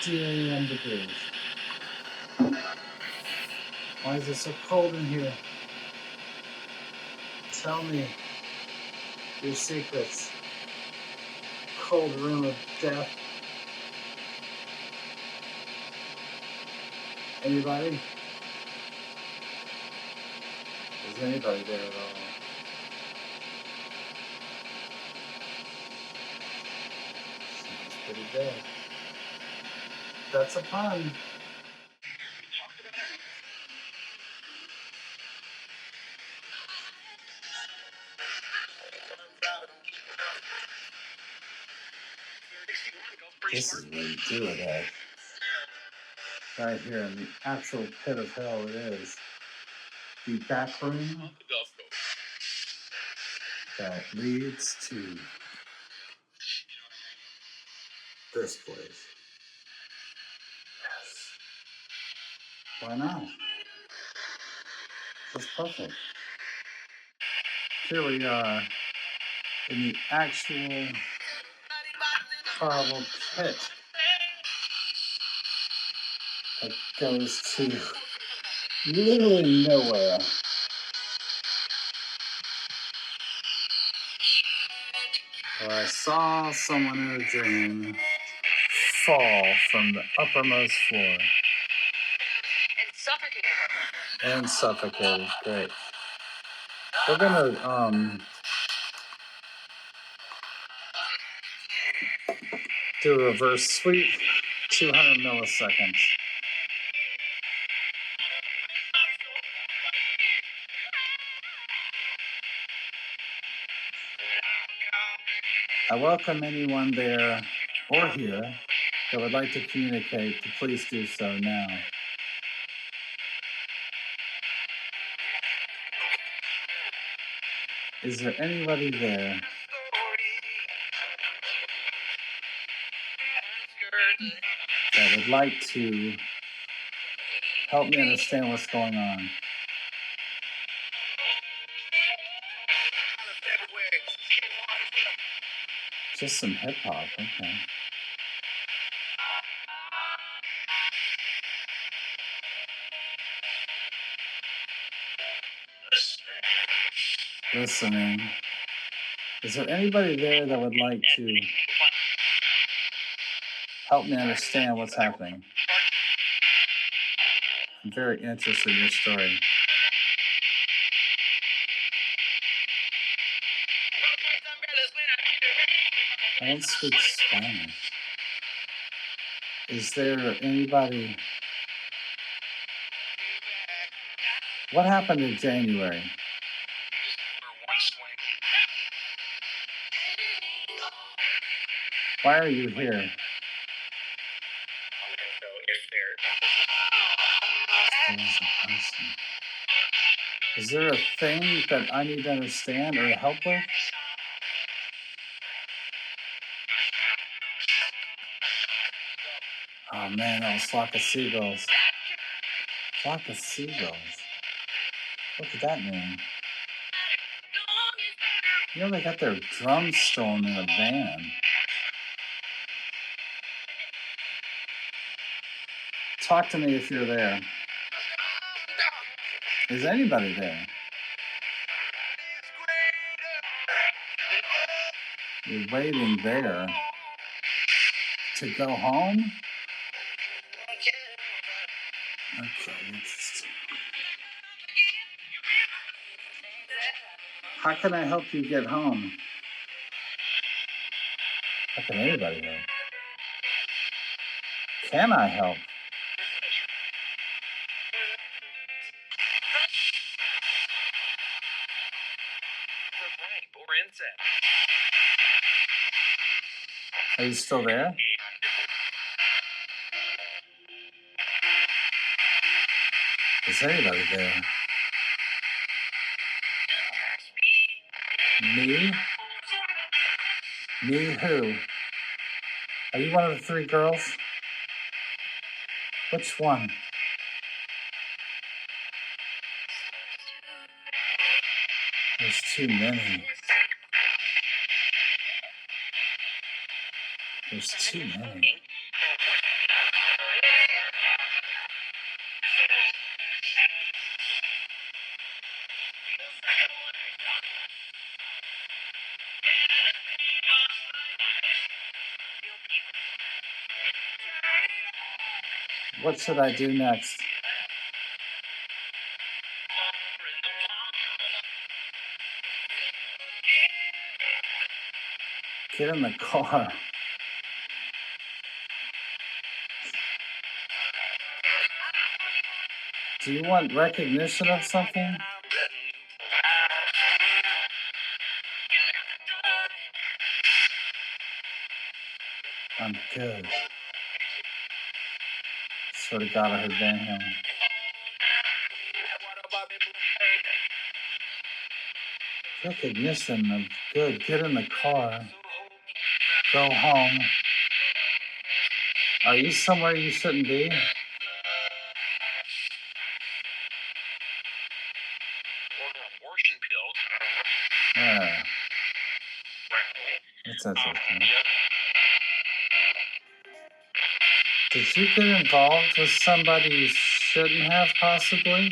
DAM degrees. Why is it so cold in here? Tell me your secrets. Cold room of death. Anybody? Is anybody there at all? Sounds pretty bad. That's a pun. This is where you do it at. Right here in the actual pit of hell it is. The back room that leads to this place. Yes. Why not? It's perfect. Here we are in the actual horrible pit that goes to literally nowhere. Where I saw someone in a dream fall from the uppermost floor. And suffocated. Great. We're gonna do a reverse sweep, 200 milliseconds. I welcome anyone there or here that would like to communicate to please do so now. Is there anybody there that would like to help me understand what's going on? Just some hip hop, okay. Listening. Is there anybody there that would like to help me understand what's happening? I'm very interested in your story. I don't speak Spanish. Is there anybody? What happened in January? Why are you here? Is there a thing that I need to understand or help with? Oh man, that was flock of seagulls. Flock of seagulls. What could that mean? You know they got their drums stolen in a van. Talk to me if you're there. Is anybody there? You're waiting there to go home? Okay, interesting. How can I help you get home? How can anybody help? Can I help? Are you still there? Is anybody there? Me? Me who? Are you one of the three girls? Which one? There's too many. There's too many. What should I do next? Get in the car. Do you want recognition of something? I'm good. Swear to God, I heard Van Halen. Recognition of good. Get in the car. Go home. Are you somewhere you shouldn't be? Yeah. That's interesting. Did you get involved with somebody you shouldn't have, possibly?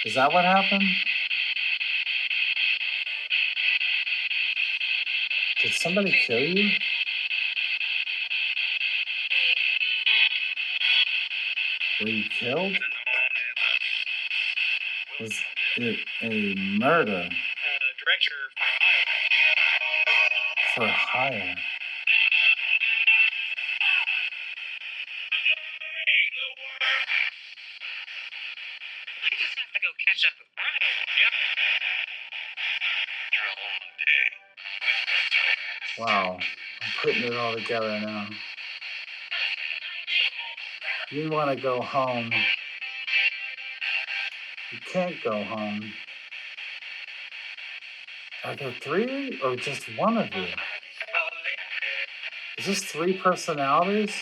Is that what happened? Did somebody kill you? Were you killed? Was it a murder? For hire. Wow, I'm putting it all together now. You want to go home. You can't go home. Are there three or just one of you? Is this three personalities?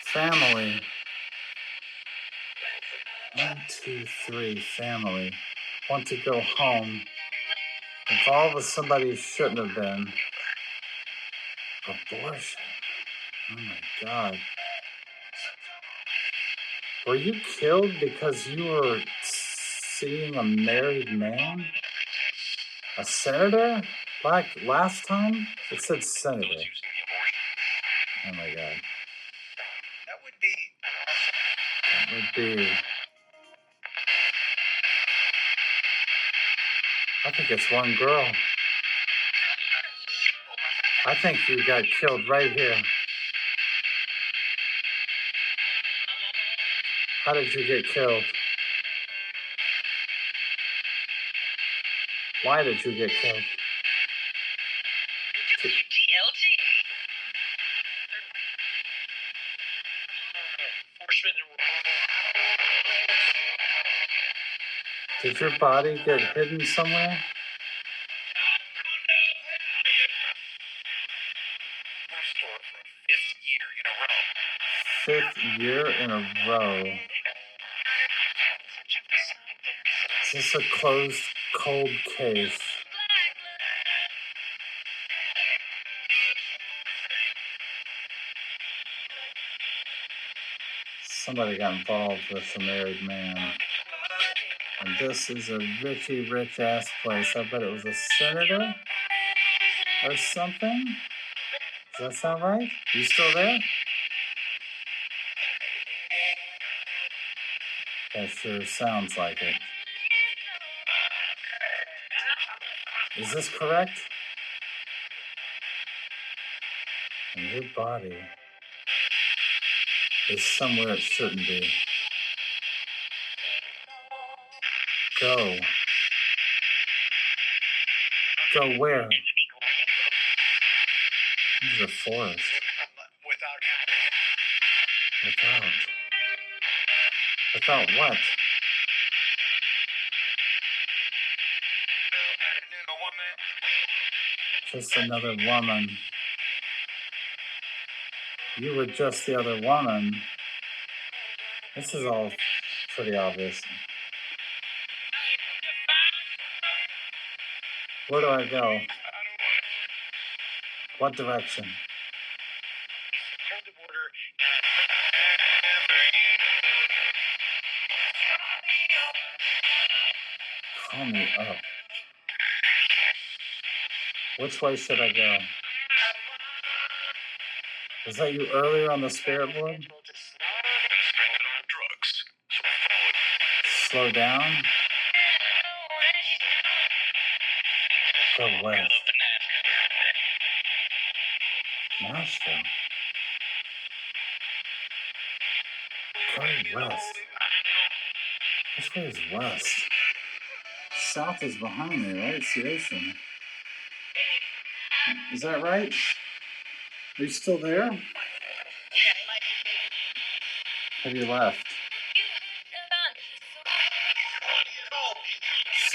Family. 1, 2, 3, family. Want to go home. Involved with somebody who shouldn't have been. Abortion. Oh my God. Were you killed because you were seeing a married man? A senator? Like last time? It said senator. Oh my God. That would be. I think it's one girl. I think you got killed right here. How did you get killed? Why did you get killed? Did your body get hidden somewhere? Fifth year in a row. Is this a closed, cold case? Somebody got involved with a married man. And this is a richy rich ass place. I bet it was a senator or something. Does that sound right? You still there? That sure sounds like it. Is this correct? And your body is somewhere it shouldn't be. Go. Go where? This is a forest. Without. Without what? Just another woman. You were just the other woman. This is all pretty obvious. Where do I go? What direction? Call me up. Which way should I go? Was that you earlier on the spirit board? Slow down. Go west. Nashville. Go west. Which way is west? South is behind me, right? It's the ocean. Is that right? Are you still there? Have you left?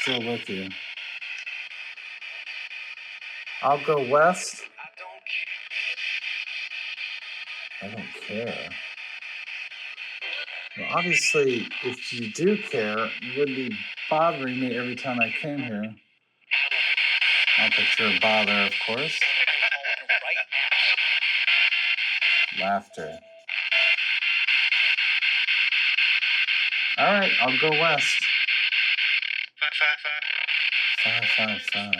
Still with you. I'll go west. I don't care. Well, obviously, if you do care, you wouldn't be bothering me every time I came here. Not that you're a bother, of course. Laughter. All right, I'll go west. 555.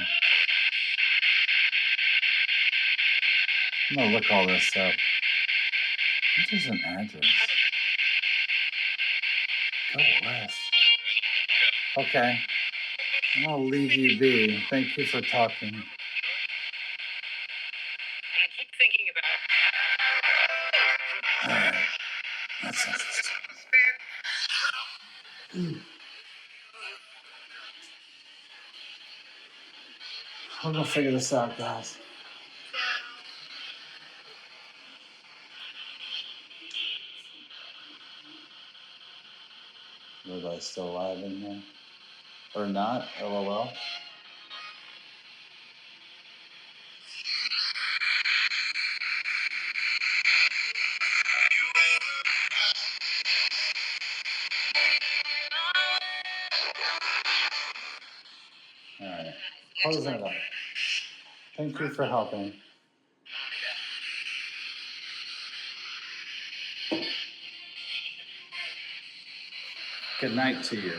I'm gonna look all this up. What is an address? Go west. Okay. I'm gonna leave you be. Thank you for talking. All right. That's interesting. We're gonna figure this out, guys. Everybody still alive in here? Or not? LOL. Alright. Close that up. Thank you for helping. Good night to you.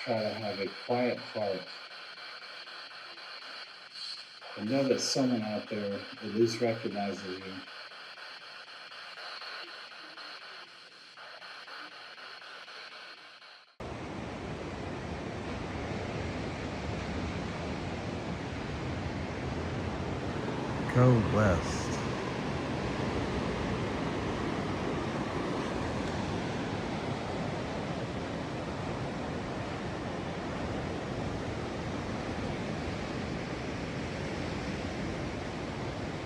Try to have a quiet heart. And know that someone out there at least recognizes you. Go west.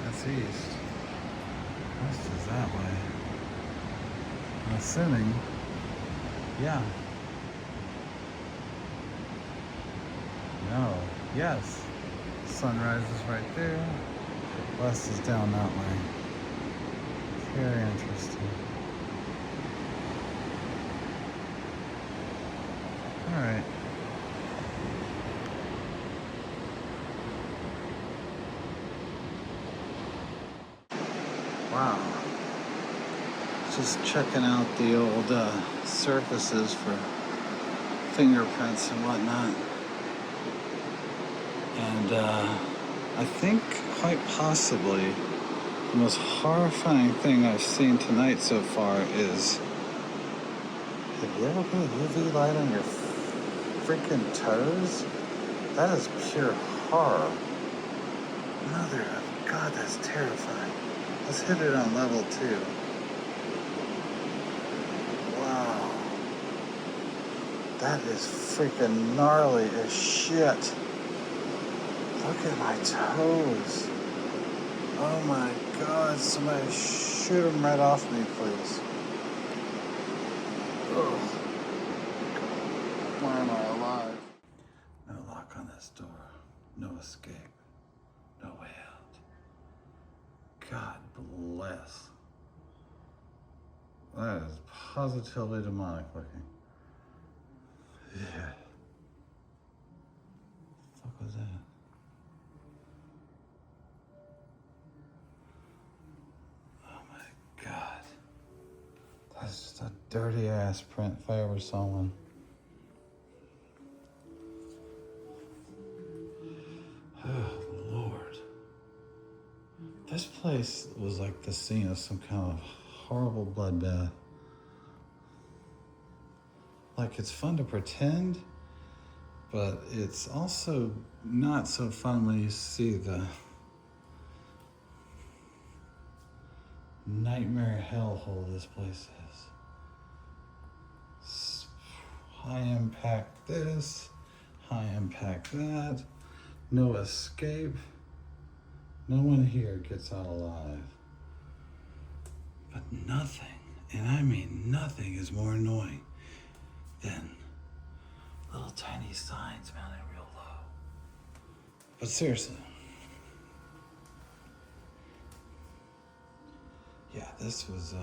That's east. West is that way. I'm assuming. Yeah. No. Yes. Sunrise is right there. West is down that way. Very interesting. All right. Wow. Just checking out the old surfaces for fingerprints and whatnot. And I think quite possibly the most horrifying thing I've seen tonight so far is, have you ever put a UV light on your freaking toes? That is pure horror. Mother of God, that's terrifying. Let's hit it on level 2. Wow. That is freaking gnarly as shit. Look at my toes. Oh my God, somebody shoot them right off me, please. Ugh. Why am I alive? No lock on this door. No escape. No way out. God bless. That is positively demonic looking. Yeah. What the fuck was that? Oh my God. That's just a dirty ass print if I ever saw one. Oh Lord. This place was like the scene of some kind of horrible bloodbath. Like, it's fun to pretend, but it's also not so fun when you see the nightmare hellhole this place is. High impact this, high impact that, no escape. No one here gets out alive. But nothing, and I mean nothing, is more annoying than little tiny signs mounted real low. But seriously, yeah, this was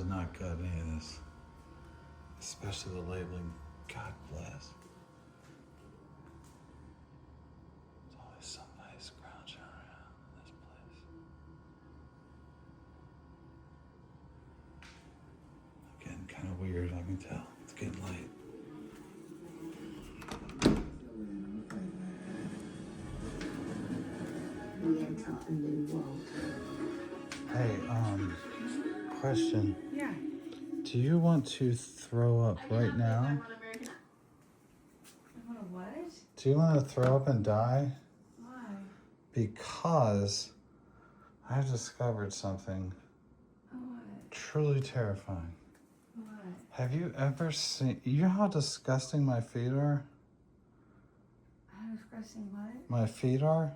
not good, any of this. Especially the labeling, God bless. There's always somebody scrounging around in this place. Again, kind of weird, I can tell. It's getting late. Hey, question.
Yeah.
Do you want to throw up right now?
I want to what?
Do you want to throw up and die?
Why?
Because I've discovered something truly terrifying.
What?
Have you ever seen, you know how disgusting my feet are?
How disgusting what?
My feet are?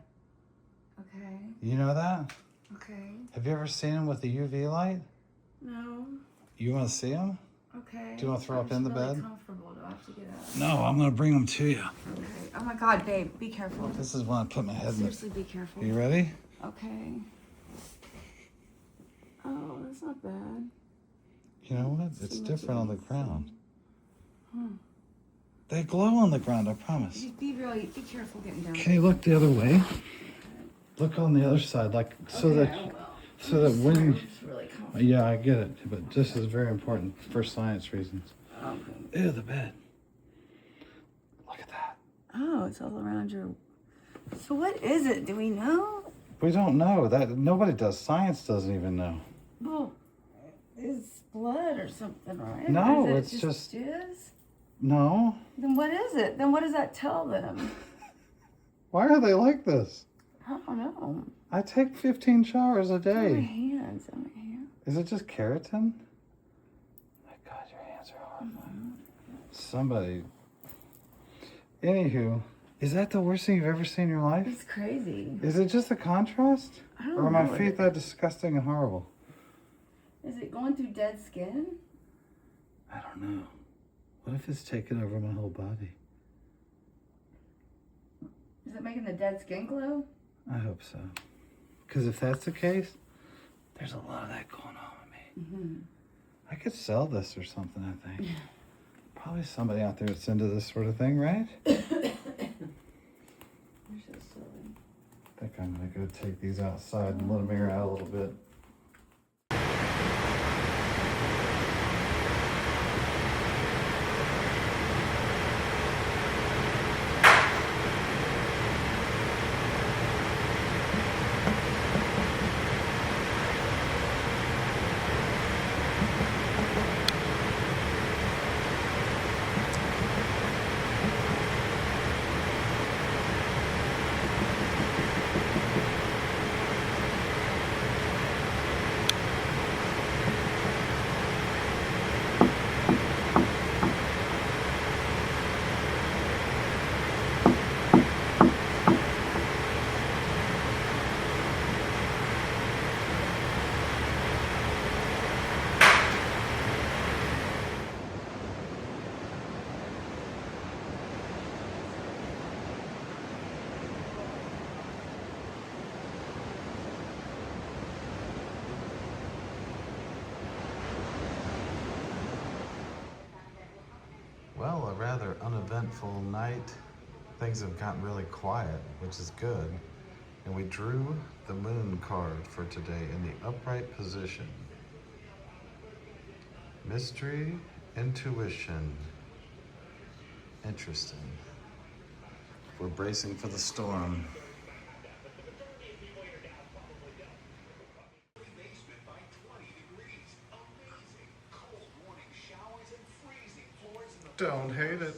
Okay.
You know that?
Okay.
Have you ever seen them with the UV light?
No.
You want to see them?
Okay.
Do you want to throw up in the
really
bed?
Comfortable. Do I have to get up?
No, I'm going to bring them to you.
Okay. Oh my God, babe, be careful.
This is when I put my head in
Seriously, be careful.
You ready?
Okay. Oh, that's not bad.
You know what? It's different on the ground.
Hmm.
They glow on the ground, I promise.
Just be careful getting down.
Can you look the other way? Look on the other side, like so
Okay,
that
I will.
so that when
It's really comfortable.
yeah, I get it, but this is very important for science reasons.
Okay.
Ew, the bed. Look at that.
Oh, it's all around your. So what is it? Do we know?
We don't know that. Nobody does. Science doesn't even know.
Well, it's blood or something, right?
No,
Or
it's
is it
just
jizz?
no.
Then what is it? Then what does that tell them?
Why are they like this?
I don't know.
I take 15 showers a
It's on my
day.
hands. On my hands.
Is it just keratin? My God, your hands are horrifying. Somebody. Anywho, is that the worst thing you've ever seen in your life?
It's crazy.
Is it just a contrast?
I don't
Or are
know
my
what
feet
it
that disgusting and horrible?
Is it going through dead skin?
I don't know. What if it's taken over my whole body?
Is it making the dead skin glow?
I hope so. Because if that's the case, there's a lot of that going on with me.
Mm-hmm.
I could sell this or something, I think. Probably somebody out there that's into this sort of thing, right?
You're so silly.
I think I'm going to go take these outside and let them air out a little bit. eventful night. Things have gotten really quiet, which is good. And we drew the moon card for today in the upright position. Mystery, intuition. Interesting. We're bracing for the storm. Don't hate it.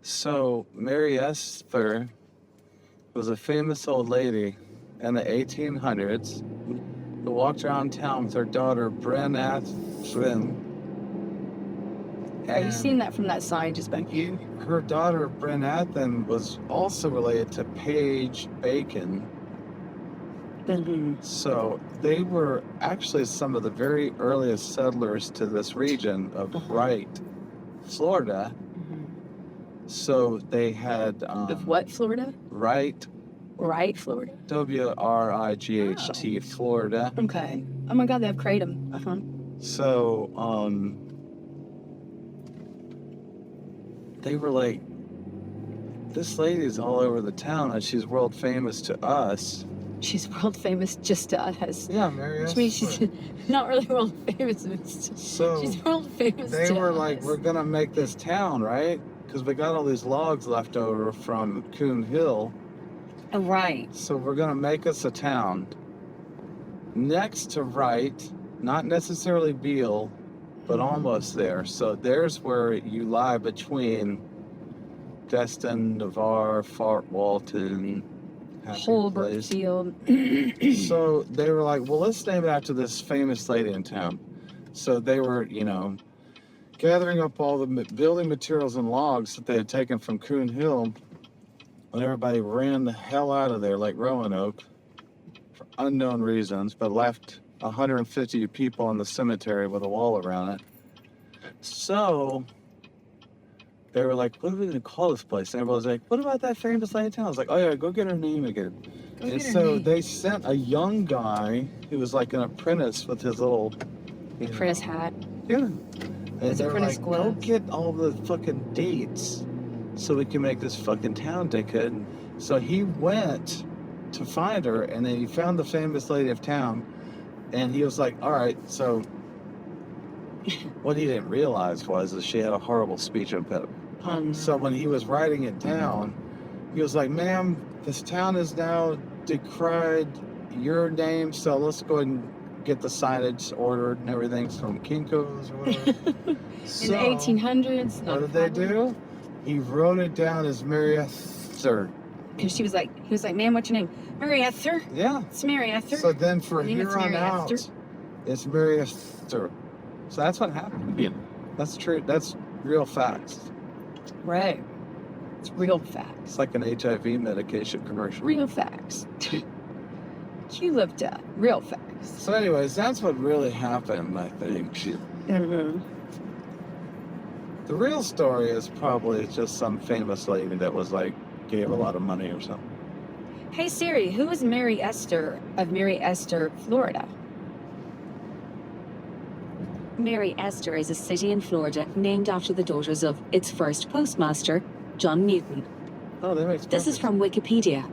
So, Mary Esther was a famous old lady in the 1800s who walked around town with her daughter, Brenathin.
Have you seen that from that sign just back here?
Her daughter, Brenathin, was also related to Paige Bacon. So, they were actually some of the very earliest settlers to this region of Wright, Florida. So they had
Of what, Florida?
Wright,
Florida.
Wright, Florida.
Okay. Oh my God, they have kratom.
So they were like, this lady's all over the town and she's world famous to us.
She's world famous just to us.
Yeah, Mary
Which means she's not really world famous.
So
she's world famous
they
to
were
us.
like, we're gonna make this town, right? Because we got all these logs left over from Coon Hill.
Oh, right.
So we're gonna make us a town next to Wright, not necessarily Beale, but almost there. So there's where you lie between Destin, Navarre, Fort Walton,
Holbrook Field.
So they were like, well, let's name it after this famous lady in town. So they were, gathering up all the building materials and logs that they had taken from Coon Hill when everybody ran the hell out of there like Roanoke for unknown reasons, but left 150 people in the cemetery with a wall around it. So they were like, what are we going to call this place? And everybody was like, what about that famous lady in town? I was like, oh yeah, go get her name again. And so they sent a young guy who was like an apprentice with his little
apprentice hat.
Yeah. And
His
they were
apprentice
like, go
gloves.
get all the fucking dates so we can make this fucking town. They couldn't. So he went to find her, and then he found the famous lady of town, and he was like, all right, so what he didn't realize was that she had a horrible speech impediment. So when he was writing it down, he was like, ma'am, this town is now decried your name, so let's go ahead and get the signage ordered and everything from Kinko's or whatever.
In the 1800s.
What did they do? He wrote it down as Mary Esther.
Because he was like, ma'am, what's your name? Mary Esther?
Yeah.
It's Mary Esther.
So then for
I think
here
it's
on
Mary
out,
Esther.
it's Mary Esther. So that's what happened. Yeah. That's true. That's real facts.
Right. It's real facts.
It's like an HIV medication commercial.
Real facts. You looked up. Real facts.
So anyways, that's what really happened, I think.
Mm-hmm.
The real story is probably just some famous lady that was like, gave a lot of money or something.
Hey Siri, who is Mary Esther of Mary Esther, Florida?
Mary Esther is a city in Florida named after the daughters of its first postmaster, John Newton.
Oh, that makes
This is
perfect
from Wikipedia.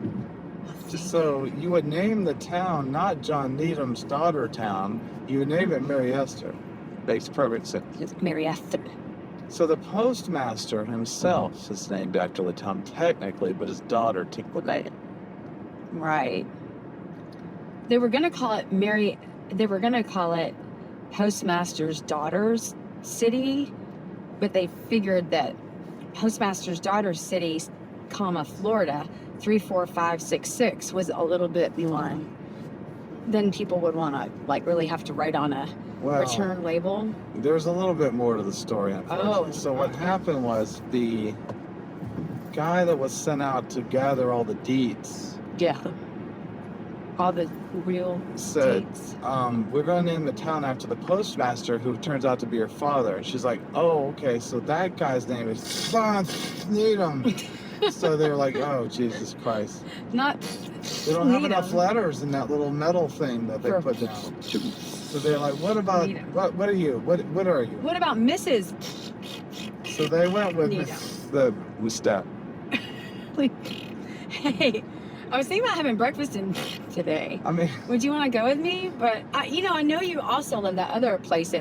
So you would name the town not John Needham's daughter town. You would name it Mary Esther. Makes perfect sense.
Mary Esther.
So the postmaster himself is named after the town technically, but his daughter technically.
Right. They were gonna call it Postmaster's Daughter's City, but they figured that Postmaster's Daughter's City, Florida, 34566 was a little bit more. Then people would want to like really have to write on a return label.
There's a little bit more to the story, unfortunately. So what happened was the guy that was sent out to gather all the deeds.
Yeah. All the real
said,
dates.
We're going to name the town after the postmaster, who turns out to be your father. And she's like, oh, okay, so that guy's name is Needham. So they were like, oh, Jesus Christ.
Not.
They don't have enough letters in that little metal thing that they put down. So they're like, what about, what are you? What are you?
What about Mrs.
So they went with the step.
Hey, I was thinking about having breakfast today.
I mean,
would you want to go with me? But I know you also love that other place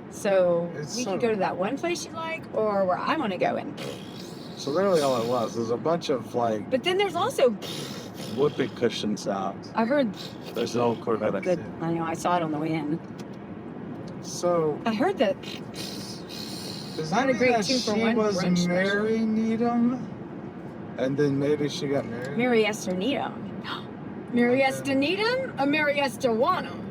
so we could go to that one place you like, or where I want to go in.
So literally all it was a bunch of like.
But then there's also
whoopee cushion sounds.
I've heard.
There's no Corvette.
Good. I know. I saw it on the way in.
So
I heard that.
Does that mean that she was Mary Needham? And then maybe she got married?
Mary Esther Needham. Mary Esther Needham? Or Mary Esther Wanham?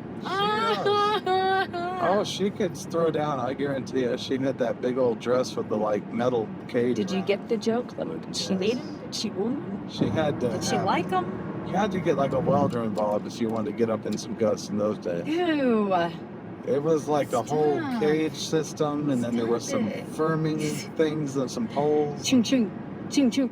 Oh, she could throw down, I guarantee you. She had that big old dress with the like metal cage.
Did you get the joke? Did she need him? Did she want him?
She had to.
Did she like him?
You had to get like a welder involved if you wanted to get up in some guts in those days.
Ew.
It was like a whole cage system, and then there were some firming things and some poles.
Chung chung. Chung chung.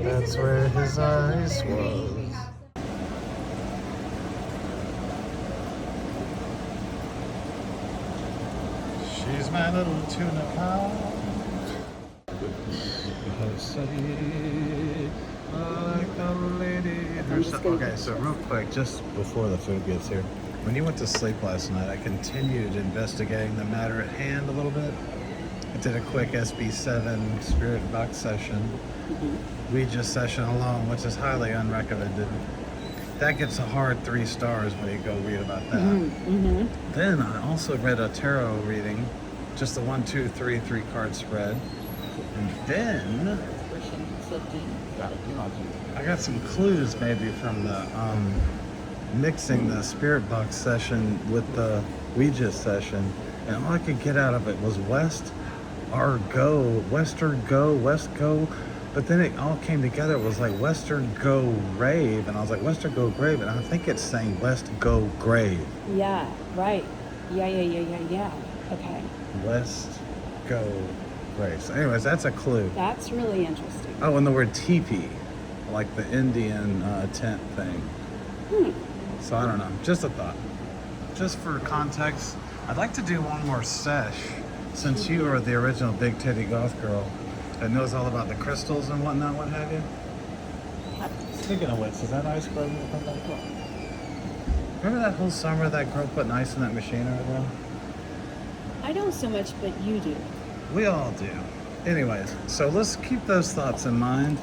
That's where his eyes was. She's my little tuna cow. Like a lady. Okay, so real quick, just before the food gets here, when you went to sleep last night, I continued investigating the matter at hand a little bit. I did a quick SB7 spirit box session. Ouija session alone, which is highly unrecommended. That gets a hard 3 stars when you go read about that. Then I also read a tarot reading, just the 1, 2, 3 card spread. And then I got some clues maybe from the mixing the spirit box session with the Ouija session, and all I could get out of it was West Go, but then it all came together. It was like Western Go Rave, and I was like, Western Go Grave, and I think it's saying West Go Grave.
Yeah, right. Yeah. Okay.
West Go Grave. So anyways, that's a clue.
That's really interesting.
Oh, and the word teepee, like the Indian tent thing. So I don't know, just a thought. Just for context, I'd like to do one more sesh, since you are the original big titty goth girl that knows all about the crystals and whatnot, what have you. Speaking of which, is that ice cream? Remember that whole summer that girl putting ice in that machine over there?
I don't so much, but you do.
We all do. Anyways, so let's keep those thoughts in mind.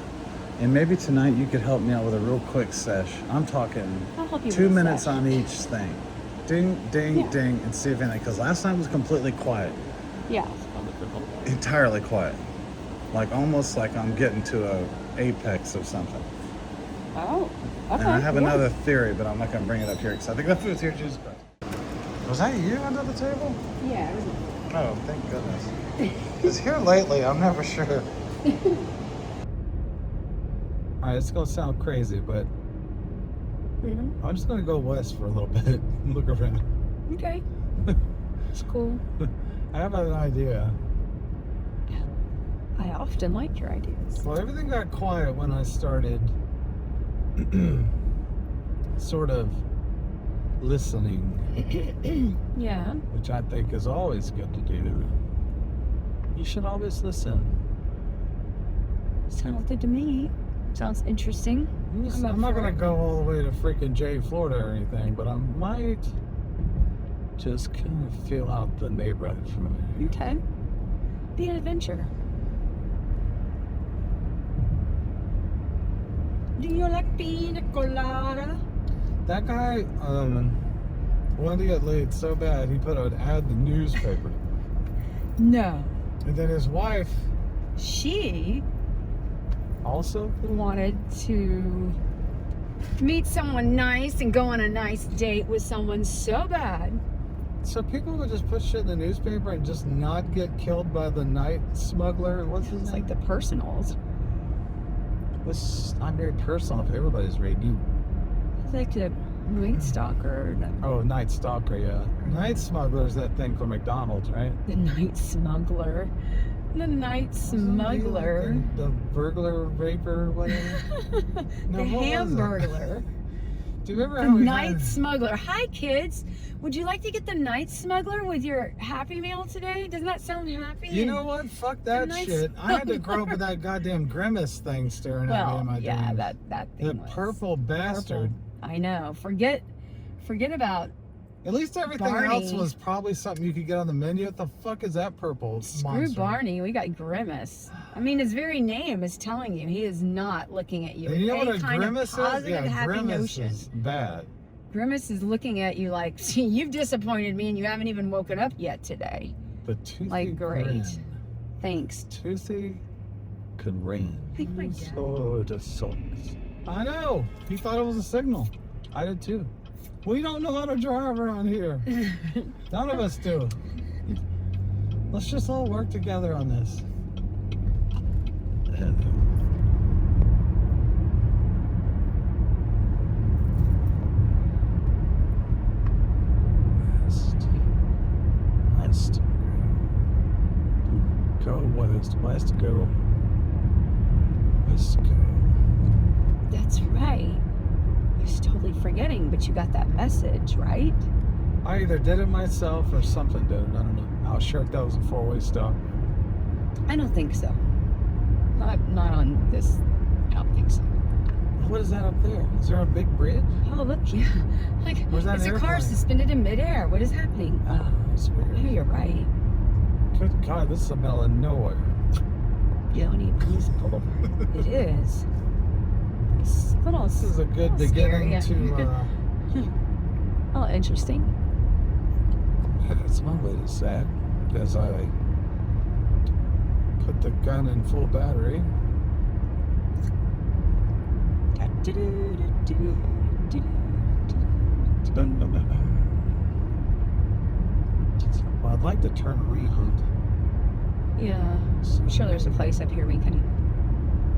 And maybe tonight you could help me out with a real quick sesh. I'm talking
I'll help you
2
with a
minutes
sesh.
on each thing. Ding, ding,
Yeah.
ding, and see if anything. Because last night was completely quiet.
Yeah.
Entirely quiet. Like almost like I'm getting to a apex of something.
Oh. Okay.
And I have
yeah.
another theory, but I'm not going to bring it up here because I think that food's here Jesus Christ. Was that you under the table?
Yeah. It was
Oh, thank goodness. Because here lately, I'm never sure. All right, it's going to sound crazy, but I'm just going to go west for a little bit and look around.
Okay. It's cool.
I have an idea.
I often like your ideas.
Well, everything got quiet when I started sort of listening,
Yeah.
which I think is always good to do. You should always listen.
Sounds good to me. Sounds interesting.
I'm not going to go all the way to freaking Jay, Florida or anything, but I might just kind of feel out the neighborhood from there.
Okay. Be an adventure. Do you like pina colada?
That guy wanted to get laid so bad he put an ad in the newspaper.
No.
And then his wife
She
also
wanted to meet someone nice and go on a nice date with someone so bad.
So people would just put shit in the newspaper and just not get killed by the night smuggler. What's his
It's
name?
like the personals.
It's not very personal if everybody's reading you.
It's like the night stalker.
Oh, Night Stalker, yeah. Night Smuggler is that thing from McDonald's, right?
The night smuggler. The night smuggler.
The burglar, raper, whatever. No,
The
what was it?
hamburglar.
Do you remember
The
how we
night
had...
smuggler. Hi, kids. Would you like to get the night smuggler with your Happy Meal today? Doesn't that sound happy?
You know what? Fuck that
night
shit. I had to
smuggler.
grow up with that goddamn grimace thing staring at me
Well,
in my
yeah,
dreams.
that thing
That
was
purple bastard.
purple. I know. Forget about
At least everything
Barney.
else was probably something you could get on the menu. What the fuck is that purple
Screw
monster?
Barney. We got Grimace. I mean, his very name is telling you he is not looking at you.
And you know
with
what
any
a
kind of
grimace is?
positive,
Yeah,
happy
grimace
notion.
is bad.
Grimace is looking at you like, see, you've disappointed me and you haven't even woken up yet today.
The toothy
Like, great.
grin.
Thanks.
Toothy could rain.
I think my dad.
So it just sucks. I know. He thought it was a signal. I did too. We don't know how to drive around here. None of us do. Let's just all work together on this. West. Go west. Go. West. Go.
That's right. I was totally forgetting, but you got that message, right?
I either did it myself or something did it. I don't know. I was sure that was a four-way stop.
I don't think so. Not on this. I don't think so.
What is that up there? Is there a big bridge?
Oh, look, yeah. Like,
Where's that
it's a car
airplane?
suspended in midair. What is happening?
Oh, it's weird.
Oh, you're right.
Good God, this is the middle of nowhere.
You don't need police pull. It is. It's a little.
This is a good beginning to.
Oh, interesting.
That's one way to sad. As I put the gun in full battery. Well, I'd like to turn around.
Yeah. I'm sure there's a place up here we can.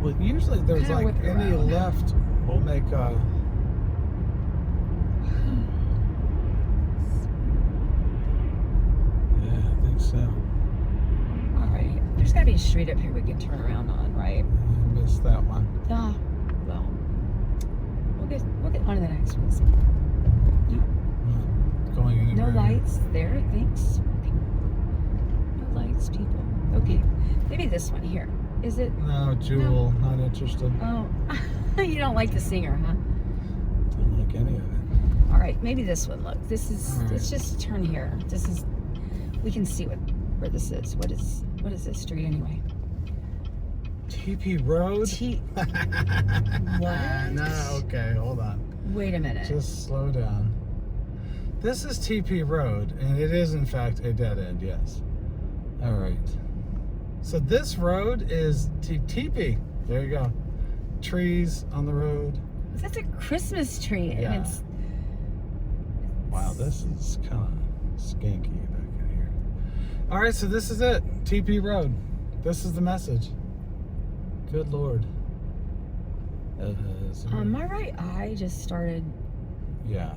Well, usually there's
Kinda
like
whip it
any
around.
left will make a. Yeah, I think so.
All right. There's got to be a street up here we can turn around on, right?
I missed that one.
Ah, well. We'll get on to the next ones.
Not going anywhere.
No lights there, thanks. Okay. No lights, people. Okay. Maybe this one here. Is it?
No, Jewel, not interested.
Oh, you don't like the singer, huh?
Don't like any of it.
All right, maybe this one. Look, this is.
All right.
Let's just turn here. This is. We can see where this is. What is this street anyway?
TP Road?
What?
No, okay, hold on.
Wait a minute.
Just slow down. This is TP Road, and it is in fact a dead end, yes. All right. So this road is TP. There you go. Trees on the road.
That's a Christmas tree.
Yeah.
And it's
Wow, this is kind of skanky back in here. All right, so this is it. TP Road. This is the message. Good Lord.
my right eye just started
Yeah.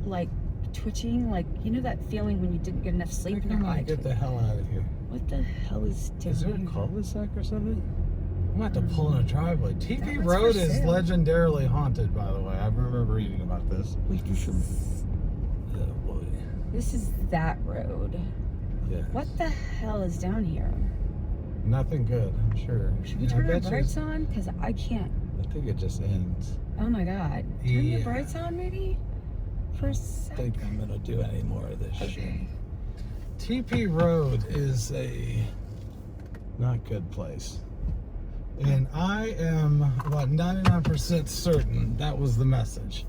like twitching, like you know that feeling when you didn't get enough sleep and your eye
Get the hell out of here.
What the hell is doing?
Is there a cul-de-sac or something? I'm going to have to pull in a driveway. TP
That one's
Road
for
is
sale.
legendarily haunted, by the way. I remember reading about this.
We do some.
Oh, boy.
This is that road.
Yeah.
What the hell is down here?
Nothing good, I'm sure.
Should we
Yeah, I
turn our
bet you-
brights on? Because I can't.
I think it just ends.
Oh my god. Turn
Yeah.
the brights on maybe? For a
I
sec.
think I'm going to do any more of this shit.
Okay.
TP Road is a not good place. And I am about 99% certain that was the message.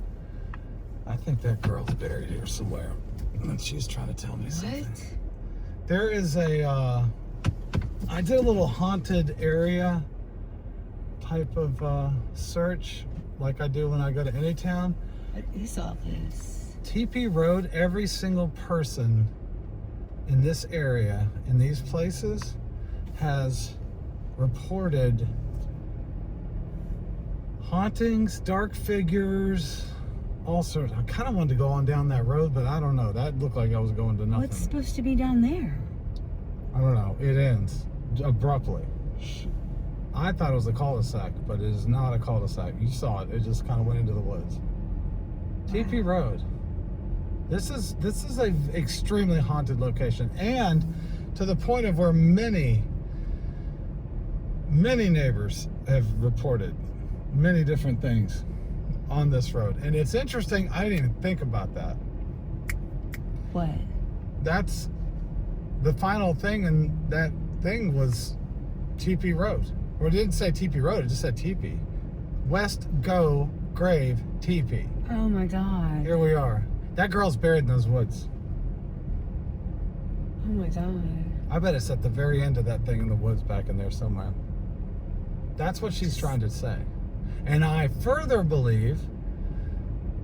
I think that girl's buried here somewhere. And she's trying to tell me something. There is I did a little haunted area type of search like I do when I go to any town.
What is all this?
TP Road, every single person in this area, in these places, has reported hauntings, dark figures, all sorts. I kind of wanted to go on down that road, but I don't know. That looked like I was going to nothing.
What's supposed to be down there?
I don't know. It ends abruptly. I thought it was a cul-de-sac, but it is not a cul-de-sac. You saw it. It just kind of went into the woods. TP Road. This is a extremely haunted location, and to the point of where many neighbors have reported many different things on this road. And it's interesting, I didn't even think about that.
What?
That's the final thing, and that thing was TP Road. Or it didn't say TP Road, it just said TP. West Go Grave TP.
Oh my god.
Here we are. That girl's buried in those woods.
Oh my god.
I bet it's at the very end of that thing in the woods back in there somewhere. That's what she's trying to say. And I further believe,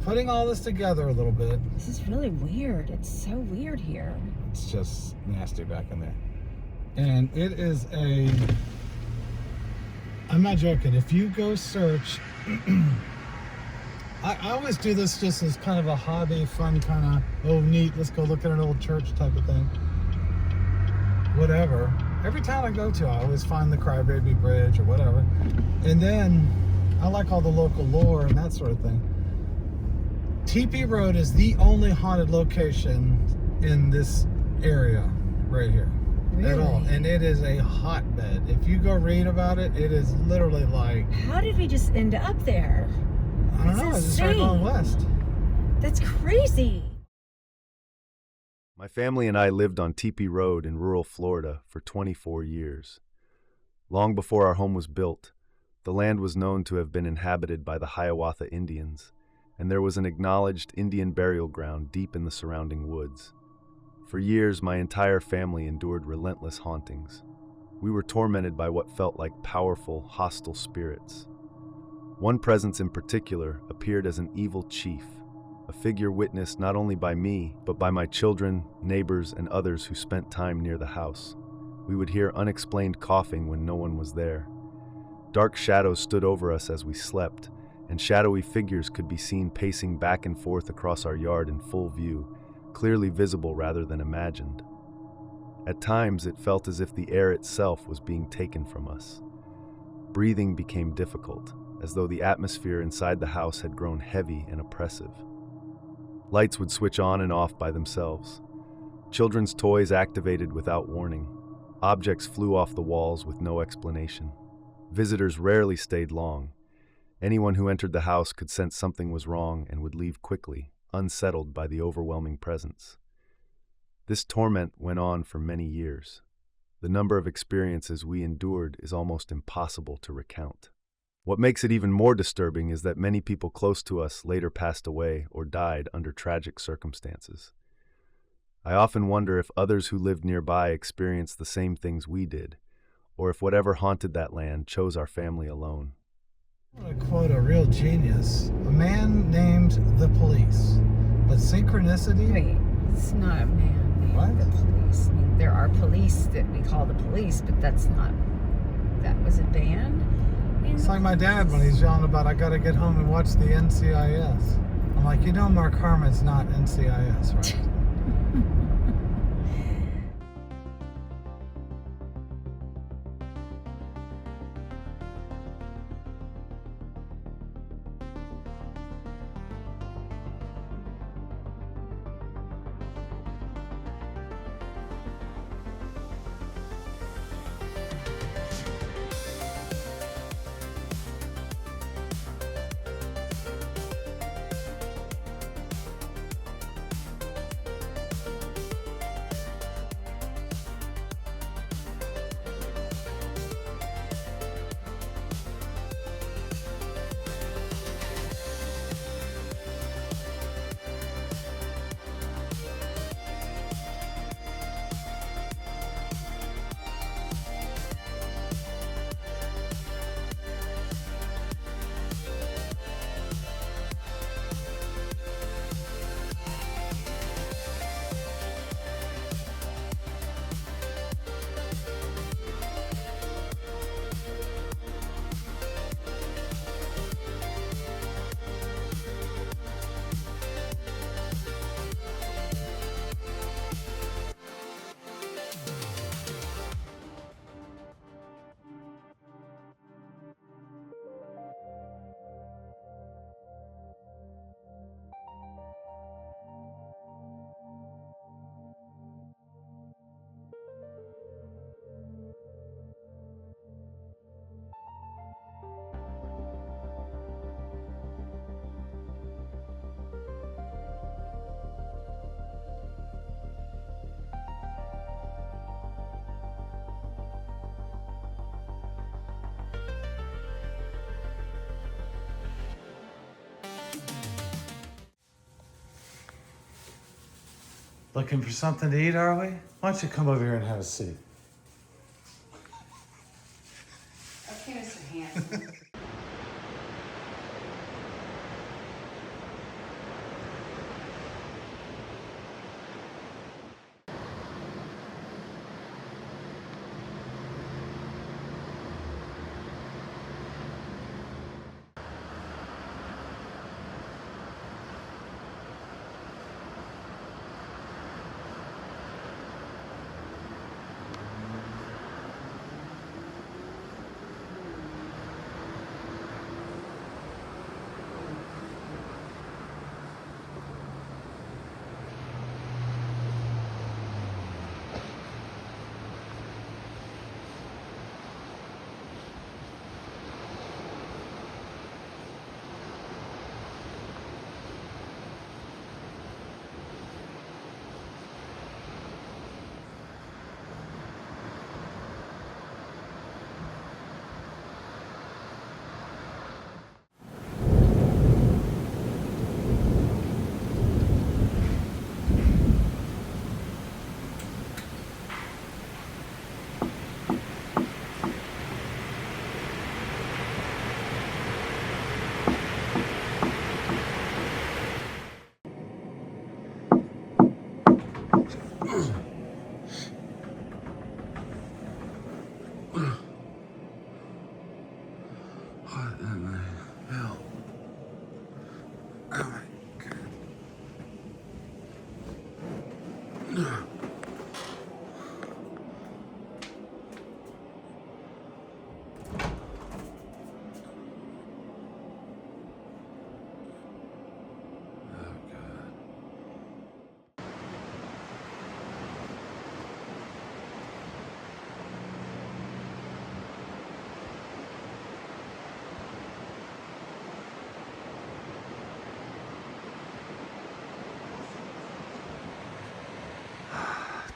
putting all this together a little bit,
This is really weird. It's so weird here.
it's just nasty back in there. And it is I'm not joking, if you go search, I always do this just as kind of a hobby, fun kind of, oh neat, let's go look at an old church type of thing. Whatever. Every town I go to, I always find the Crybaby Bridge or whatever. And then I like all the local lore and that sort of thing. TP Road is the only haunted location in this area right here.
Really?
At all. And it is a hotbed. If you go read about it, it is literally like,
How did we just end up there?
I don't know, I just started going west.
That's crazy.
My family and I lived on Teepee Road in rural Florida for 24 years. Long before our home was built, the land was known to have been inhabited by the Hiawatha Indians, and there was an acknowledged Indian burial ground deep in the surrounding woods. For years, my entire family endured relentless hauntings. We were tormented by what felt like powerful, hostile spirits. One presence in particular appeared as an evil chief, a figure witnessed not only by me, but by my children, neighbors, and others who spent time near the house. We would hear unexplained coughing when no one was there. Dark shadows stood over us as we slept, and shadowy figures could be seen pacing back and forth across our yard in full view, clearly visible rather than imagined. At times, it felt as if the air itself was being taken from us. Breathing became difficult, as though the atmosphere inside the house had grown heavy and oppressive. Lights would switch on and off by themselves. Children's toys activated without warning. Objects flew off the walls with no explanation. Visitors rarely stayed long. Anyone who entered the house could sense something was wrong and would leave quickly, unsettled by the overwhelming presence. This torment went on for many years. the number of experiences we endured is almost impossible to recount. What makes it even more disturbing is that many people close to us later passed away or died under tragic circumstances. I often wonder if others who lived nearby experienced the same things we did, or if whatever haunted that land chose our family alone.
I want to quote a real genius. A man named the police. But synchronicity?
Wait, it's not a man named
What?
the police. I mean, there are police that we call the police, but that's not... That was a band?
It's like my dad when he's yelling about, I gotta get home and watch the NCIS. I'm like, you know Mark Harmon's not NCIS, right?
Looking for something to eat, are we? Why don't you come over here and have a seat?
Okay, Mr. Hanson.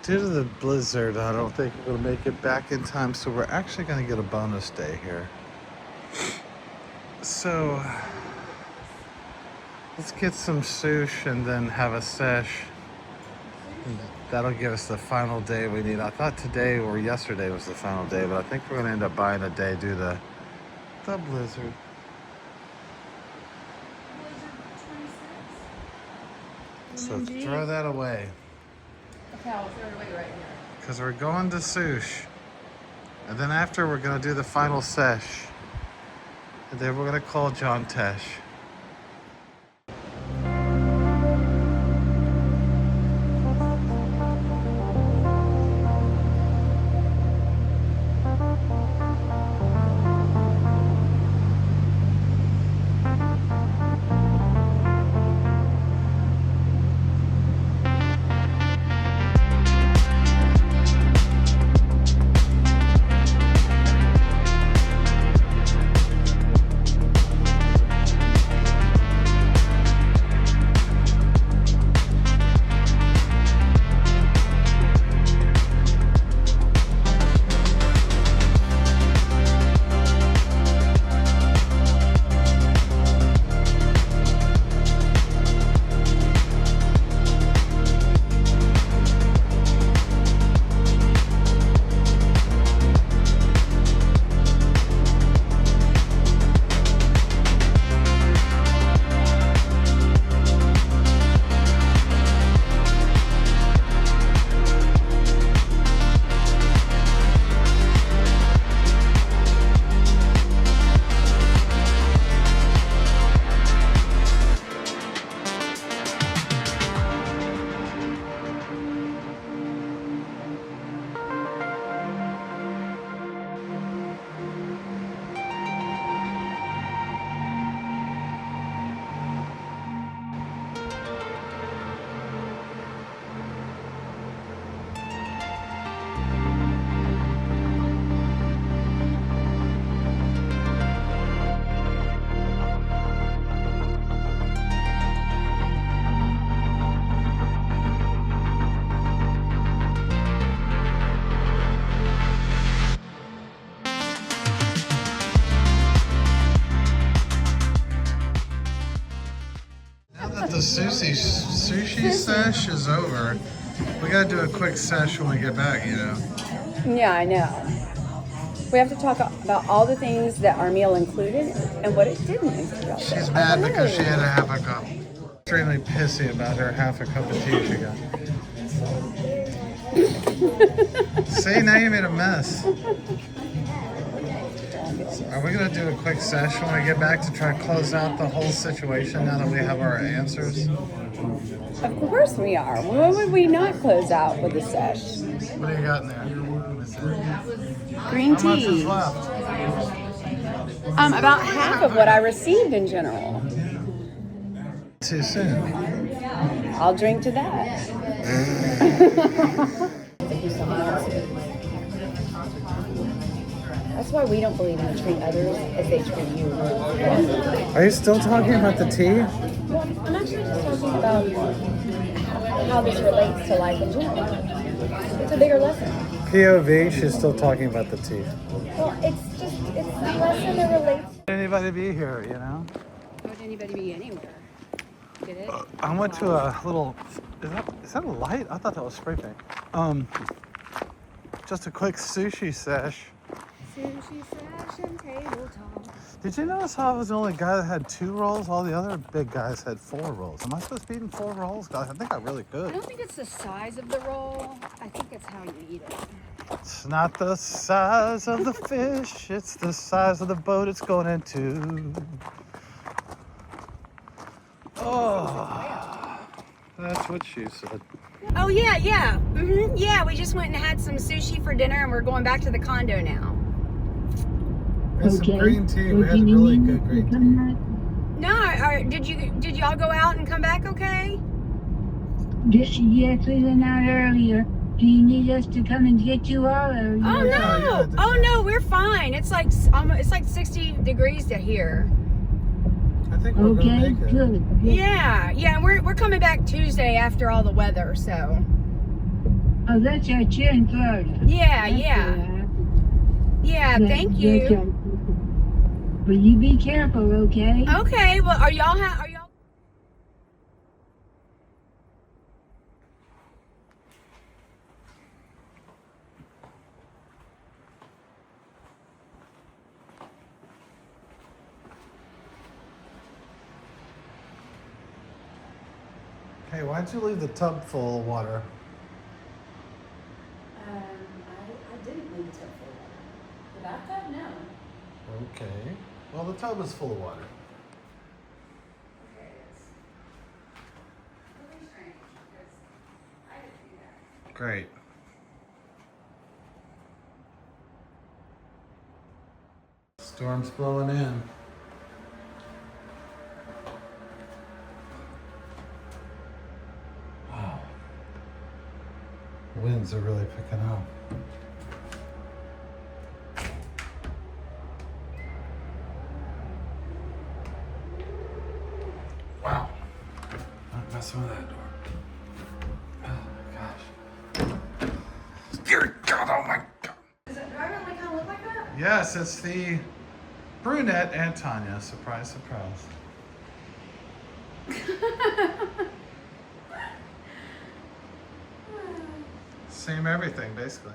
Due to the blizzard, I don't think we're going to make it back in time, so we're actually going to get a bonus day here. So, let's get some sushi and then have a sesh. That'll give us the final day we need. I thought today or yesterday was the final day, but I think we're going to end up buying a day due to the blizzard. So throw that away.
Okay, I'll throw it away right here.
Because we're going to sushi. And then after we're going to do the final sesh. And then we're going to call John Tesh. The sushi sesh is over. We gotta do a quick sesh when we get back, you know.
Yeah, I know. We have to talk about all the things that our meal included and what it didn't include.
She's mad because she had to have a cup. Extremely pissy about her half a cup of tea she got. See, now you made a mess. Are we going to do a quick session when we get back to try to close out the whole situation now that we have our answers?
Of course we are. Why would we not close out with a sesh?
What do you got in there?
Green tea.
How much is left?
About half of what I received in general.
Too soon.
I'll drink to that. That's why we don't believe in treat others as they treat you.
Are you still talking about the tea?
Well, I'm actually just talking about how this relates to life in general. It's a bigger lesson.
POV, she's still talking about the tea.
Well, it's a lesson that relates.
Anybody be here, you know?
Why would anybody be anywhere? Get it?
I went to a little, is that a light? I thought that was spray paint. Just a quick sushi sesh.
Sushi sesh and table talk.
Did you notice how I was the only guy that had 2 rolls? All the other big guys had 4 rolls. Am I supposed to be eating 4 rolls? I think I really
I
could.
don't think it's the size of the roll. I think it's how you eat it.
It's not the size of the fish, it's the size of the boat it's going into. Oh, that's what she said.
Oh, yeah. Mm-hmm. Yeah, we just went and had some sushi for dinner, and we're going back to the condo now.
Got some green tea. We had really good green tea.
No, did y'all go out and come back okay?
Yes, we went out earlier. Do you need us to come and get you all? Or
Oh no, we're fine. It's like 60 degrees to here.
I think we're gonna make it.
Good.
Yeah, and we're coming back Tuesday after all the weather. So.
Oh, that's right. You're in Florida.
Yeah,
That's
yeah.
right.
Yeah, thank
That's
you.
right. But you be careful, okay?
Okay, well, are y'all
Hey, why'd you leave the tub full of water?
I didn't leave the tub full of water. The bathtub? No.
Okay. Well, the tub is full of water.
Okay, it's really strange because I didn't do that.
Great. Storm's blowing in. Wow. Winds are really picking up. Wow. Not messing with that door. Oh my gosh. Dear God, oh my God.
Does it drive it like kind of look like that?
Yes, it's the brunette and Tanya. Surprise, surprise. Same everything, basically.